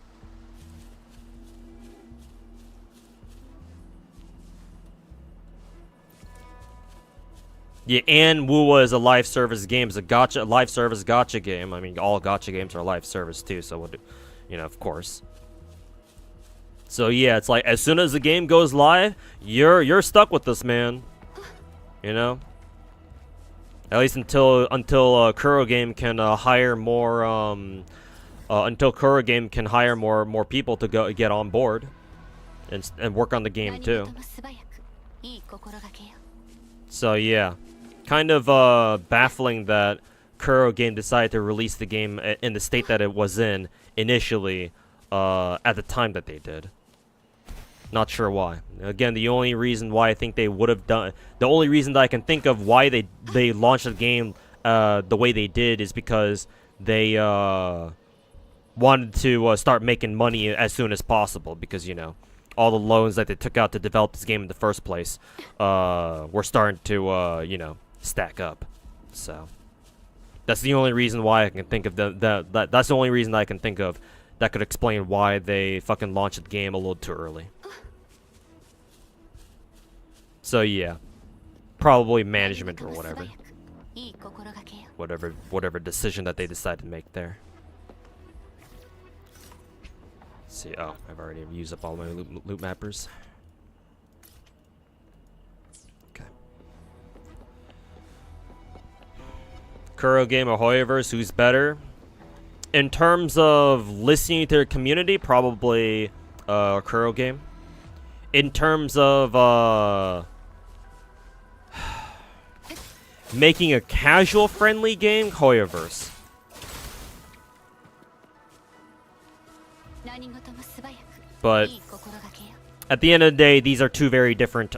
Yeah, and Wuwa is a live service game. It's a live service gacha game. I mean, all gacha games are live service too, so you know, of course. So yeah, it's like as soon as the game goes live, you're stuck with this, man. You know. At least until Kuro Game can hire more until Kuro Game can hire more people to get on board and work on the game too. So yeah, kind of baffling that Kuro Game decided to release the game in the state that it was in initially at the time that they did. Not sure why. Again, the only reason why I think they would have done, the only reason that I can think of why they launched the game the way they did is because they wanted to start making money as soon as possible, because you know all the loans that they took out to develop this game in the first place were starting to you know, stack up. So that's the only reason why I can think of that's the only reason I can think of that could explain why they fucking launched the game a little too early. So yeah, probably management or whatever. Whatever decision that they decided to make there. Let's see, oh, I've already used up all my loot mappers. Okay. Kuro Game or Hoyoverse, who's better? In terms of listening to their community, probably Kuro Game. In terms of making a casual friendly game, Hoyoverse. But at the end of the day, these are two very different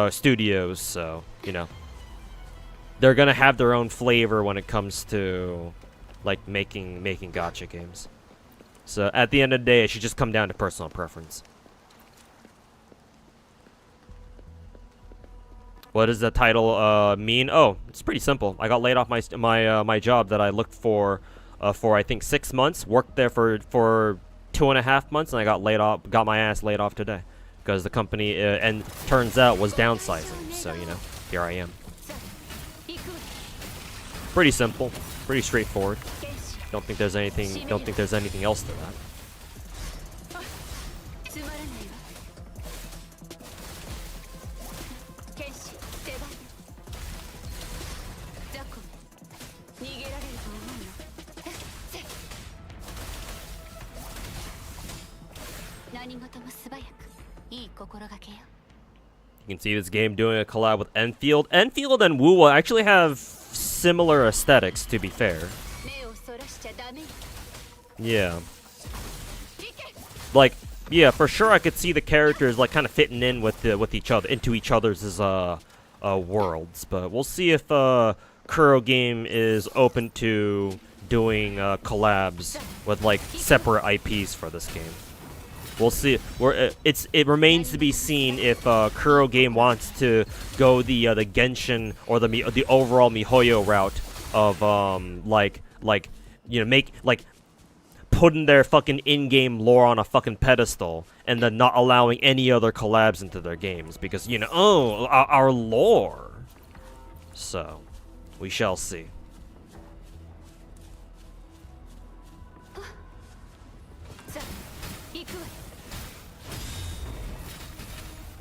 studios, so you know they're gonna have their own flavor when it comes to like making gacha games. So at the end of the day, it should just come down to personal preference. What does the title mean? Oh, it's pretty simple. I got laid off my job that I looked for I think 6 months. Worked there for 2.5 months, and I got my ass laid off today because the company and turns out was downsizing. So you know, here I am. Pretty simple, pretty straightforward. Don't think there's anything else to that. 何事も素早くいい心がけよ You can see this game doing a collab with Enfield. Enfield and Wuwa actually have similar aesthetics, to be fair. 目をそらしちゃダメよ Yeah. Like, yeah, for sure I could see the characters like kind of fitting in with each other into each other's worlds, but we'll see if Kuro Game is open to doing collabs with like separate IPs for this game. We'll see. It remains to be seen if Kuro Game wants to go the Genshin or the overall MiHoYo route of make like putting their fucking in-game lore on a fucking pedestal and then not allowing any other collabs into their games because our lore. So, we shall see.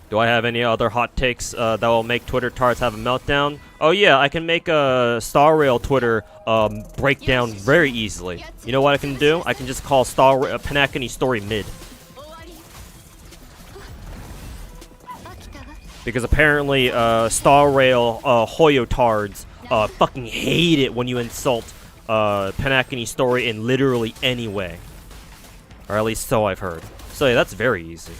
Do I have any other hot takes that will make Twitter tards have a meltdown? Oh yeah, I can make a Star Rail Twitter breakdown very easily. You know what I can do? I can just call Panakini story mid. Because apparently Star Rail Hoyo tards fucking hate it when you insult Panakini story in literally any way. Or at least so I've heard. So yeah, that's very easy.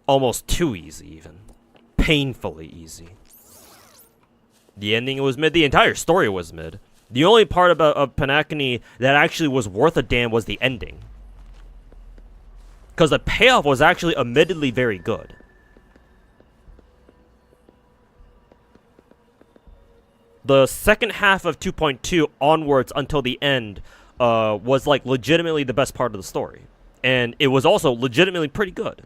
Almost too easy, even. Painfully easy. The ending was mid. The entire story was mid. The only part of Panakini that actually was worth a damn was the ending. Because the payoff was actually admittedly very good. The second half of 2.2 onwards until the end was like legitimately the best part of the story. And it was also legitimately pretty good.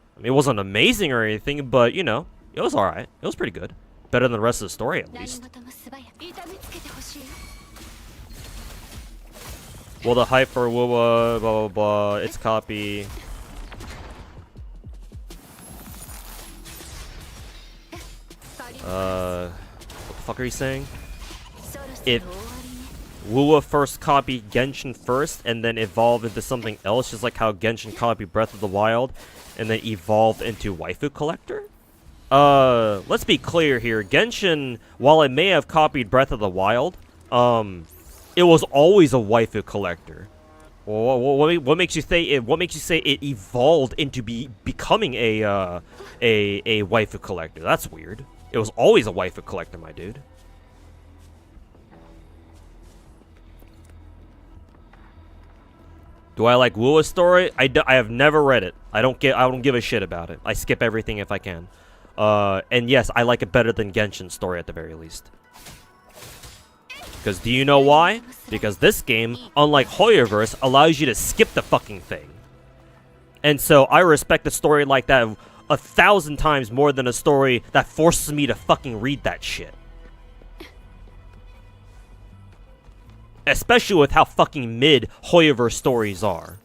I mean, it wasn't amazing or anything, but, you know, it was alright. It was pretty good. Better than the rest of the story, at least. Well, the hype for Wuwa, blah, blah, blah, its copy. What the fuck are you saying? If Wuwa first copied Genshin first and then evolved into something else, just like how Genshin copied Breath of the Wild and then evolved into Waifu Collector? Let's be clear here. Genshin, while it may have copied Breath of the Wild, it was always a Waifu Collector. What makes you say it? What makes you say it evolved into becoming a Waifu Collector? That's weird. It was always a Waifu Collector, my dude. Do I like Wua's story? I have never read it. I don't give a shit about it. I skip everything if I can. And yes, I like it better than Genshin's story at the very least. Because do you know why? Because this game, unlike Hoyoverse, allows you to skip the fucking thing. And so I respect a story like that 1,000 times more than a story that forces me to fucking read that shit. Especially with how fucking mid Hoyoverse stories are.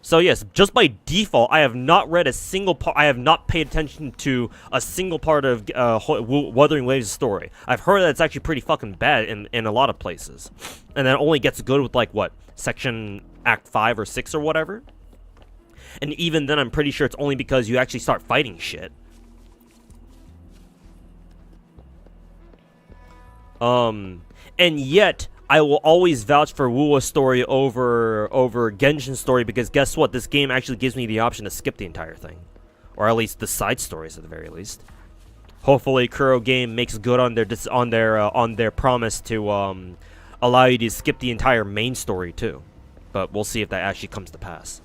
So yes, just by default, I have not read a single part. I have not paid attention to a single part of Wuthering Waves' story. I've heard that it's actually pretty fucking bad in a lot of places, and that only gets good with like what section Act 5 or 6 or whatever. And even then, I'm pretty sure it's only because you actually start fighting shit. And yet, I will always vouch for Wua's story over Genshin's story because guess what? This game actually gives me the option to skip the entire thing. Or at least the side stories at the very least. Hopefully Kuro Game makes good on their promise to allow you to skip the entire main story too. But we'll see if that actually comes to pass.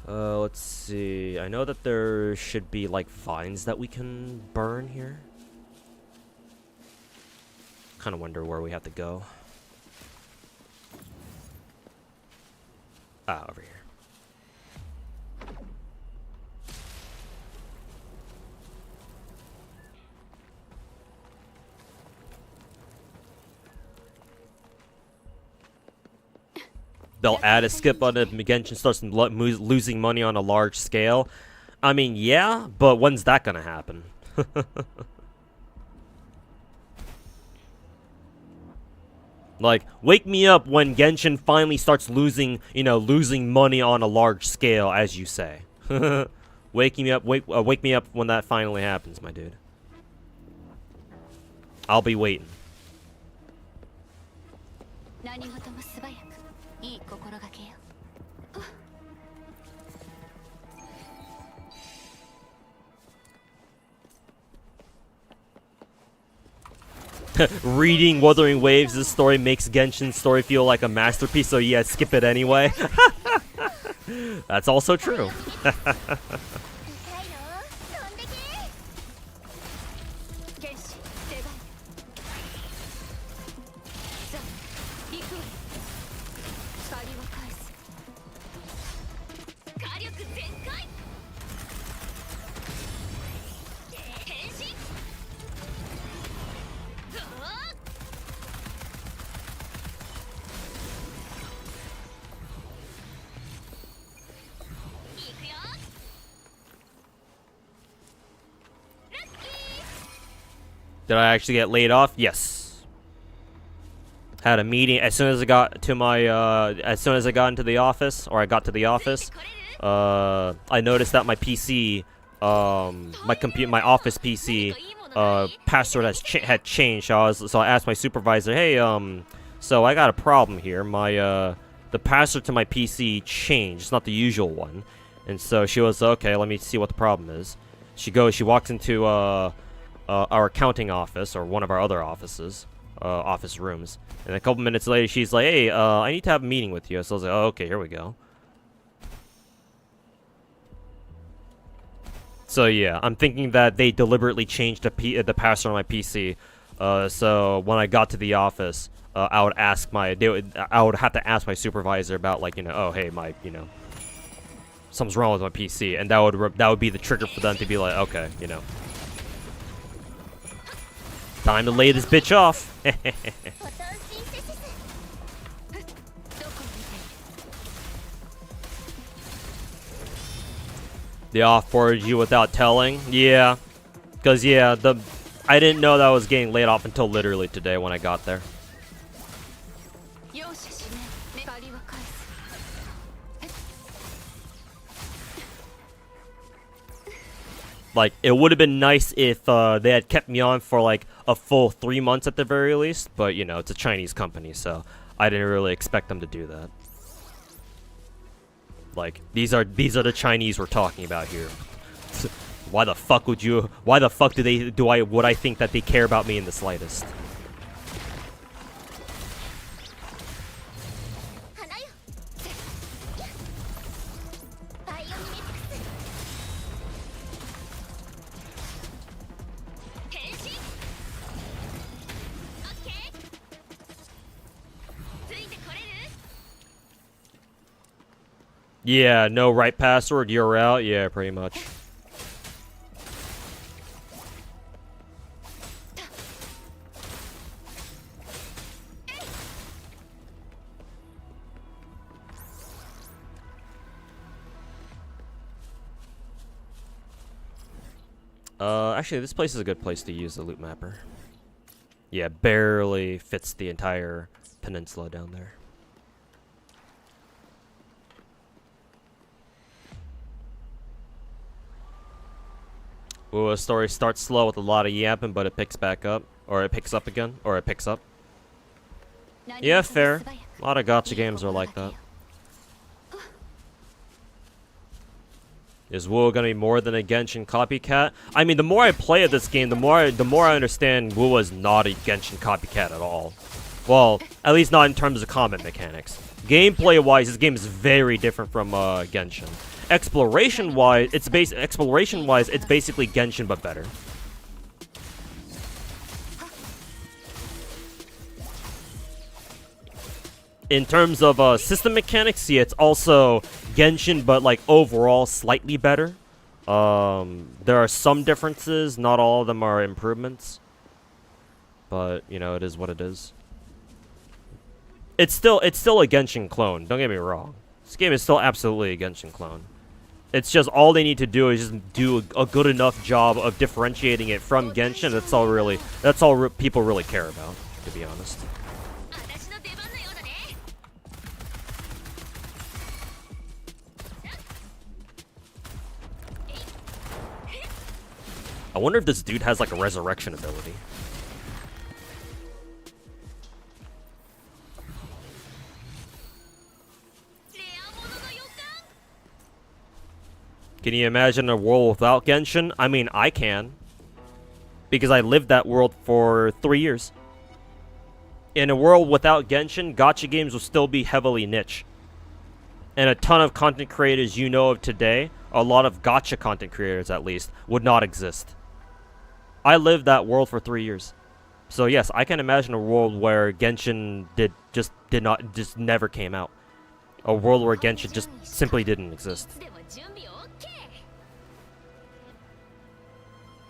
Let's see. I know that there should be like vines that we can burn here. Kind of wonder where we have to go. Ah, over here. They'll add a skip button if Genshin starts losing money on a large scale. I mean, yeah, but when's that gonna happen? Like, wake me up when Genshin finally starts losing, losing money on a large scale, as you say. Wake me up when that finally happens, my dude. I'll be waiting. Reading Wuthering Waves' story makes Genshin's story feel like a masterpiece, so yeah, skip it anyway. That's also true. Did I actually get laid off? Yes. Had a meeting as soon as I got to my as soon as I got into the office, or I got to the office. I noticed that my PC, my office PC, password had changed. So I asked my supervisor, hey, so I got a problem here. My the password to my PC changed. It's not the usual one. And so she was okay. Let me see what the problem is. She walks into our accounting office, or one of our other offices, office rooms. And a couple minutes later, she's like, hey, I need to have a meeting with you. So I was like, oh, okay, here we go. So yeah, I'm thinking that they deliberately changed the password on my PC. So when I got to the office, I would have to ask my supervisor about, like, oh, hey, something's wrong with my PC, and that would be the trigger for them to be like, okay, time to lay this bitch off. They off-boarded you without telling? Yeah. Because, yeah, I didn't know that I was getting laid off until literally today when I got there. Like, it would have been nice if they had kept me on for, like, a full 3 months at the very least. But, it's a Chinese company, so I didn't really expect them to do that. Like, these are the Chinese we're talking about here. Why the fuck would I think that they care about me in the slightest? Yeah, no right password, you're out. Yeah, pretty much. Actually, this place is a good place to use the loot mapper. Yeah, barely fits the entire peninsula down there. Ooh, a story starts slow with a lot of yapping, but it picks back up. Or it picks up again. Or it picks up. Yeah, fair. A lot of gacha games are like that. Is Wu gonna be more than a Genshin copycat? I mean, the more I play at this game, the more I understand Wu is not a Genshin copycat at all. Well, at least not in terms of combat mechanics. Gameplay-wise, this game is very different from Genshin. Exploration-wise, it's basically Genshin but better. In terms of system mechanics, yeah, it's also Genshin, but like overall slightly better. There are some differences, not all of them are improvements. But, it is what it is. It's still a Genshin clone, don't get me wrong. This game is still absolutely a Genshin clone. It's just all they need to do is just do a good enough job of differentiating it from Genshin. That's all people really care about, to be honest. 私の出番のようだね。I wonder if this dude has like a resurrection ability. Can you imagine a world without Genshin? I mean, I can. Because I lived that world for 3 years. In a world without Genshin, gacha games will still be heavily niche. And a ton of content creators you know of today, a lot of gacha content creators at least, would not exist. I lived that world for 3 years. So yes, I can imagine a world where Genshin just never came out. A world where Genshin just simply didn't exist.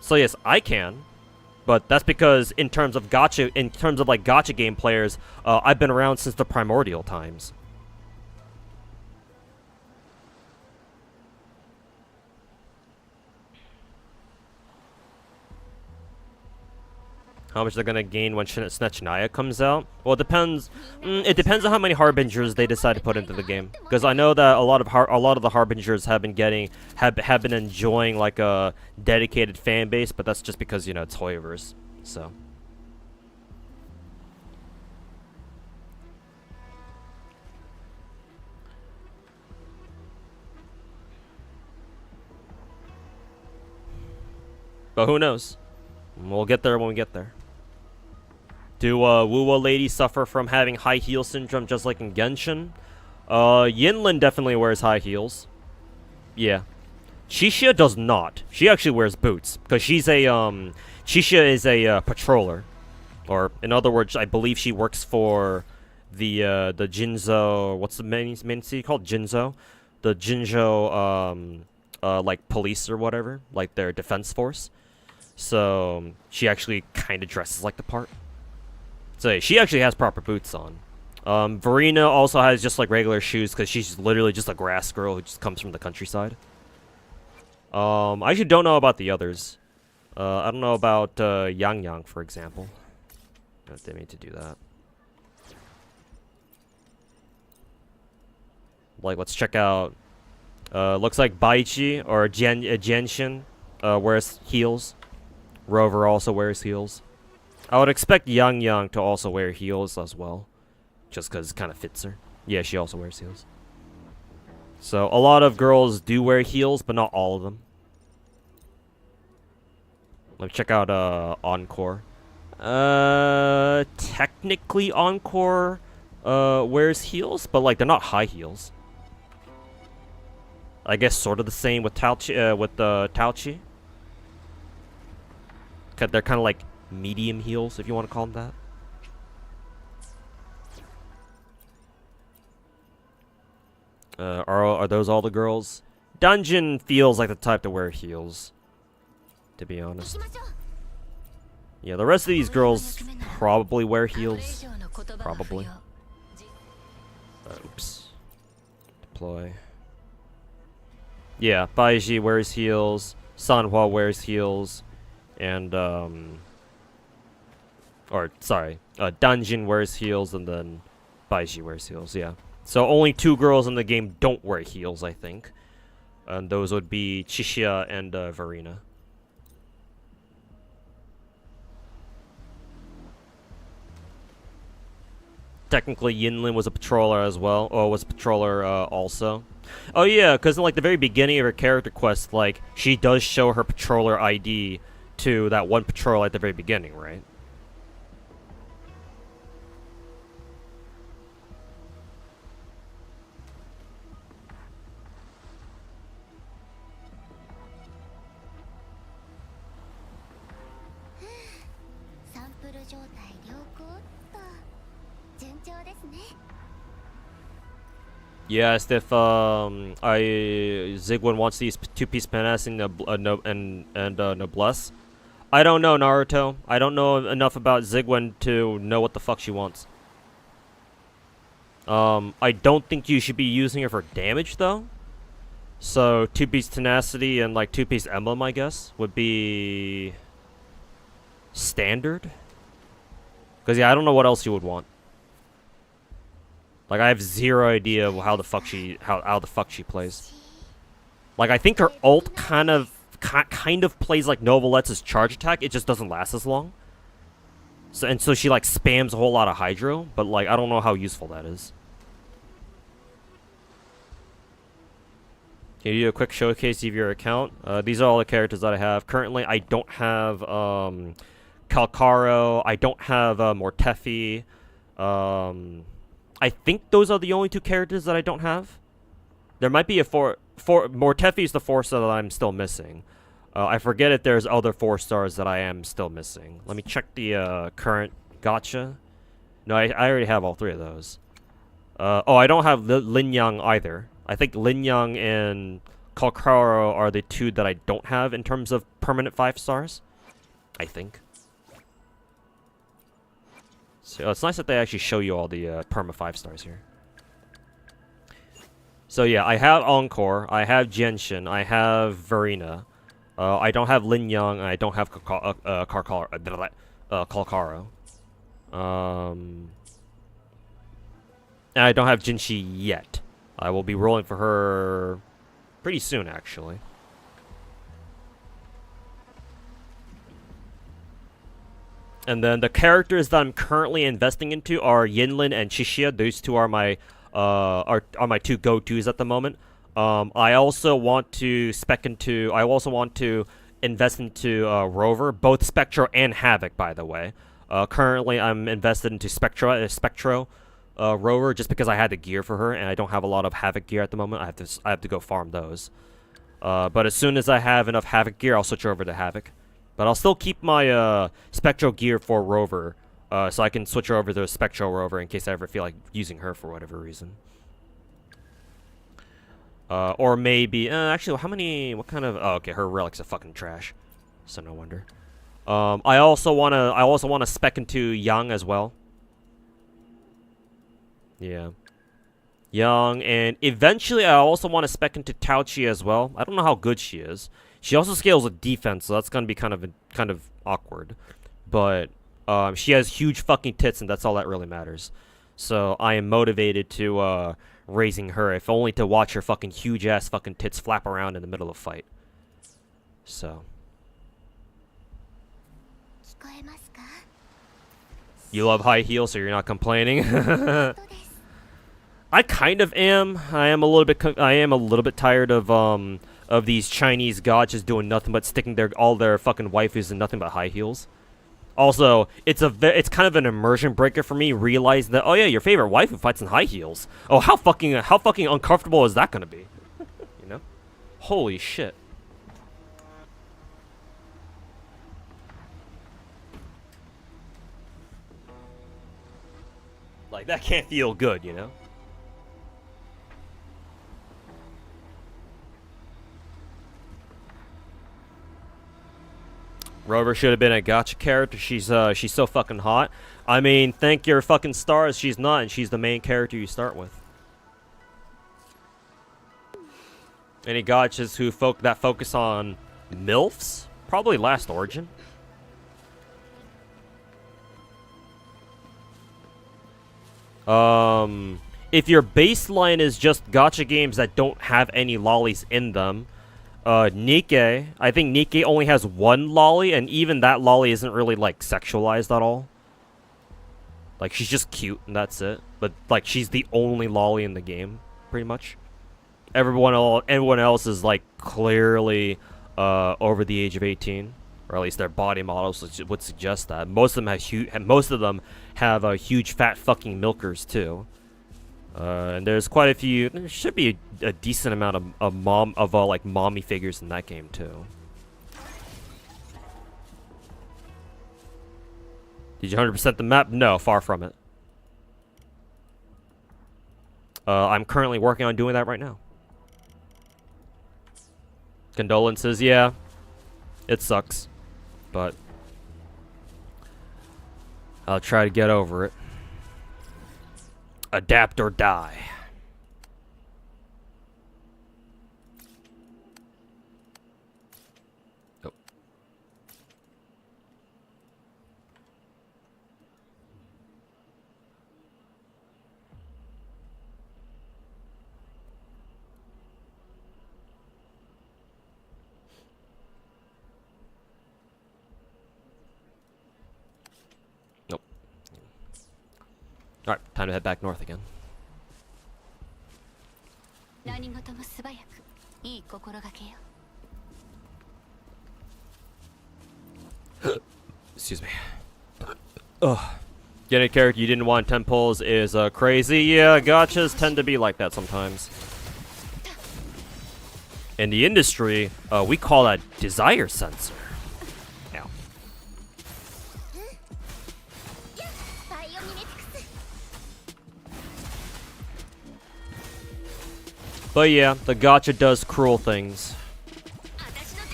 So yes, I can, but that's because in terms of like gacha game players, I've been around since the primordial times. How much they're gonna gain when Snechnaya comes out? Well, it depends. It depends on how many harbingers they decide to put into the game. Because I know that a lot of the harbingers have been enjoying like a dedicated fan base, but that's just because, you know, it's Hoyoverse. So. But who knows? We'll get there when we get there. Do Wuwa ladies suffer from having high heel syndrome just like in Genshin? Yinlin definitely wears high heels. Yeah. Shishia does not. She actually wears boots because she's a Shishia is a patroller, or in other words, I believe she works for the Jinzo. What's the main city called? Jinzo, the Jinzo like police or whatever, like their defense force. So she actually kind of dresses like the part. So she actually has proper boots on. Verena also has just like regular shoes because she's literally just a grass girl who just comes from the countryside. I actually don't know about the others. I don't know about Yang Yang, for example. If they need to do that. Like, let's check out. Looks like Baichi or Genshin wears heels. Rover also wears heels. I would expect Yang Yang to also wear heels as well. Just because it kind of fits her. Yeah, she also wears heels. So, a lot of girls do wear heels, but not all of them. Let's check out Encore. Technically Encore wears heels, but like they're not high heels. I guess sort of the same with Taochi. They're kind of like medium heels, if you want to call them that. Are those all the girls? Dungeon feels like the type to wear heels, to be honest. Yeah, the rest of these girls probably wear heels. Probably. Oops. Deploy. Yeah, Baiji wears heels. Sanhua wears heels. And, Dungeon wears heels, and then Baiji wears heels, yeah. So only 2 girls in the game don't wear heels, I think. And those would be Chishia and Verena. Technically, Yinlin was a patroller as well, or was a patroller also. Oh yeah, because in like the very beginning of her character quest, like she does show her patroller ID to that one patrol at the very beginning, right? Yes, if Zigwin wants these 2-piece penas and Noblesse. I don't know, Naruto. I don't know enough about Zigwin to know what the fuck she wants. I don't think you should be using her for damage, though. So 2-piece tenacity and like 2-piece emblem, I guess, would be standard. Because yeah, I don't know what else you would want. Like I have zero idea how the fuck she plays. Like I think her ult kind of plays like Novalet's charge attack. It just doesn't last as long. So she like spams a whole lot of Hydro, but like I don't know how useful that is. Can you do a quick showcase of your account? These are all the characters that I have. Currently, I don't have Calcaro. I don't have Mortefi. I think those are the only 2 characters that I don't have. There might be a Mortefi is the 4-star that I'm still missing. I forget if there's other 4-stars that I am still missing. Let me check the current gacha. No, I already have all 3 of those. Oh, I don't have Lin Yang either. I think Lin Yang and Calcaro are the 2 that I don't have in terms of permanent 5-stars. I think. So it's nice that they actually show you all the perma 5-stars here. So yeah, I have Encore, I have Genshin, I have Verena. I don't have Lin Yang, and I don't have Calcaro. And I don't have Jinshi yet. I will be rolling for her pretty soon, actually. And then the characters that I'm currently investing into are Yinlin and Chixia. Those 2 are my 2 go-tos at the moment. I also want to invest into Rover, both Spectro and Havoc, by the way. Currently, I'm invested into Spectro Rover just because I had the gear for her, and I don't have a lot of Havoc gear at the moment. I have to go farm those. But as soon as I have enough Havoc gear, I'll switch over to Havoc. But I'll still keep my Spectro gear for Rover, so I can switch her over to Spectro Rover in case I ever feel like using her for whatever reason. Or maybe, actually, what kind of, oh, okay, her relic's are fucking trash, so no wonder. I also wanna spec into Yang as well. Yeah. Yang, and eventually I also want to spec into Tauchi as well. I don't know how good she is. She also scales with defense, so that's gonna be kind of awkward. But she has huge fucking tits, and that's all that really matters. So I am motivated to raising her, if only to watch her fucking huge ass fucking tits flap around in the middle of a fight. So. You love high heels, so you're not complaining. I kind of am. I am a little bit tired of these Chinese gachas doing nothing but sticking all their fucking waifus in nothing but high heels. Also, it's kind of an immersion breaker for me, realizing that, oh yeah, your favorite waifu fights in high heels. Oh, how fucking uncomfortable is that gonna be? You know? Holy shit. Like, that can't feel good, you know? Rover should have been a gacha character. She's so fucking hot. I mean, thank your fucking stars she's not, and she's the main character you start with. Any gachas that focus on MILFs? Probably Last Origin. If your baseline is just gacha games that don't have any lollies in them, Nikke, I think Nikke only has 1 lolly, and even that lolly isn't really, like, sexualized at all. Like, she's just cute, and that's it. But, like, she's the only lolly in the game, pretty much. Everyone else is, like, clearly, over the age of 18. Or at least their body models would suggest that. Most of them have huge fat fucking milkers, too. And there's quite a few. There should be a decent amount of mommy figures in that game too. Did you 100% the map? No, far from it. I'm currently working on doing that right now. Condolences, yeah. It sucks, but I'll try to get over it. Adapt or die. Alright, time to head back north again. 何事も素早くいい心がけよ Excuse me. Ugh. Getting a character you didn't want 10 pulls is crazy. Yeah, gachas tend to be like that sometimes. In the industry, we call that desire sensor. Ow. But yeah, the gacha does cruel things.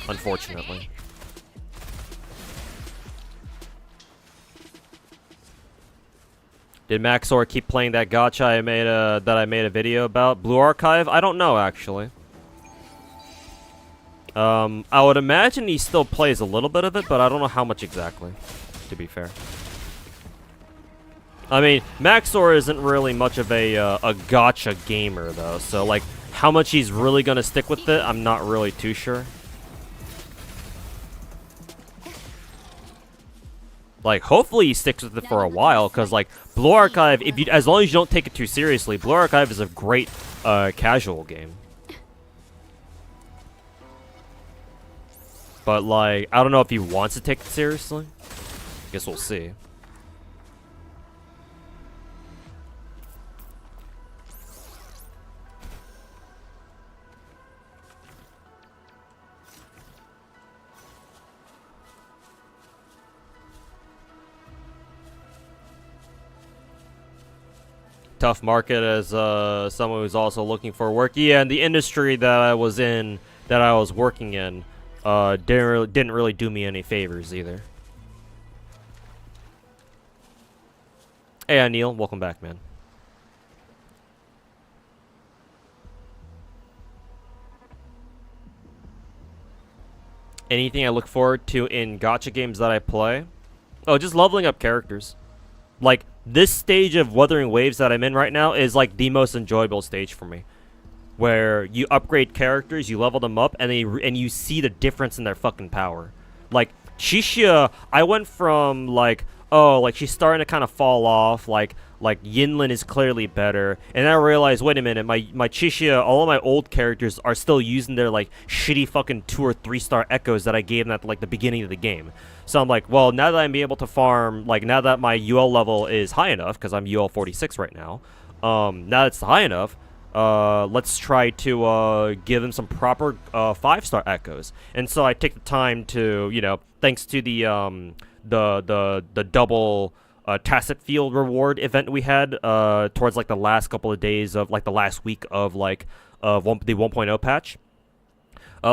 Unfortunately. Did Maxor keep playing that gacha I made a video about? Blue Archive? I don't know actually. I would imagine he still plays a little bit of it, but I don't know how much exactly, to be fair. I mean, Maxor isn't really much of a gacha gamer though, so like how much he's really gonna stick with it, I'm not really too sure. Like, hopefully he sticks with it for a while, because, like, Blue Archive, as long as you don't take it too seriously, Blue Archive is a great, casual game. But, like, I don't know if he wants to take it seriously. Guess we'll see. Tough market as someone who's also looking for work. Yeah, and the industry that I was in, that I was working in, didn't really do me any favors either. Hey, Anil, welcome back, man. Anything I look forward to in gacha games that I play? Oh, just leveling up characters. Like, this stage of Wuthering Waves that I'm in right now is like the most enjoyable stage for me. Where you upgrade characters, you level them up, and you see the difference in their fucking power. Like, Chixia, I went from like, oh, like she's starting to kind of fall off, like Yinlin is clearly better, and then I realized, wait a minute, my Chixia, all of my old characters are still using their like shitty fucking 2 or 3 star echoes that I gave them at like the beginning of the game. So I'm like, well, now that I'm able to farm, like now that my UL level is high enough, because I'm UL 46 right now, now that it's high enough, let's try to give them some proper 5-star echoes. And so I take the time to, you know, thanks to the double tacit field reward event we had towards like the last couple of days of like the last week of like the 1.0 patch.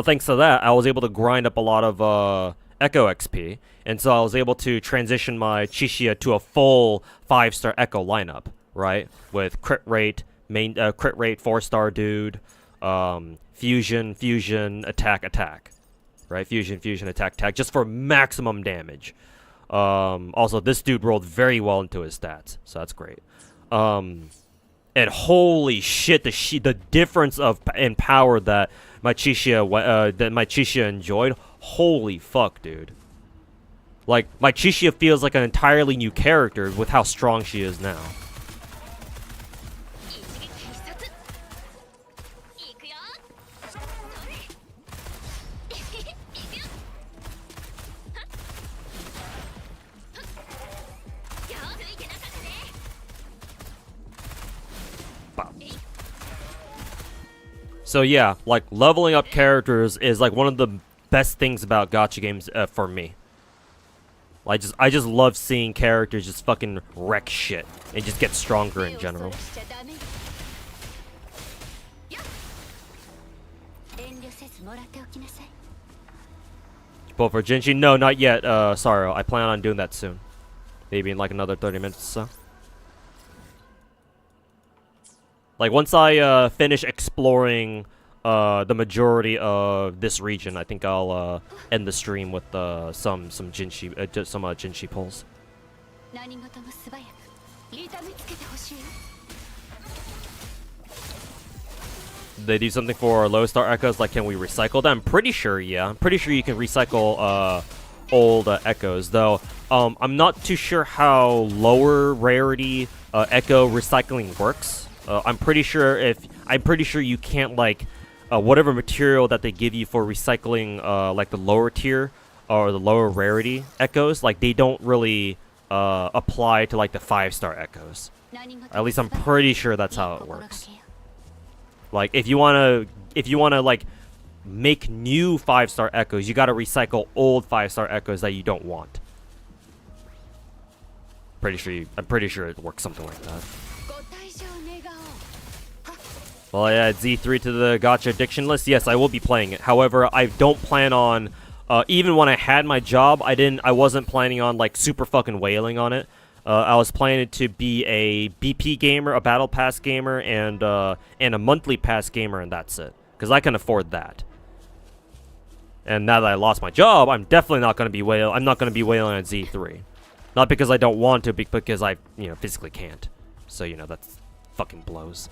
Thanks to that, I was able to grind up a lot of Echo XP, and so I was able to transition my Chixia to a full 5-star Echo lineup, right? With crit rate, crit rate 4-star dude, fusion, attack, right? Fusion, attack, just for maximum damage. Also, this dude rolled very well into his stats, so that's great. And holy shit, the difference in power that my Chixia enjoyed. Holy fuck, dude. Like, my Chixia feels like an entirely new character with how strong she is now. So yeah, like, leveling up characters is like one of the best things about gacha games for me. I just love seeing characters just fucking wreck shit and just get stronger in general. But for Jinshi, no, not yet. Sorry, I plan on doing that soon. Maybe in like another 30 minutes or so. Like, once I finish exploring the majority of this region, I think I'll end the stream with some Jinshi Jinshi pulls. They do something for low star echoes, like can we recycle them? I'm pretty sure, yeah. I'm pretty sure you can recycle old echoes, though I'm not too sure how lower rarity Echo recycling works. I'm pretty sure you can't like whatever material that they give you for recycling like the lower tier or the lower rarity echoes, like they don't really apply to like the 5-star echoes. At least I'm pretty sure that's how it works. Like if you wanna like make new 5-star echoes, you gotta recycle old 5-star echoes that you don't want. I'm pretty sure it works something like that. Well, I add Z3 to the Gacha addiction list. Yes, I will be playing it. However, I don't plan on. Even when I had my job, I wasn't planning on like super fucking whaling on it. I was planning to be a BP gamer, a battle pass gamer, and a monthly pass gamer, and that's it. Because I can afford that. And now that I lost my job, I'm definitely not going to be whaling. I'm not going to be whaling on Z3. Not because I don't want to, but because I, physically can't. So, that's fucking blows.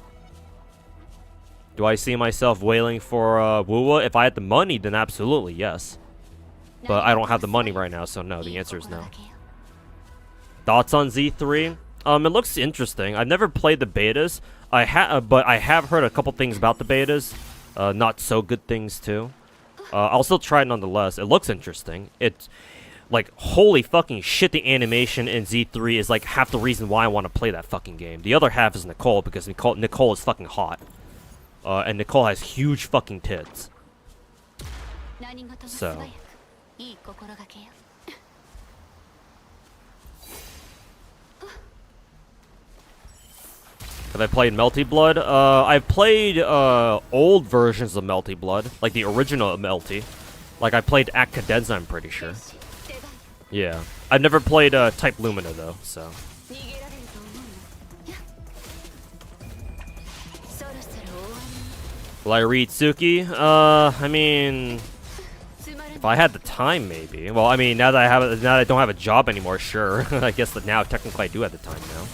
Do I see myself whaling for Wuwa? If I had the money, then absolutely, yes. But I don't have the money right now, so no, the answer is no. Thoughts on Z3? It looks interesting. I've never played the betas. But I have heard a couple things about the betas. Not so good things, too. I'll still try it nonetheless. It looks interesting. It's like, holy fucking shit, the animation in Z3 is like half the reason why I want to play that fucking game. The other half is Nicole, because Nicole is fucking hot. And Nicole has huge fucking tits. So. Have I played Melty Blood? I've played old versions of Melty Blood, like the original Melty. Like I played Act Cadenza, I'm pretty sure. Yeah. I've never played Type Lumina though, so. Will I read Suki? I mean, if I had the time, maybe. Well, I mean, now that I don't have a job anymore, sure. I guess that now technically I do have the time now.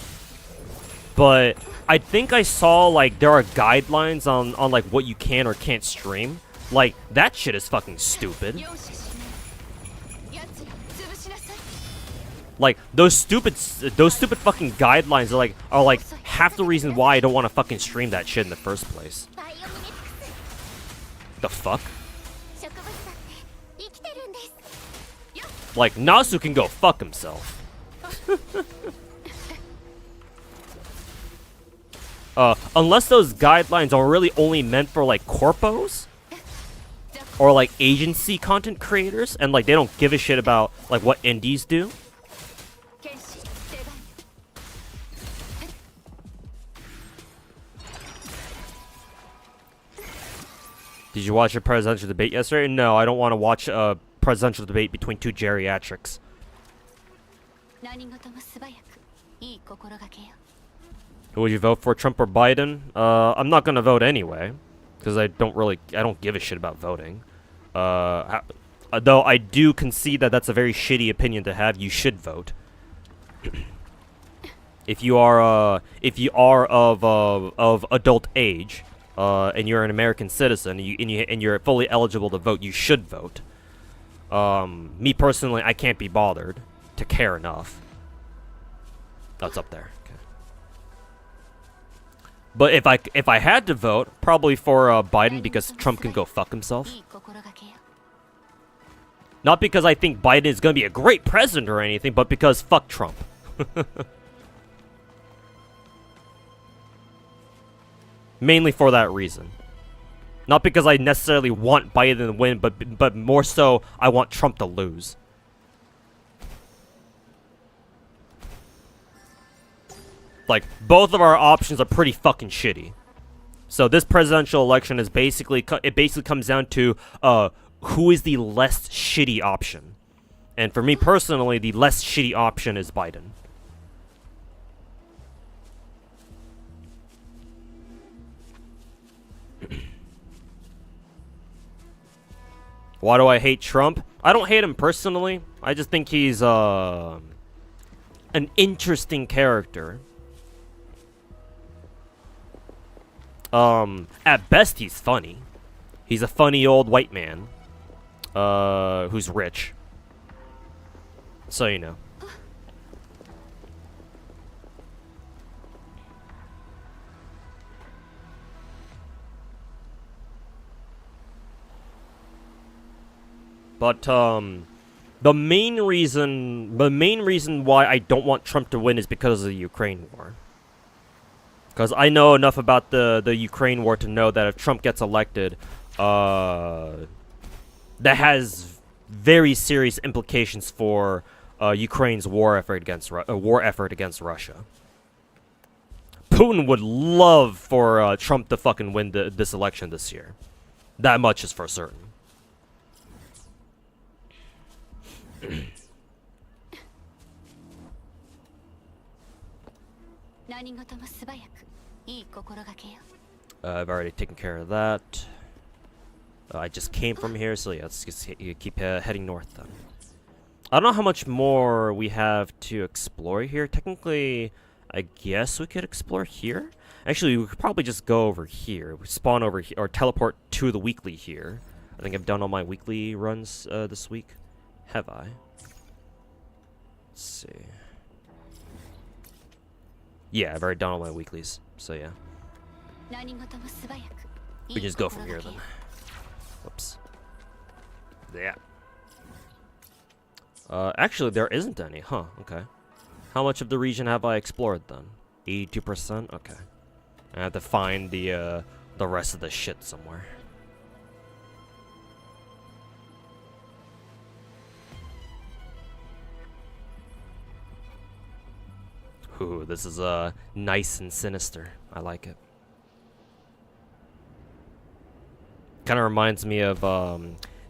But I think I saw like there are guidelines on like what you can or can't stream. Like that shit is fucking stupid. Like those stupid fucking guidelines are like half the reason why I don't want to fucking stream that shit in the first place. The fuck? Like Nasu can go fuck himself. Unless those guidelines are really only meant for like corpos or like agency content creators, and like they don't give a shit about like what indies do. Did you watch a presidential debate yesterday? No, I don't want to watch a presidential debate between two geriatrics. Who would you vote for, Trump or Biden? I'm not gonna vote anyway, because I don't give a shit about voting. Though I do concede that that's a very shitty opinion to have. You should vote. If you are of adult age, and you're an American citizen, and you're fully eligible to vote, you should vote. Me personally, I can't be bothered to care enough. That's up there. Okay. But if I had to vote, probably for Biden, because Trump can go fuck himself. Not because I think Biden is gonna be a great president or anything, but because fuck Trump. Mainly for that reason. Not because I necessarily want Biden to win, but more so I want Trump to lose. Like, both of our options are pretty fucking shitty. So this presidential election is basically comes down to who is the less shitty option. And for me personally, the less shitty option is Biden. Why do I hate Trump? I don't hate him personally. I just think he's an interesting character. At best, he's funny. He's a funny old white man, who's rich. So, you know. But the main reason why I don't want Trump to win is because of the Ukraine war. Because I know enough about the Ukraine war to know that if Trump gets elected, that has very serious implications for Ukraine's war effort against Russia. Putin would love for Trump to fucking win this election this year. That much is for certain. 何事も素早くいい心がけよ。 I've already taken care of that. I just came from here, so yeah, let's just keep heading north then. I don't know how much more we have to explore here. Technically, I guess we could explore here. Actually, we could probably just go over here, spawn over here, or teleport to the weekly here. I think I've done all my weekly runs this week. Have I? Let's see. Yeah, I've already done all my weeklies, so yeah. 何事も素早く We can just go from here then. Whoops. Yeah. Actually, there isn't any, huh? Okay. How much of the region have I explored then? 82%? Okay. I have to find the rest of the shit somewhere. Ooh, this is nice and sinister. I like it. Kind of reminds me of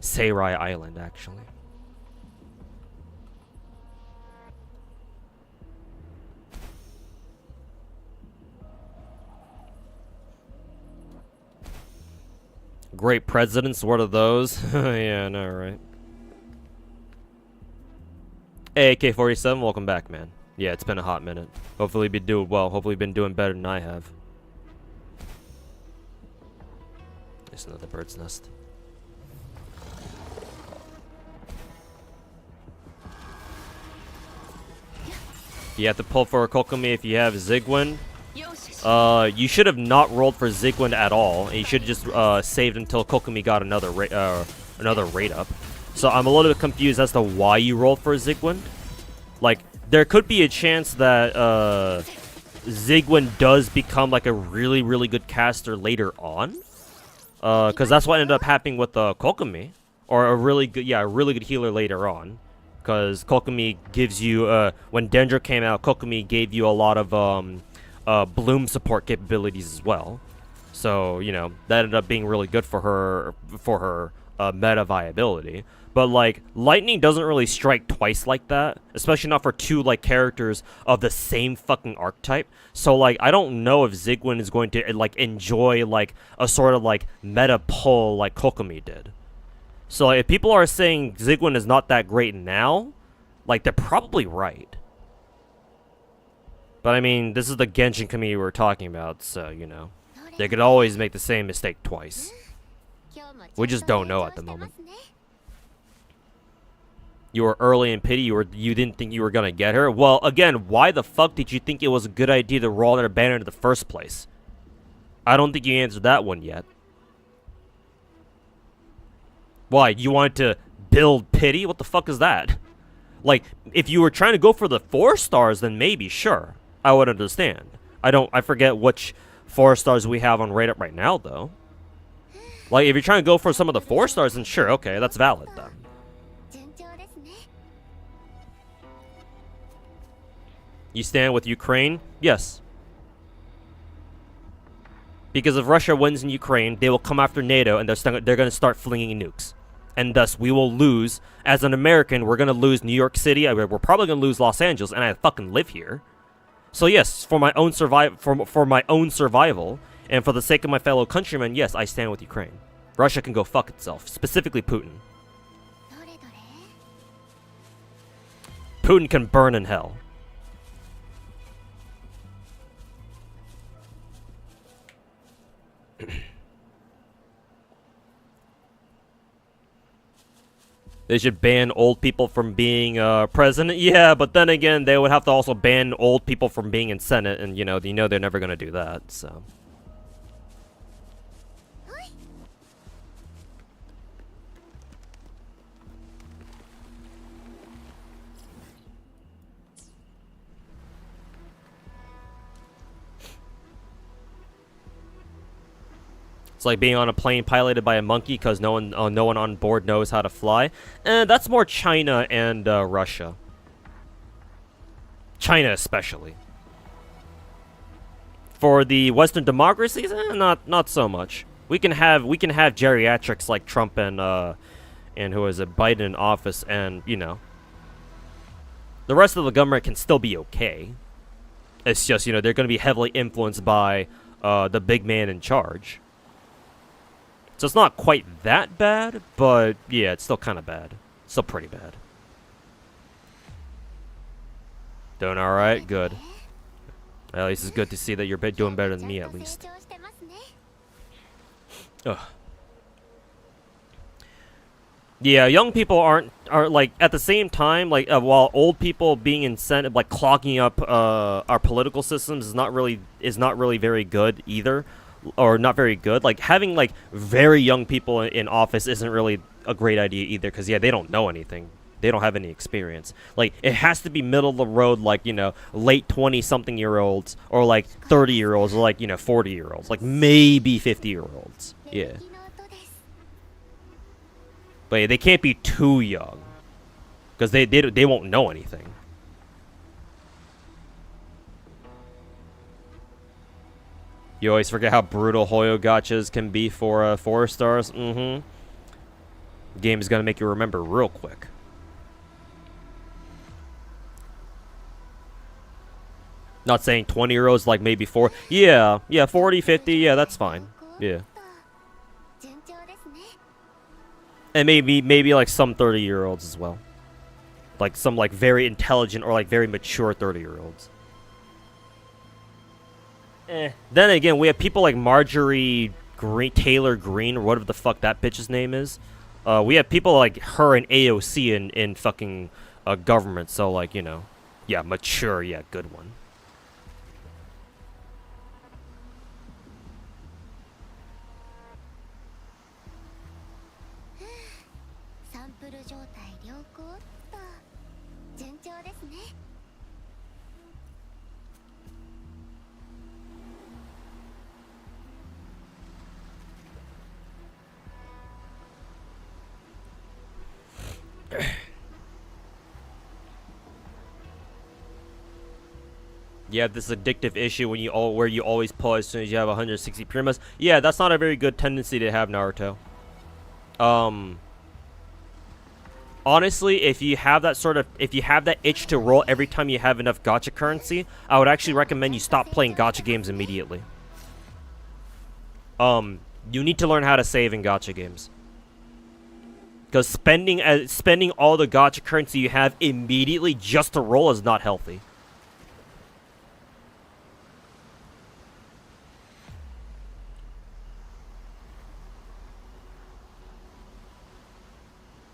Seirai Island, actually. Great presidents, what are those? Yeah, I know, right? Hey, AK-47, welcome back, man. Yeah, it's been a hot minute. Hopefully you've been doing well. Hopefully you've been doing better than I have. There's another bird's nest. You have to pull for a Kokomi if you have Zigwind. You should have not rolled for Zigwind at all. And you should have just saved until Kokomi got another rate up. So I'm a little bit confused as to why you rolled for Zigwind. Like, there could be a chance that Zigwind does become like a really, really good caster later on. Because that's what ended up happening with Kokomi. Or a really good healer later on. Because Kokomi gives you, when Dendro came out, Kokomi gave you a lot of bloom support capabilities as well. So, you know, that ended up being really good for her meta viability. But, like, lightning doesn't really strike twice like that. Especially not for two, like, characters of the same fucking archetype. So, like, I don't know if Zigwind is going to, like, enjoy, like, a sort of, like, meta pull like Kokomi did. So, like, if people are saying Zigwind is not that great now, like, they're probably right. But, I mean, this is the Genshin community we're talking about, so, you know. They could always make the same mistake twice. We just don't know at the moment. You were early in pity, you didn't think you were gonna get her? Well, again, why the fuck did you think it was a good idea to roll that banner in the first place? I don't think you answered that one yet. Why, you wanted to build pity? What the fuck is that? Like, if you were trying to go for the 4 stars, then maybe, sure. I would understand. I forget which 4 stars we have on Rate-Up right now, though. Like, if you're trying to go for some of the 4 stars, then sure, okay, that's valid, then. You stand with Ukraine? Yes. Because if Russia wins in Ukraine, they will come after NATO and they're going to start flinging nukes. And thus, we will lose. As an American, we're going to lose New York City. We're probably going to lose Los Angeles, and I fucking live here. So yes, for my own survival, and for the sake of my fellow countrymen, yes, I stand with Ukraine. Russia can go fuck itself. Specifically, Putin. Putin can burn in hell. They should ban old people from being president. Yeah, but then again, they would have to also ban old people from being in Senate, and you know they're never gonna do that. So. like being on a plane piloted by a monkey because no one on board knows how to fly. And that's more China and Russia. China especially. For the Western democracies, not so much. We can have geriatrics like Trump and who is it, Biden in office, and you know, the rest of the government can still be okay. It's just, you know, they're going to be heavily influenced by the big man in charge. So it's not quite that bad, but yeah, it's still kind of bad. Still pretty bad. Doing alright? Good. At least it's good to see that you're doing better than me, at least. Ugh. Yeah, young people aren't like, at the same time, like while old people being incentive, like clogging up our political systems is not really very good either, or not very good. Like having like very young people in office isn't really a great idea either, because yeah, they don't know anything. They don't have any experience. Like, it has to be middle of the road, like, you know, late 20-something-year-olds, or like 30-year-olds, or like, you know, 40-year-olds, like maybe 50-year-olds. Yeah. But yeah, they can't be too young, because they won't know anything. You always forget how brutal Hoyo gachas can be for 4 stars. Mm-hmm. Game is gonna make you remember real quick. Not saying 20-year-olds, like maybe 4. Yeah, 40, 50, yeah, that's fine. Yeah. And maybe like some 30-year-olds as well. Like some like very intelligent or like very mature 30-year-olds. Then again, we have people like Marjorie Taylor Greene, or whatever the fuck that bitch's name is. We have people like her and AOC in fucking government, so like, you know. Yeah, mature, yeah, good one. You have this addictive issue when where you always pull as soon as you have 160 primas. Yeah, that's not a very good tendency to have, Naruto. Honestly, if you have that itch to roll every time you have enough gacha currency, I would actually recommend you stop playing gacha games immediately. You need to learn how to save in gacha games. Because spending all the gacha currency you have immediately just to roll is not healthy.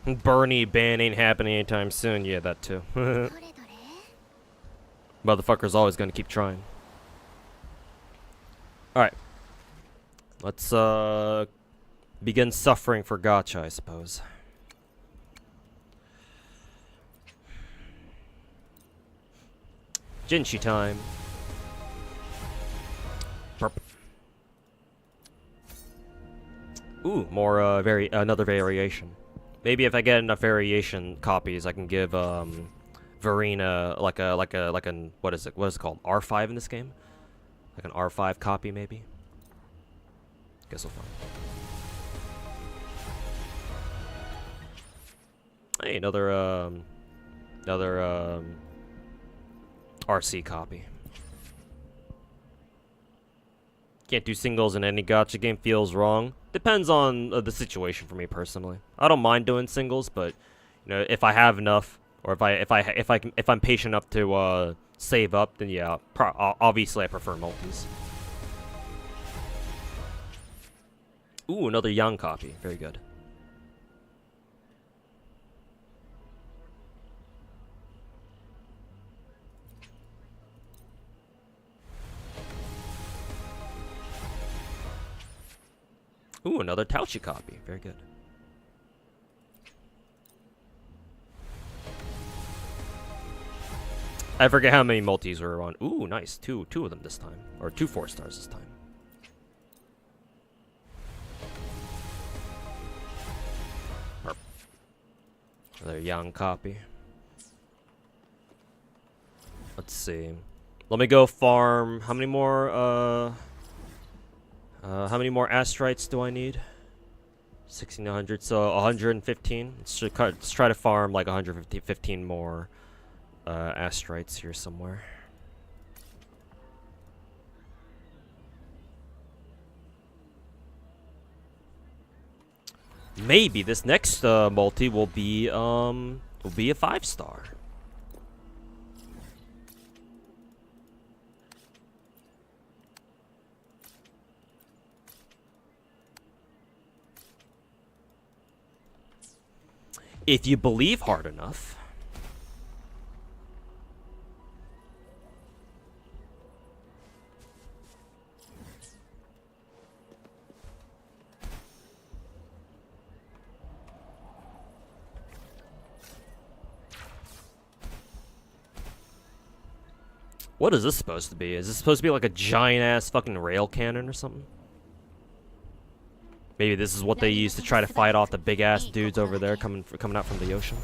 Bernie ban ain't happening anytime soon. Yeah, that too. Motherfucker's always gonna keep trying. Alright. Let's begin suffering for gacha, I suppose. Jinshi time. Burp. Ooh, more another variation. Maybe if I get enough variation copies, I can give Verena like a what is it called? R5 in this game? Like an R5 copy maybe? Guess we'll find. Hey, another RC copy. Can't do singles in any gacha game, feels wrong. Depends on the situation for me personally. I don't mind doing singles, but you know, if I have enough, or if I'm patient enough to save up, then yeah, obviously I prefer multis. Ooh, another young copy. Very good. Ooh, another Tauchi copy. Very good. I forget how many multis were on. Ooh, nice. Two of them this time. Or 2 4 stars this time. Another young copy. Let's see. Let me go farm. How many more astrites do I need? 1600, so 115. Let's try to farm like 115 more astrites here somewhere. Maybe this next multi will be a 5-star. If you believe hard enough. What is this supposed to be? Is this supposed to be like a giant ass fucking rail cannon or something? Maybe this is what they use to try to fight off the big ass dudes over there coming out from the ocean.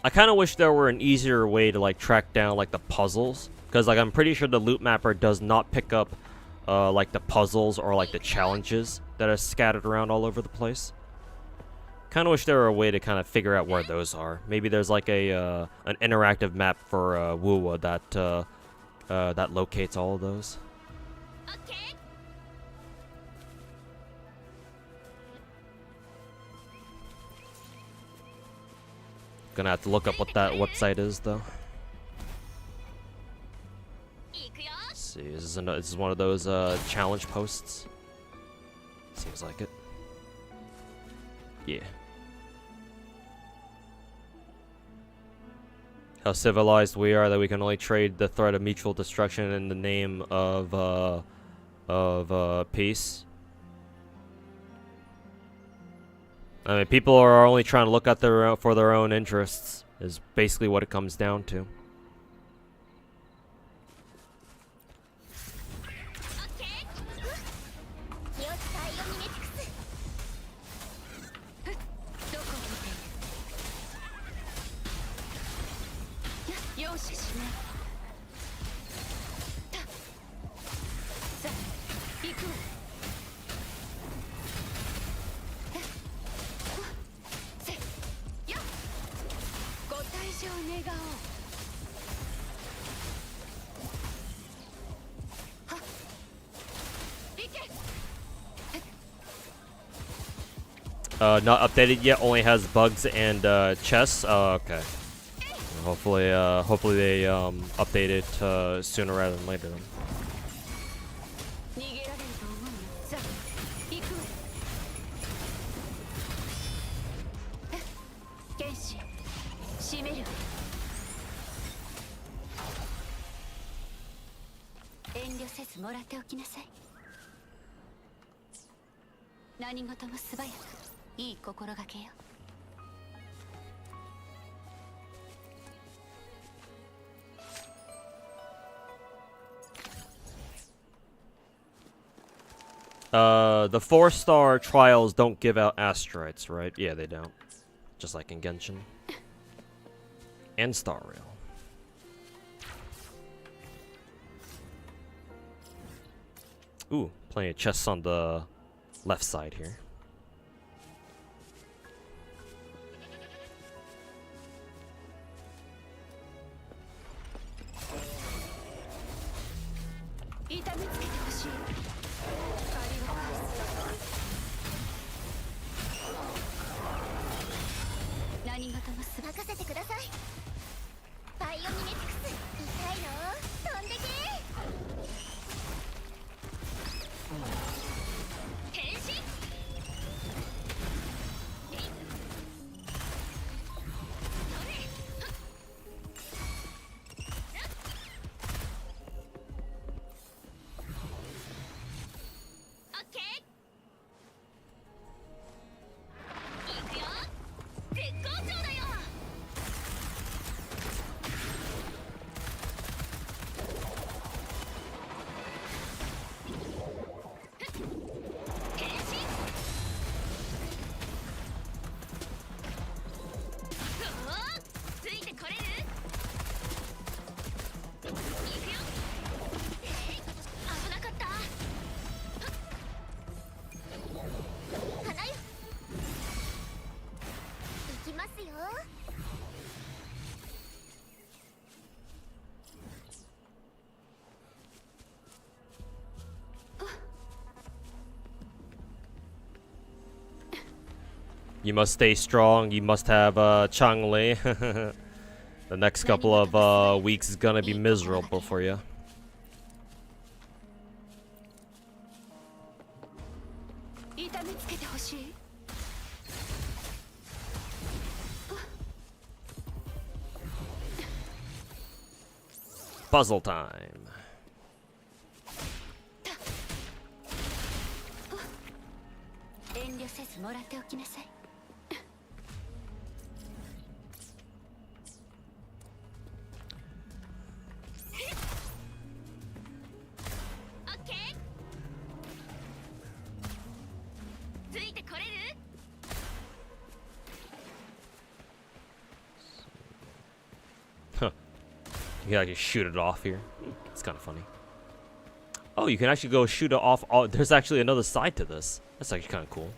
I kind of wish there were an easier way to like track down like the puzzles, because like I'm pretty sure the loot mapper does not pick up like the puzzles or like the challenges that are scattered around all over the place. Kind of wish there were a way to kind of figure out where those are. Maybe there's like a an interactive map for Wuwa that locates all of those. Gonna have to look up what that website is, though. Let's see, this is one of those challenge posts. Seems like it. Yeah. How civilized we are that we can only trade the threat of mutual destruction in the name of peace. I mean, people are only trying to look at for their own interests, is basically what it comes down to. Not updated yet. Only has bugs and chests. Oh, okay. Hopefully they update it sooner rather than later. Then. The 4-star trials don't give out asteroids, right? Yeah, they don't. Just like in Genshin. And Star Rail. Ooh, plenty of chests on the left side here. You must stay strong. You must have Changle. The next couple of weeks is gonna be miserable for you. Puzzle time. You can actually shoot it off here. It's kind of funny. Oh, you can actually go shoot it off. Oh, there's actually another side to this. That's actually kind of cool.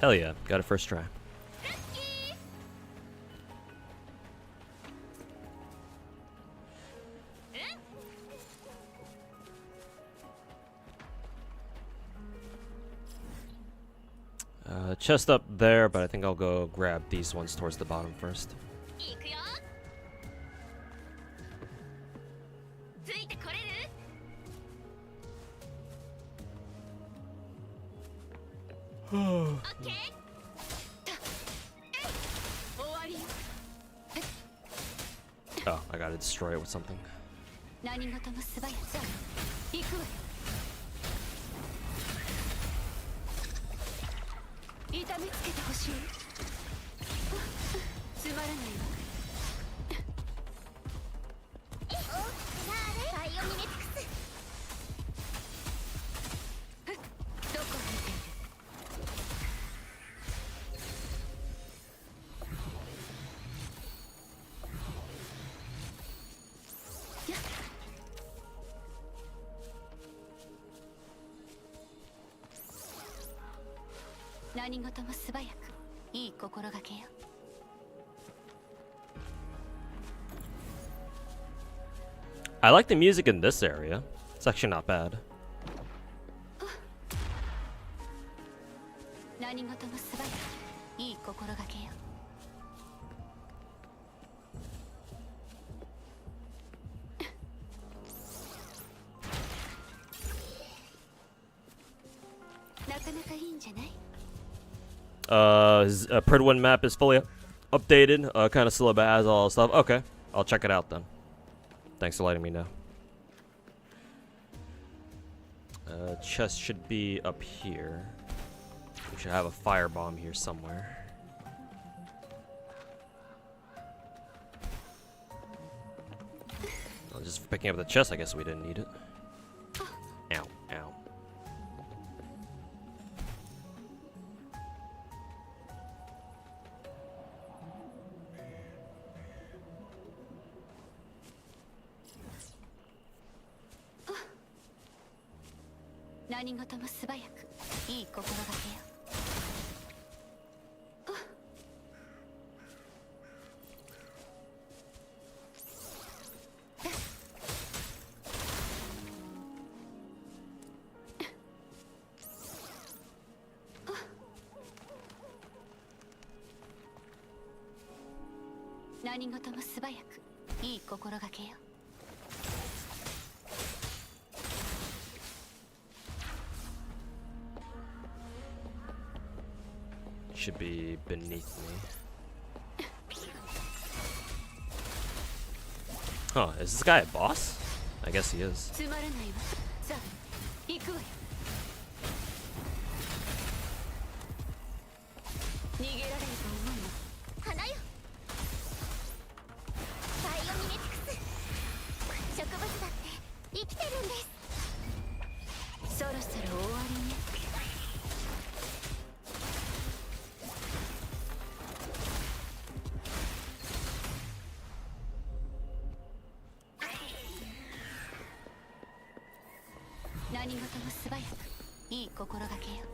Hell yeah, got it first try. Chest up there, but I think I'll go grab these ones towards the bottom first. Oh, I gotta destroy it with something. I like the music in this area. It's actually not bad. Pridwin map is fully updated. Kind of slow, but has all the stuff. Okay, I'll check it out then. Thanks for letting me know. Chest should be up here. We should have a firebomb here somewhere. Well, just for picking up the chest, I guess we didn't need it. Ow, ow. Should be beneath me. Huh, is this guy a boss? I guess he is. 何事も素早くいい心がけよ。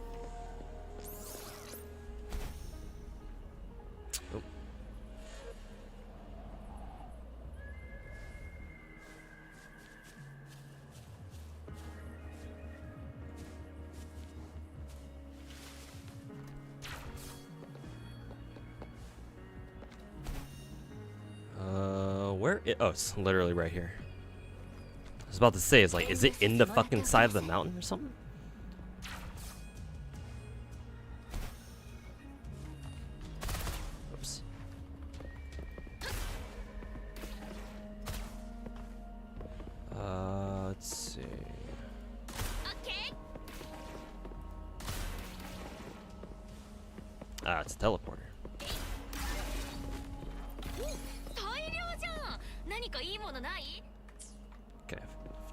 Where? Oh, it's literally right here. I was about to say, is it in the fucking side of the mountain or something? Oops. Let's see. Ah, it's a teleporter. Okay,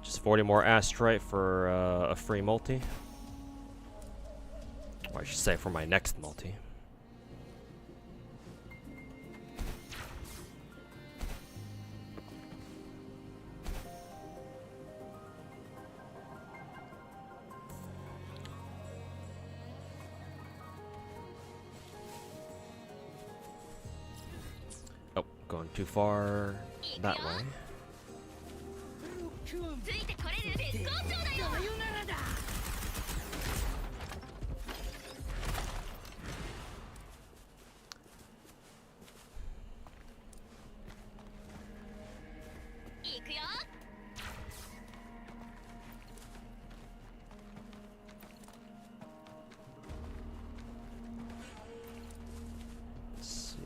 just 40 more astrite for a free multi. Or I should say for my next multi. Oh, going too far that way. Let's see.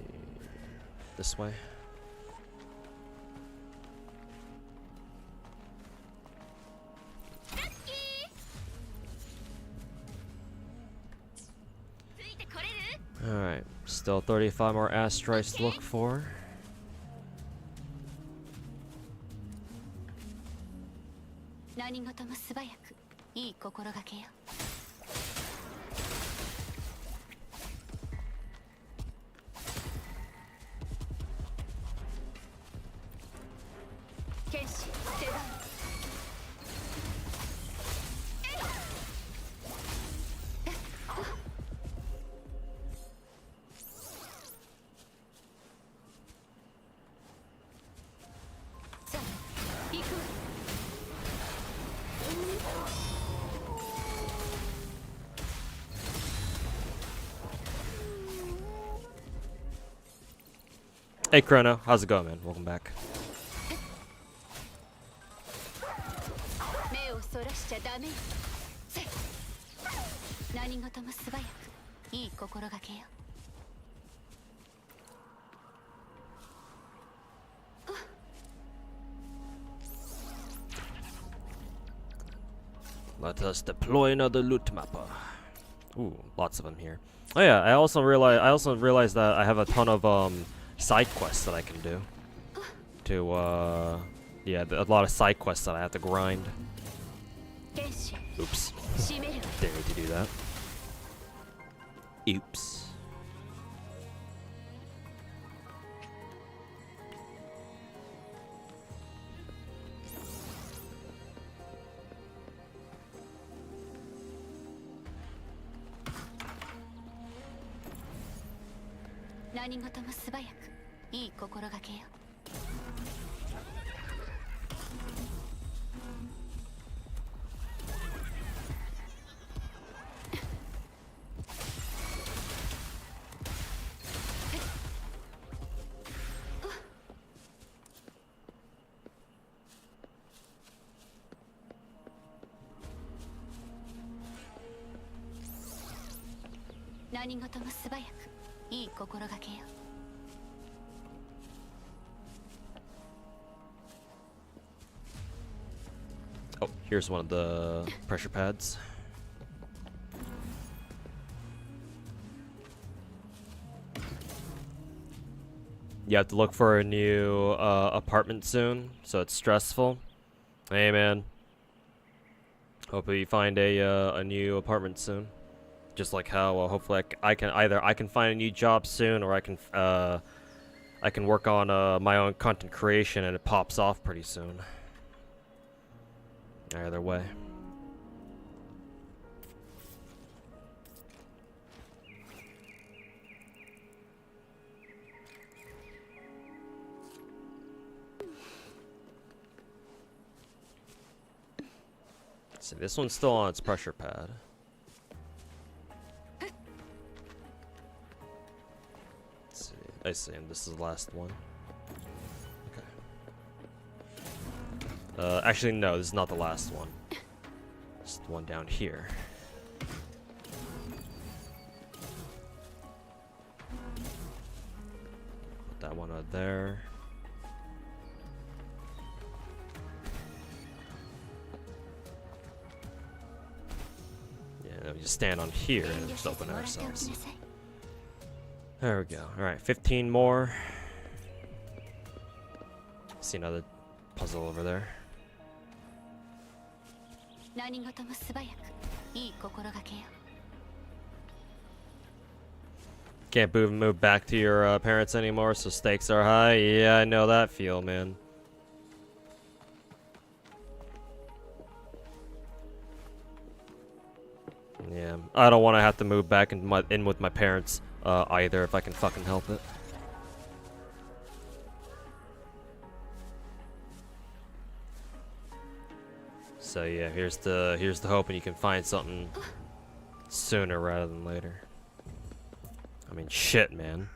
This way. Alright, still 35 more asteroids to look for. Hey Chrono, how's it going, man? Welcome back. Let us deploy another loot mapper. Ooh, lots of them here. Oh yeah, I also realized that I have a ton of side quests that I can do. Yeah, a lot of side quests that I have to grind. Oops. Didn't need to do that. Oops. Oh, here's one of the pressure pads. You have to look for a new apartment soon, so it's stressful. Hey man, hopefully you find a new apartment soon. Just like how hopefully I can find a new job soon, or I can work on my own content creation and it pops off pretty soon. Either way. See, this one's still on its pressure pad. Let's see. I see, and this is the last one. Okay. Actually, no, this is not the last one. It's the one down here. Put that one out there. Yeah, we just stand on here and just open it ourselves. There we go. Alright, 15 more. See another puzzle over there. Can't move back to your parents anymore, so stakes are high. Yeah, I know that feel, man. Yeah, I don't want to have to move back in with my parents either, if I can fucking help it. So yeah, here's the hope, and you can find something sooner rather than later. I mean, shit, man.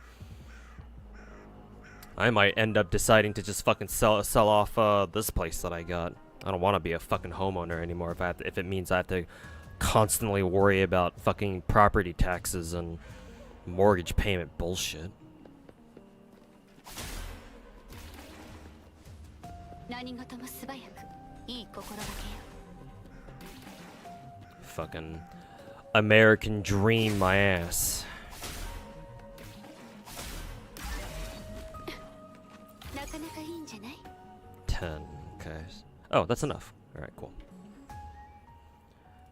I might end up deciding to just fucking sell off this place that I got. I don't want to be a fucking homeowner anymore if it means I have to constantly worry about fucking property taxes and mortgage payment bullshit. Fucking American dream my ass. 10, okay. Oh, that's enough. Alright, cool.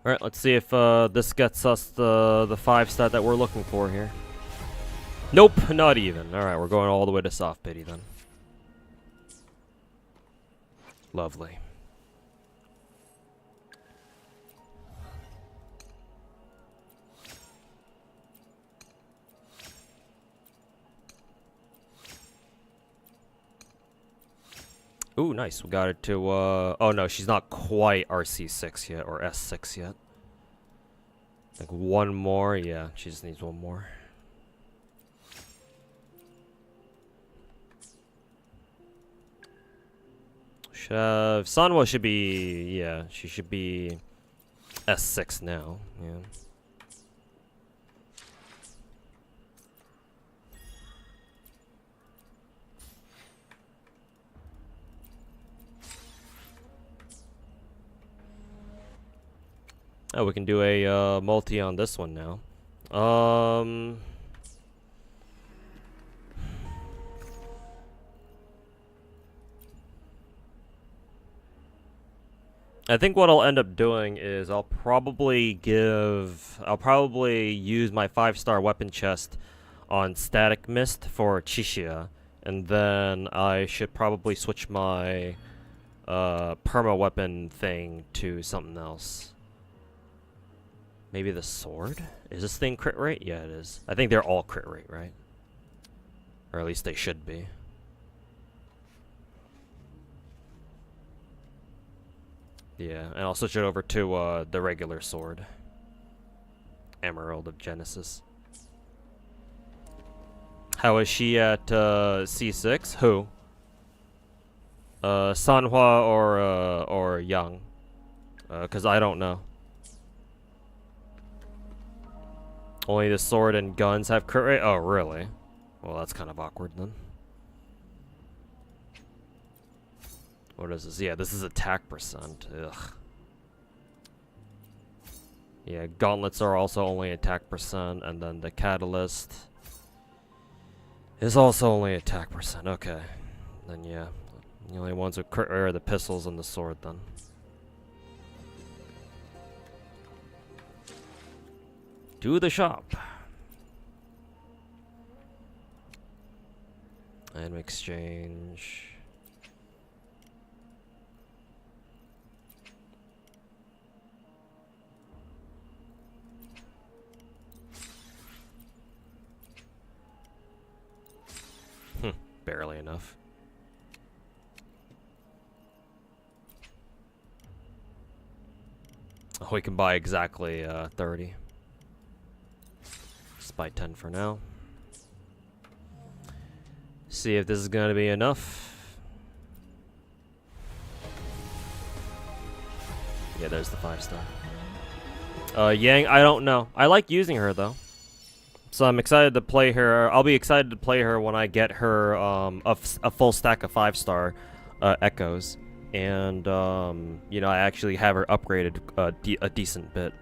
Alright, let's see if this gets us the 5 stat that we're looking for here. Nope, not even. Alright, we're going all the way to soft pity then. Lovely. Ooh, nice. We got it to, oh no, she's not quite RC6 yet, or S6 yet. Like one more, yeah, she just needs one more. Sanwa should be, yeah, she should be S6 now, yeah. Oh, we can do a multi on this one now. I think what I'll end up doing is I'll probably use my 5-star weapon chest on Static Mist for Chishia, and then I should probably switch my perma weapon thing to something else. Maybe the sword? Is this thing crit rate? Yeah, it is. I think they're all crit rate, right? Or at least they should be. Yeah, and I'll switch it over to the regular sword. Emerald of Genesis. How is she at C6? Who? Sanhua or Yang? 'Cause I don't know. Only the sword and guns have crit rate? Oh, really? Well, that's kind of awkward then. What is this? Yeah, this is attack percent. Ugh. Yeah, gauntlets are also only attack percent, and then the catalyst is also only attack percent. Okay. Then yeah. The only ones with crit rate are the pistols and the sword then. To the shop. Item exchange. Barely enough. We can buy exactly 30. Just buy 10 for now. See if this is gonna be enough. Yeah, there's the 5-star. Yang, I don't know. I like using her though, so I'm excited to play her. I'll be excited to play her when I get her a full stack of 5-star echoes, and you know, I actually have her upgraded a decent bit.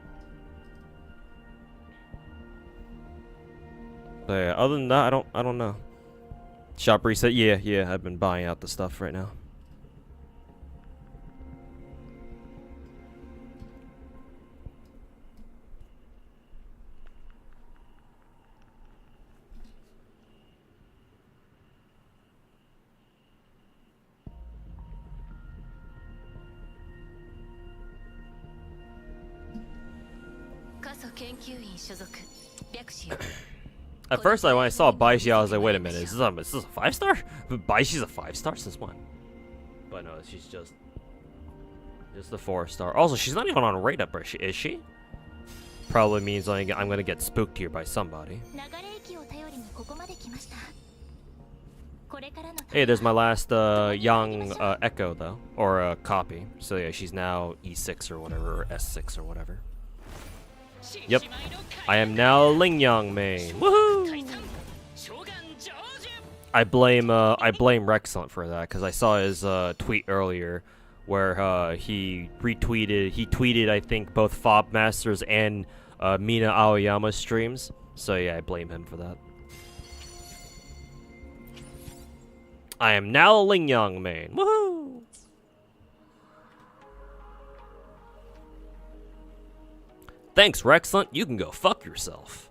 But yeah, other than that, I don't know. Shop reset. Yeah, I've been buying out the stuff right now. At first, when I saw Baishi, I was like, wait a minute, is this a 5-star? Baishi's a 5-star since when? But no, she's just a 4-star. Also, she's not even on a rate up, is she? Probably means I'm gonna get spooked here by somebody. Hey, there's my last young Echo though, or copy. So yeah, she's now E6 or whatever, or S6 or whatever. Yep, I am now Lingyang main. Woohoo! I blame Rexcellent for that, because I saw his tweet earlier where he tweeted I think both Fob Masters and Mina Aoyama streams. So yeah, I blame him for that. I am now Lingyang main. Woohoo! Thanks, Rexcellent. You can go fuck yourself.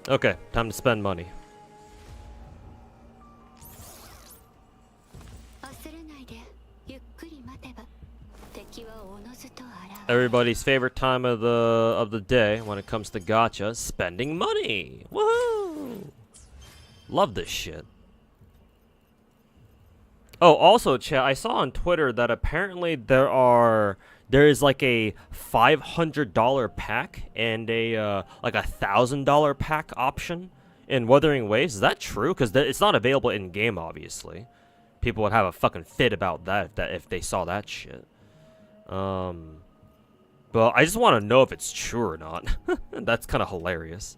Okay, time to spend money. Everybody's favorite time of the day when it comes to gacha, spending money. Woohoo! Love this shit. Oh, also, chat, I saw on Twitter that apparently there is like a $500 pack and a like $1,000 pack option in Wuthering Waves. Is that true? Because it's not available in game, obviously. People would have a fucking fit about that if they saw that shit. But I just want to know if it's true or not. That's kind of hilarious.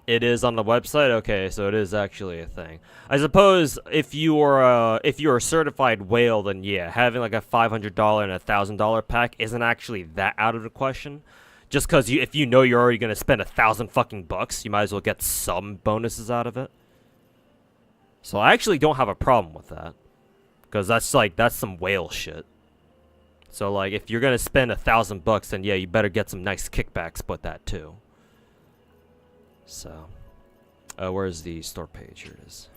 It is on the website? Okay, so it is actually a thing. I suppose if you're a certified whale, then yeah, having like a $500 and a $1,000 pack isn't actually that out of the question. Just because if you know you're already gonna spend $1,000 fucking bucks, you might as well get some bonuses out of it. So I actually don't have a problem with that, because that's some whale shit. So like if you're gonna spend $1,000 bucks, then yeah, you better get some nice kickbacks with that too. So, where's the store page? Here it is.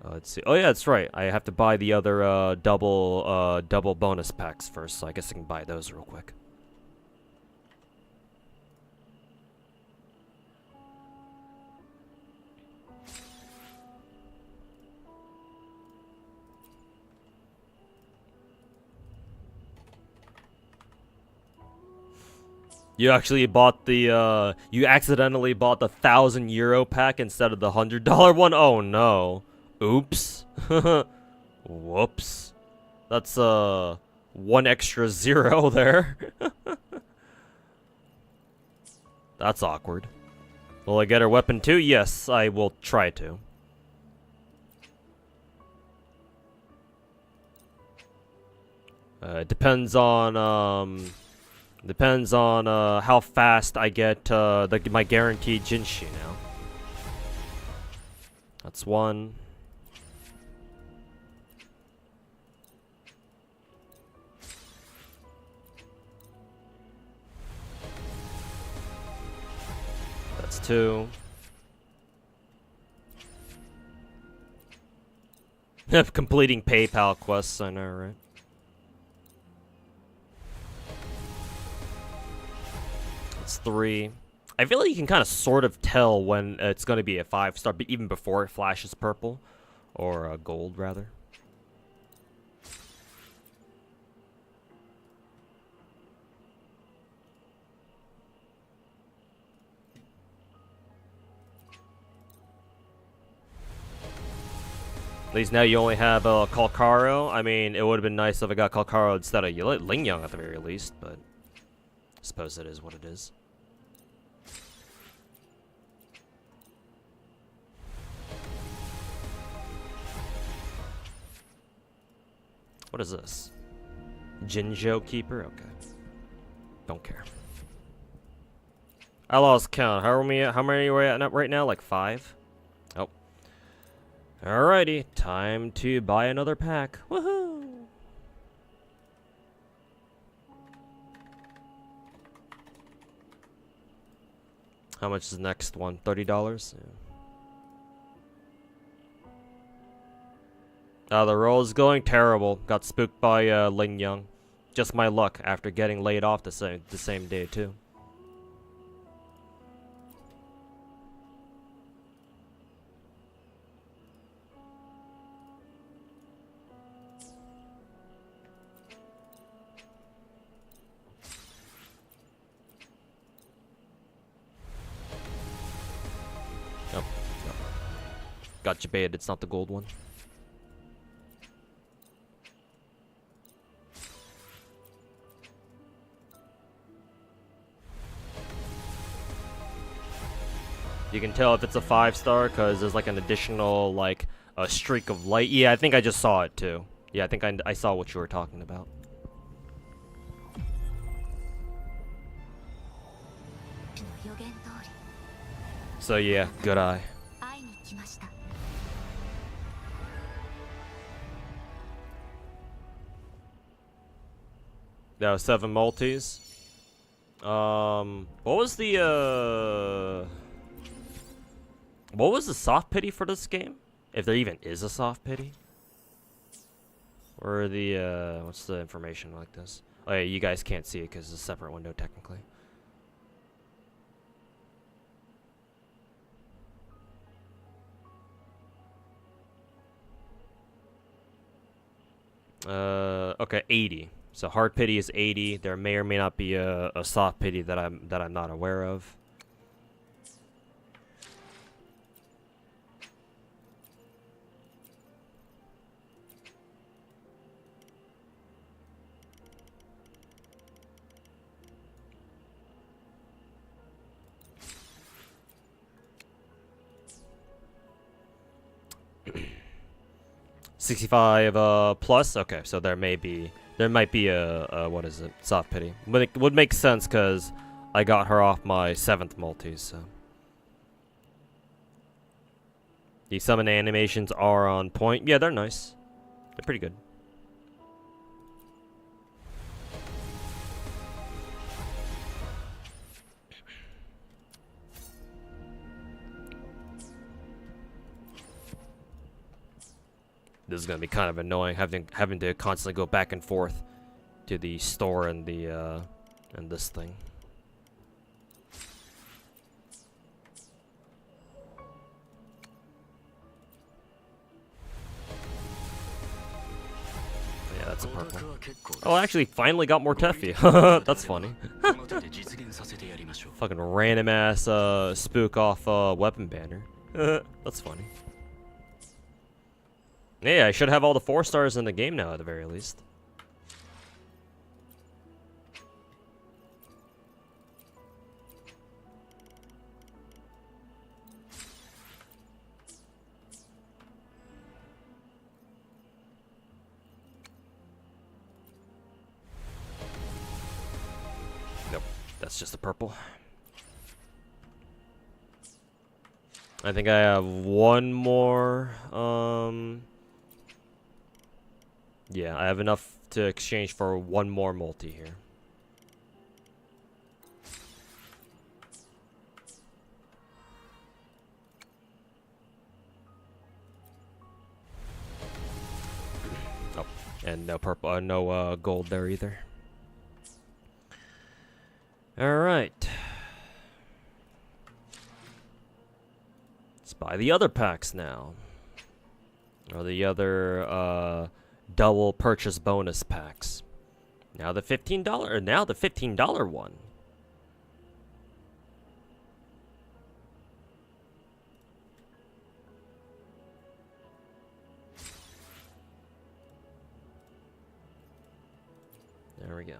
Let's see. Oh yeah, that's right. I have to buy the other double bonus packs first, so I guess I can buy those real quick. You actually bought the, you accidentally bought the €1,000 pack instead of the $100 one? Oh no. Oops. Whoops. That's, one extra zero there. That's awkward. Will I get her weapon too? Yes, I will try to. It depends on, how fast I get my guaranteed Jinshi now. That's one. That's two. Completing PayPal quests, I know, right? That's three. I feel like you can kind of sort of tell when it's going to be a 5-star, but even before it flashes purple. Or gold, rather. At least now you only have Kalkaro. I mean, it would have been nice if I got Kalkaro instead of Lingyang at the very least, but I suppose it is what it is. What is this? Jinzhou Keeper? Okay. Don't care. I lost count. How many are we at right now? Like 5? Oh. Alrighty. Time to buy another pack. Woohoo! How much is the next one? $30? Yeah. The roll is going terrible. Got spooked by Lingyang. Just my luck after getting laid off the same day too. Nope. Nope. Got you baited. It's not the gold one. You can tell if it's a 5-star because there's like an additional like a streak of light. Yeah, I think I just saw it too. Yeah, I think I saw what you were talking about. So yeah, good eye. That was 7 multis. What was the soft pity for this game? If there even is a soft pity? Or the, what's the information like this? Oh yeah, you guys can't see it because it's a separate window technically. Okay, 80. So hard pity is 80. There may or may not be a soft pity that I'm not aware of. $65 plus. Okay, so there might be a what is it? Soft pity. But it would make sense because I got her off my 7th multi. So the summon animations are on point. Yeah, they're nice. They're pretty good. This is gonna be kind of annoying having to constantly go back and forth to the store and the and this thing. Yeah, that's a purple. Oh, I actually finally got more Teffy. That's funny. Fucking random ass spook off weapon banner. That's funny. Yeah, I should have all the 4-stars in the game now at the very least. Nope, that's just a purple. I think I have one more, yeah, I have enough to exchange for one more multi here. Oh, and no purple, no gold there either. All right. Let's buy the other packs now. Or the other double purchase bonus packs. Now the $15 one. There we go.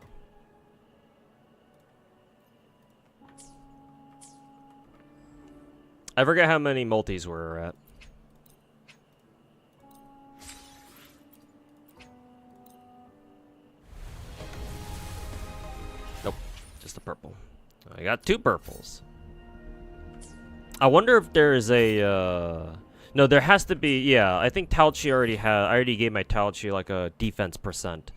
I forget how many multis we're at. Nope, just a purple. I got 2 purples. I wonder if there is a no, there has to be. Yeah, I think Talchi already had. I already gave my Talchi like a defense percent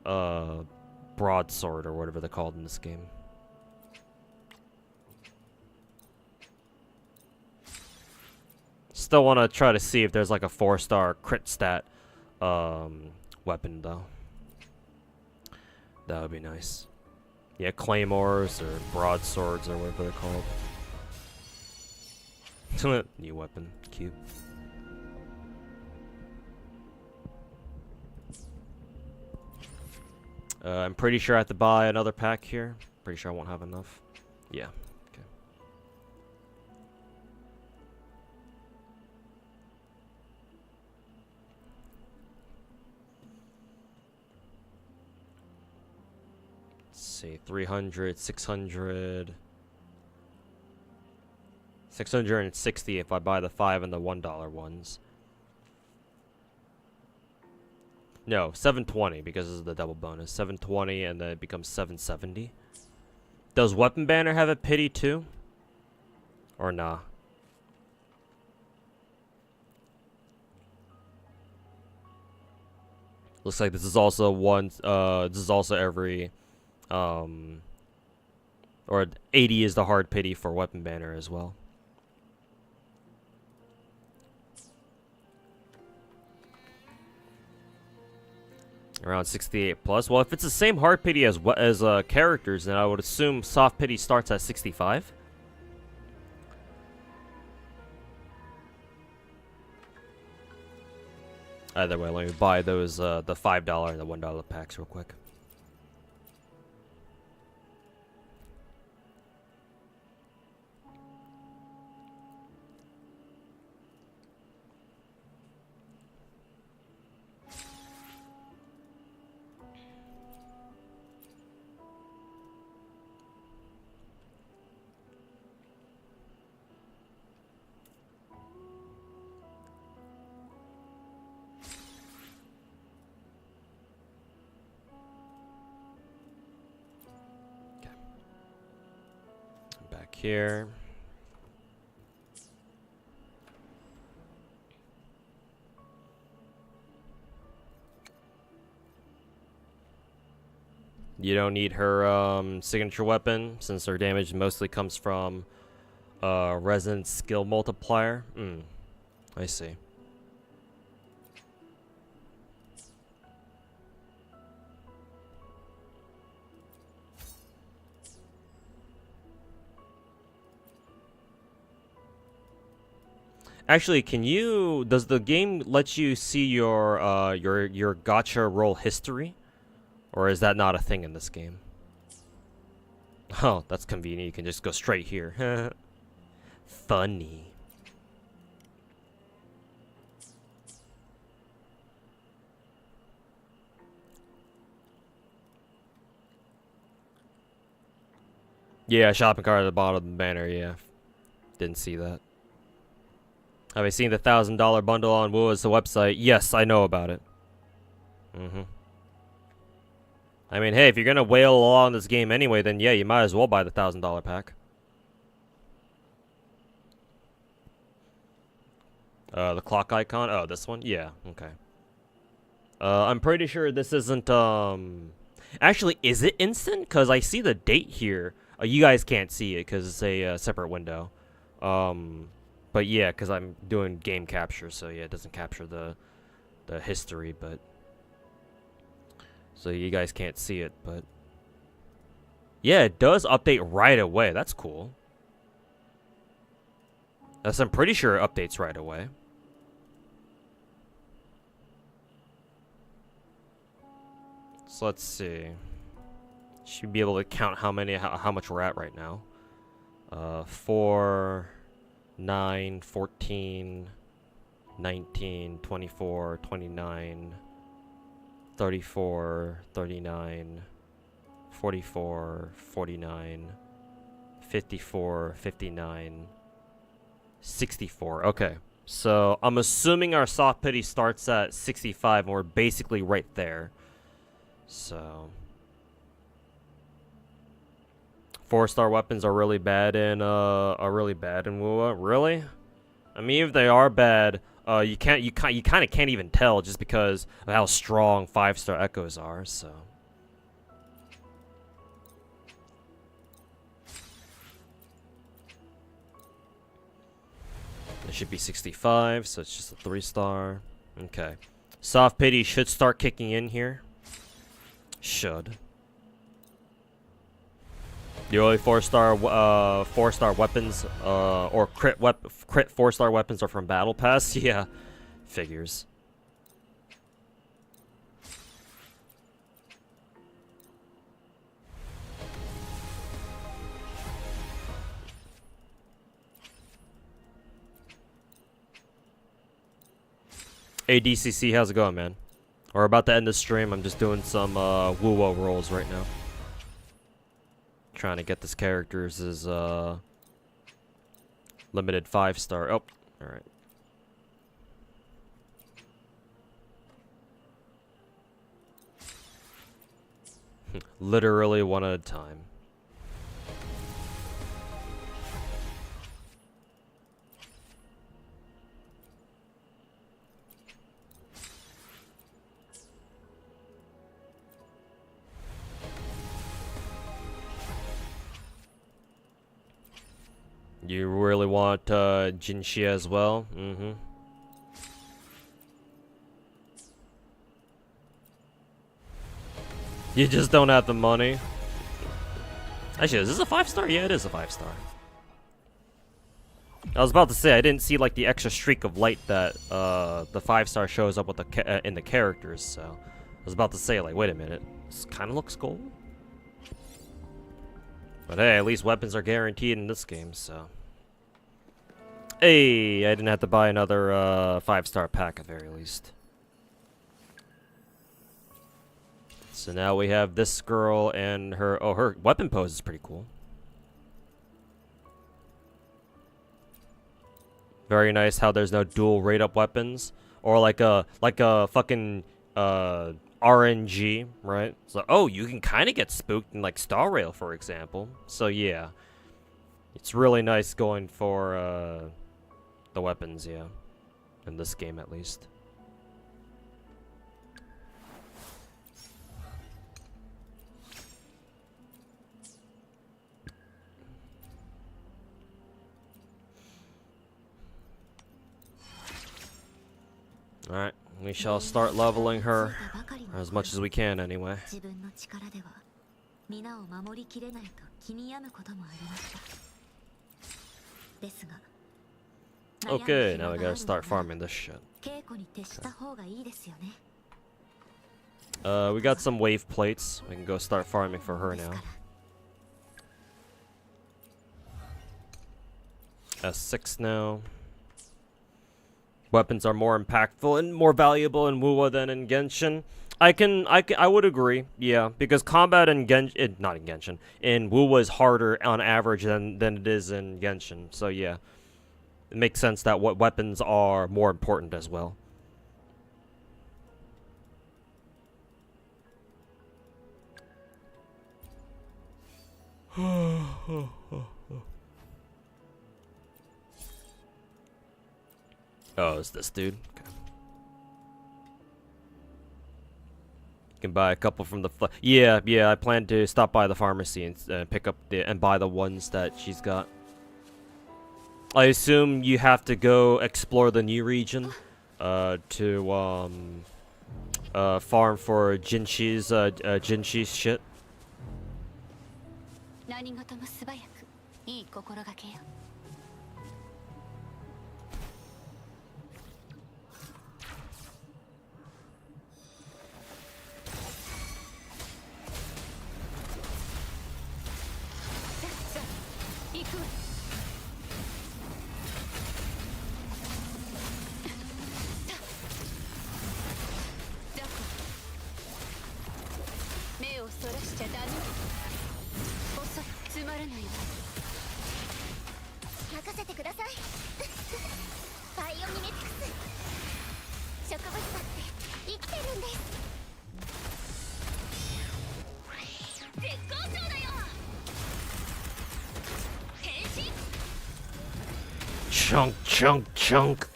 broadsword or whatever they're called in this game. Still want to try to see if there's like a 4-star crit stat weapon though. That would be nice. Yeah, claymores or broadswords or whatever they're called. New weapon, cute. I'm pretty sure I have to buy another pack here. Pretty sure I won't have enough. Yeah. Okay. Let's see, 300, 600. 660 if I buy the 5 and the $1 ones. No, 720 because of the double bonus. 720 and then it becomes 770. Does Weapon Banner have a pity too? Or nah? Looks like this is also this is also every or 80 is the hard pity for Weapon Banner as well. Around 68 plus. Well, if it's the same hard pity as characters, then I would assume soft pity starts at 65. Either way, let me buy those the $5 and the $1 packs real quick. Here. You don't need her signature weapon since her damage mostly comes from Resonance skill multiplier. I see. Actually, does the game let you see your gacha roll history? Or is that not a thing in this game? Oh, that's convenient. You can just go straight here. Funny. Yeah, shopping cart at the bottom of the banner, yeah. Didn't see that. Have I seen the $1,000 bundle on Woo's website? Yes, I know about it. I mean, hey, if you're gonna wail along this game anyway, then yeah, you might as well buy the $1,000 pack. The clock icon? Oh, this one? Yeah, okay. I'm pretty sure this isn't, Actually, is it instant? Because I see the date here. You guys can't see it because it's a separate window. But yeah, because I'm doing game capture, so yeah, it doesn't capture the history, but... So you guys can't see it, but... Yeah, it does update right away. That's cool. I'm pretty sure it updates right away. So let's see. Should be able to count how much we're at right now. 4, 9, 14, 19, 24, 29, 34, 39, 44, 49, 54, 59, 64. Okay. So I'm assuming our soft pity starts at 65 and we're basically right there. So 4-star weapons are really bad in WoW. Really? I mean, if they are bad, you kind of can't even tell just because of how strong 5-star echoes are. So it should be 65, so it's just a 3-star. Okay, soft pity should start kicking in here. Should. The only 4-star weapons, or crit 4-star weapons are from Battle Pass. Yeah, figures. Hey DCC, how's it going, man? We're about to end the stream. I'm just doing some WoW rolls right now. Trying to get this character's limited 5-star. Oh, alright. Literally one at a time. You really want Jinxia as well? Mm-hmm. You just don't have the money. Actually, is this a 5-star? Yeah, it is a 5-star. I was about to say I didn't see like the extra streak of light that the 5-star shows up with the in the characters. So I was about to say like, wait a minute, this kind of looks gold. But hey, at least weapons are guaranteed in this game. So hey, I didn't have to buy another 5-star pack at the very least. So now we have this girl and her. Oh, her weapon pose is pretty cool. Very nice how there's no dual rate up weapons or like a fucking RNG, right? So oh, you can kind of get spooked in like Star Rail, for example. So yeah, it's really nice going for the weapons, yeah, in this game at least. Alright, we shall start leveling her as much as we can anyway. Okay, now we gotta start farming this shit. We got some wave plates. We can go start farming for her now. S6 now. Weapons are more impactful and more valuable in WoW than in Genshin. I would agree, yeah, because combat in Genshin, not in Genshin, in WoW is harder on average than it is in Genshin. So yeah, it makes sense that what weapons are more important as well. Oh, it's this dude? Okay. You can buy a couple from the yeah, I plan to stop by the pharmacy and pick up and buy the ones that she's got. I assume you have to go explore the new region to farm for Jinshi's shit. Chunk, chunk, chunk.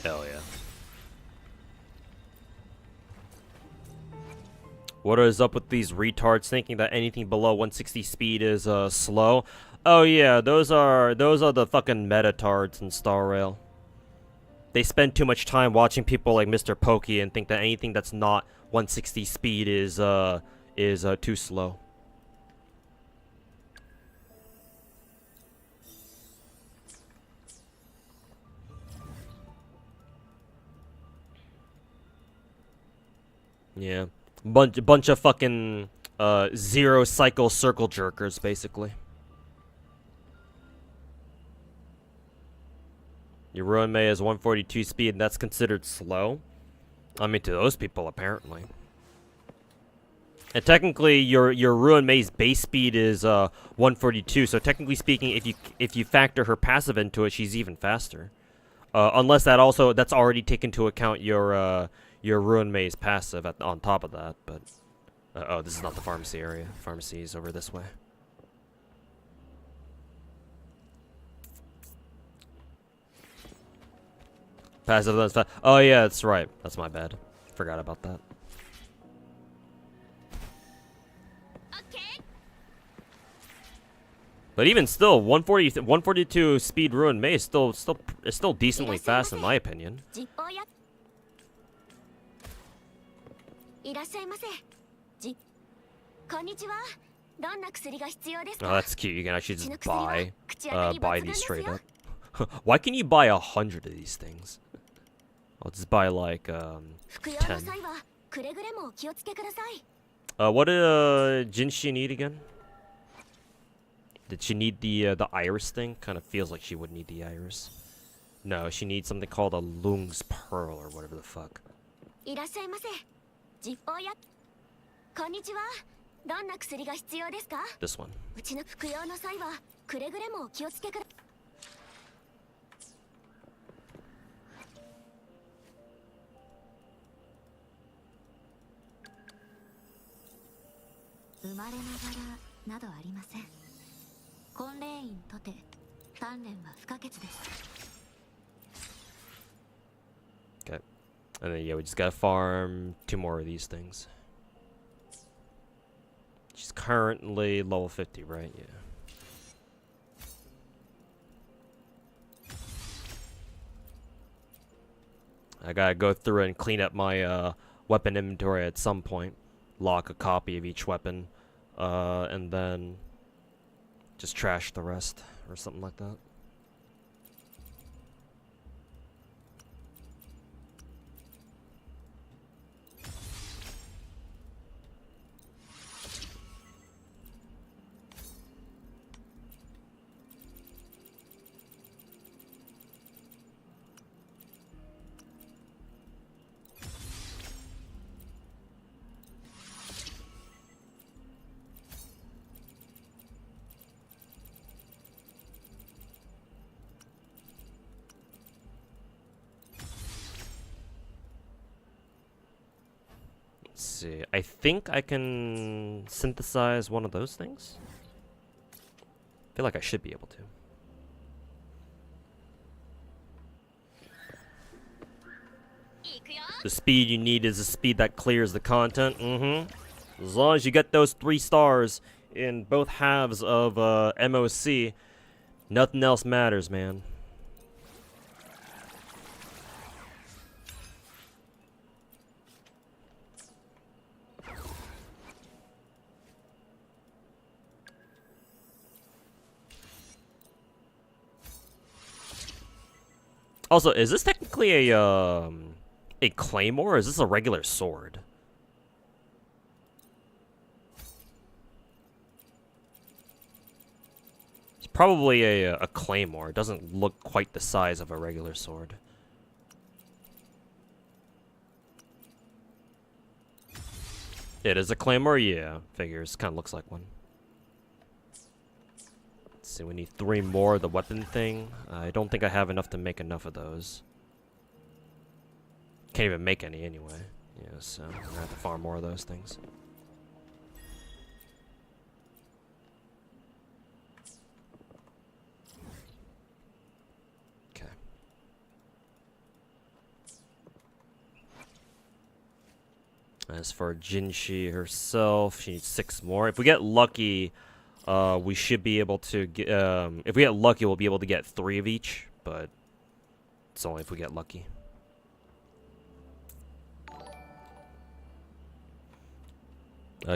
Hell yeah. What is up with these retards thinking that anything below 160 speed is slow? Oh yeah, those are the fucking metatards in Star Rail. They spend too much time watching people like Mr. Pokey and think that anything that's not 160 speed is too slow. Yeah. Bunch of fucking zero cycle circle jerkers, basically. Your Ruin May is 142 speed, and that's considered slow? I mean, to those people, apparently. And technically, your Ruin May's base speed is 142, so technically speaking, if you factor her passive into it, she's even faster. Unless that's already taken into account your Ruin May's passive on top of that, but... oh, this is not the pharmacy area. Pharmacy is over this way. Passive, that's fast. Oh yeah, that's right. That's my bad. Forgot about that. Okay. But even still, 142 speed Ruin May is still decently fast in my opinion. Oh, that's cute. You can actually just buy these straight up. Why can you buy 100 of these things? I'll just buy like 10. What did Jinshi need again? Did she need the iris thing? Kind of feels like she would need the iris. No, she needs something called a Lung's Pearl or whatever the fuck. This one. Okay. And then yeah, we just gotta farm 2 more of these things. She's currently level 50, right? Yeah. I gotta go through and clean up my weapon inventory at some point. Lock a copy of each weapon. And then just trash the rest or something like that. Let's see. I think I can synthesize one of those things. I feel like I should be able to. The speed you need is the speed that clears the content. As long as you get those 3 stars in both halves of MOC, nothing else matters, man. Also, is this technically a claymore, or is this a regular sword? It's probably a claymore. It doesn't look quite the size of a regular sword. It is a claymore? Yeah, figures. Kind of looks like one. Let's see, we need 3 more of the weapon thing. I don't think I have enough to make enough of those. Can't even make any anyway. Yeah, so I'm gonna have to farm more of those things. As for Jinshi herself, she needs 6 more. If we get lucky, we should be able to get. If we get lucky, we'll be able to get 3 of each. But it's only if we get lucky.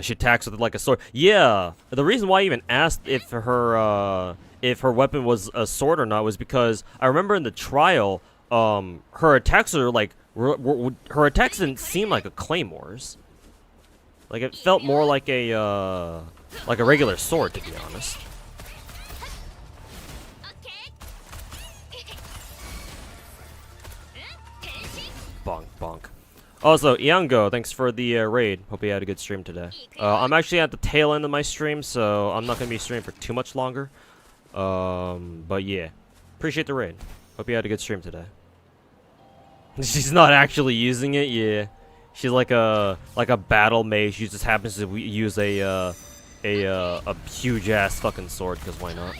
She attacks with like a sword. Yeah, the reason why I even asked if her weapon was a sword or not was because I remember in the trial, her attacks are like her attacks didn't seem like a claymore's. Like it felt more like a regular sword, to be honest. Bonk bonk. Also, Iango, thanks for the raid. Hope you had a good stream today. I'm actually at the tail end of my stream, so I'm not going to be streaming for too much longer. But yeah, appreciate the raid. Hope you had a good stream today. She's not actually using it, yeah. She's like a battle mage. She just happens to use a huge ass fucking sword, because why not?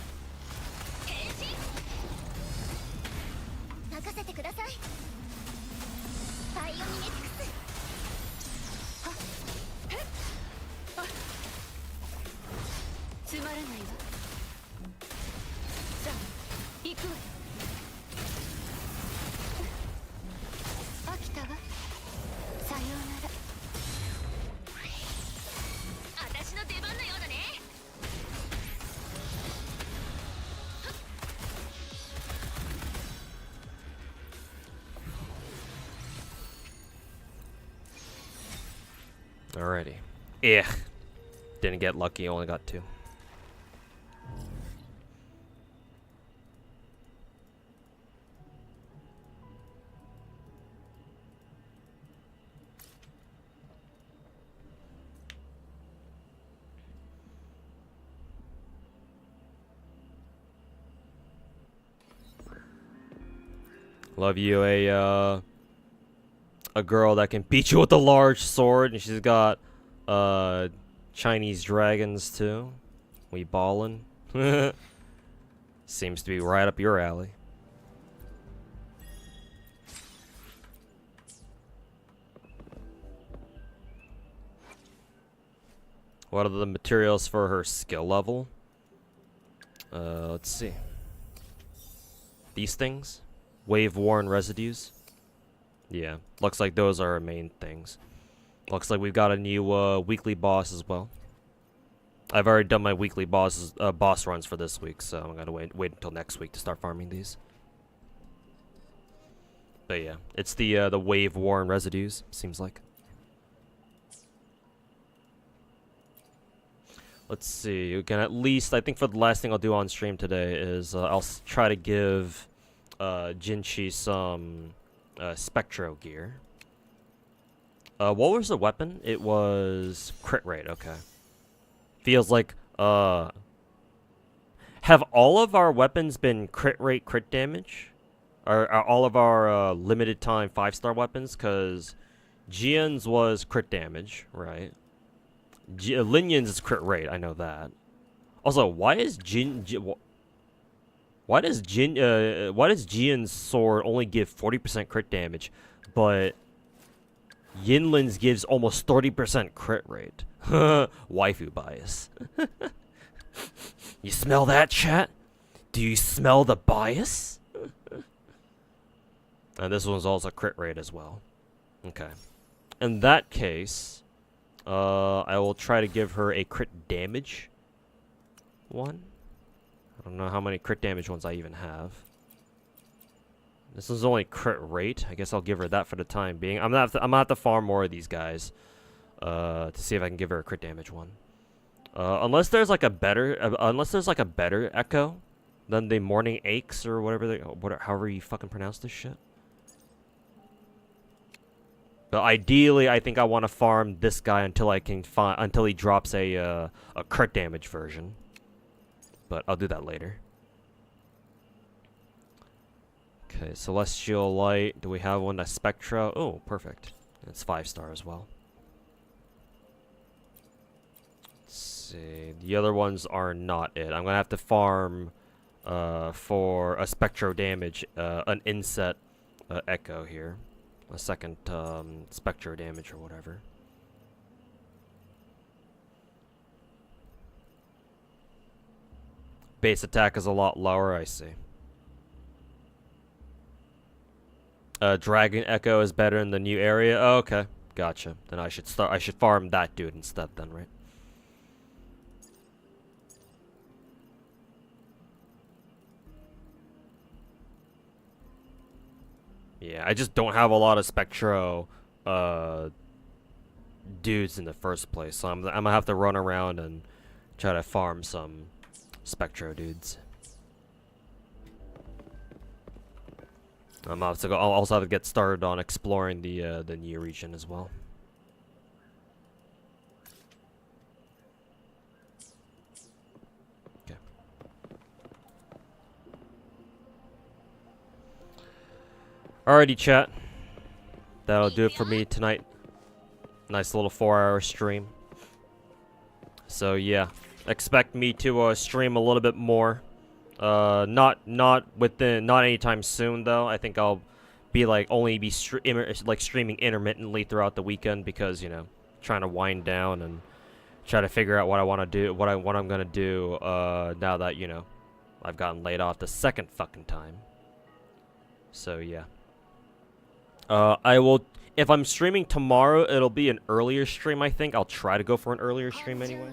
Alrighty. Yeah. Didn't get lucky, only got 2. Love you, a girl that can beat you with a large sword, and she's got Chinese dragons too. We ballin'. Seems to be right up your alley. What are the materials for her skill level? Let's see. These things? Wave-worn residues? Yeah, looks like those are our main things. Looks like we've got a new weekly boss as well. I've already done my weekly boss runs for this week, so I'm gonna wait until next week to start farming these. But yeah, it's the wave-worn residues, seems like. Let's see, you can at least, I think for the last thing I'll do on stream today is I'll try to give Jinshi some Spectro gear. What was the weapon? It was crit rate, okay. Feels like, have all of our weapons been crit rate, crit damage? Are all of our limited time 5-star weapons? Because Jian's was crit damage, right? Linyan's is crit rate, I know that. Also, why does Jian's sword only give 40% crit damage, but Yinlin's gives almost 30% crit rate? Waifu bias. You smell that, chat? Do you smell the bias? And this one's also crit rate as well. Okay. In that case, I will try to give her a crit damage one. I don't know how many crit damage ones I even have. This is only crit rate. I guess I'll give her that for the time being. I'm gonna have to farm more of these guys to see if I can give her a crit damage one. Unless there's like a better echo than the Morning Aches or however you fucking pronounce this shit. But ideally, I think I want to farm this guy until he drops a crit damage version. But I'll do that later. Okay, Celestial Light. Do we have one that's Spectra? Oh, perfect. It's 5-star as well. Let's see. The other ones are not it. I'm gonna have to farm for a Spectro damage, an inset echo here. A second Spectro damage or whatever. Base attack is a lot lower, I see. Dragon Echo is better in the new area. Oh, okay, gotcha. Then I should farm that dude instead then, right? Yeah, I just don't have a lot of Spectro dudes in the first place, so I'm gonna have to run around and try to farm some Spectro dudes. I'll also have to get started on exploring the new region as well. Okay. Alrighty, chat. That'll do it for me tonight. Nice little 4-hour stream. So yeah, expect me to stream a little bit more. Not anytime soon though. I think I'll be streaming intermittently throughout the weekend because, you know, trying to wind down and try to figure out what I want to do, what I'm gonna do now that, you know, I've gotten laid off the second fucking time. So yeah. If I'm streaming tomorrow, it'll be an earlier stream, I think. I'll try to go for an earlier stream anyway.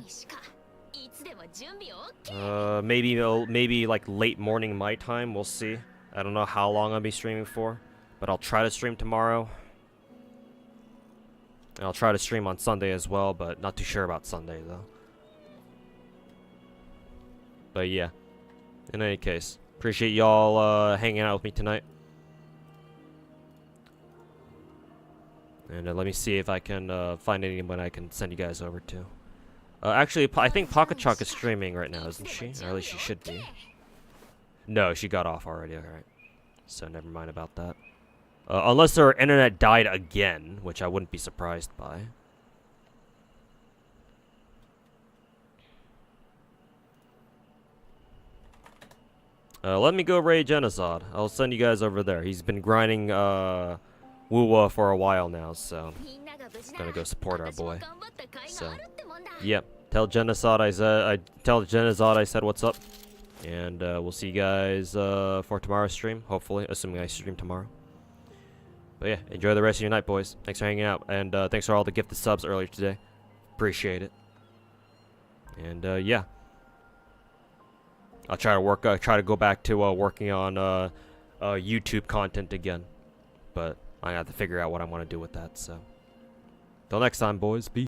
Maybe like late morning my time, we'll see. I don't know how long I'll be streaming for, but I'll try to stream tomorrow. And I'll try to stream on Sunday as well, but not too sure about Sunday though. But yeah, in any case, appreciate y'all hanging out with me tonight. And let me see if I can find anyone I can send you guys over to. Actually, I think Pocketchalk is streaming right now, isn't she? Or at least she should be. No, she got off already, alright. So never mind about that. Unless her internet died again, which I wouldn't be surprised by. Let me go raid Genocide. I'll send you guys over there. He's been grinding Woo-Wah for a while now, so gonna go support our boy. So, yep. Tell Genocide I said what's up, and we'll see you guys for tomorrow's stream. Hopefully, assuming I stream tomorrow. But yeah, enjoy the rest of your night, boys. Thanks for hanging out, and thanks for all the gifted subs earlier today. Appreciate it. And yeah, I'll try to go back to working on YouTube content again, but I have to figure out what I want to do with that. So, till next time, boys. Peace.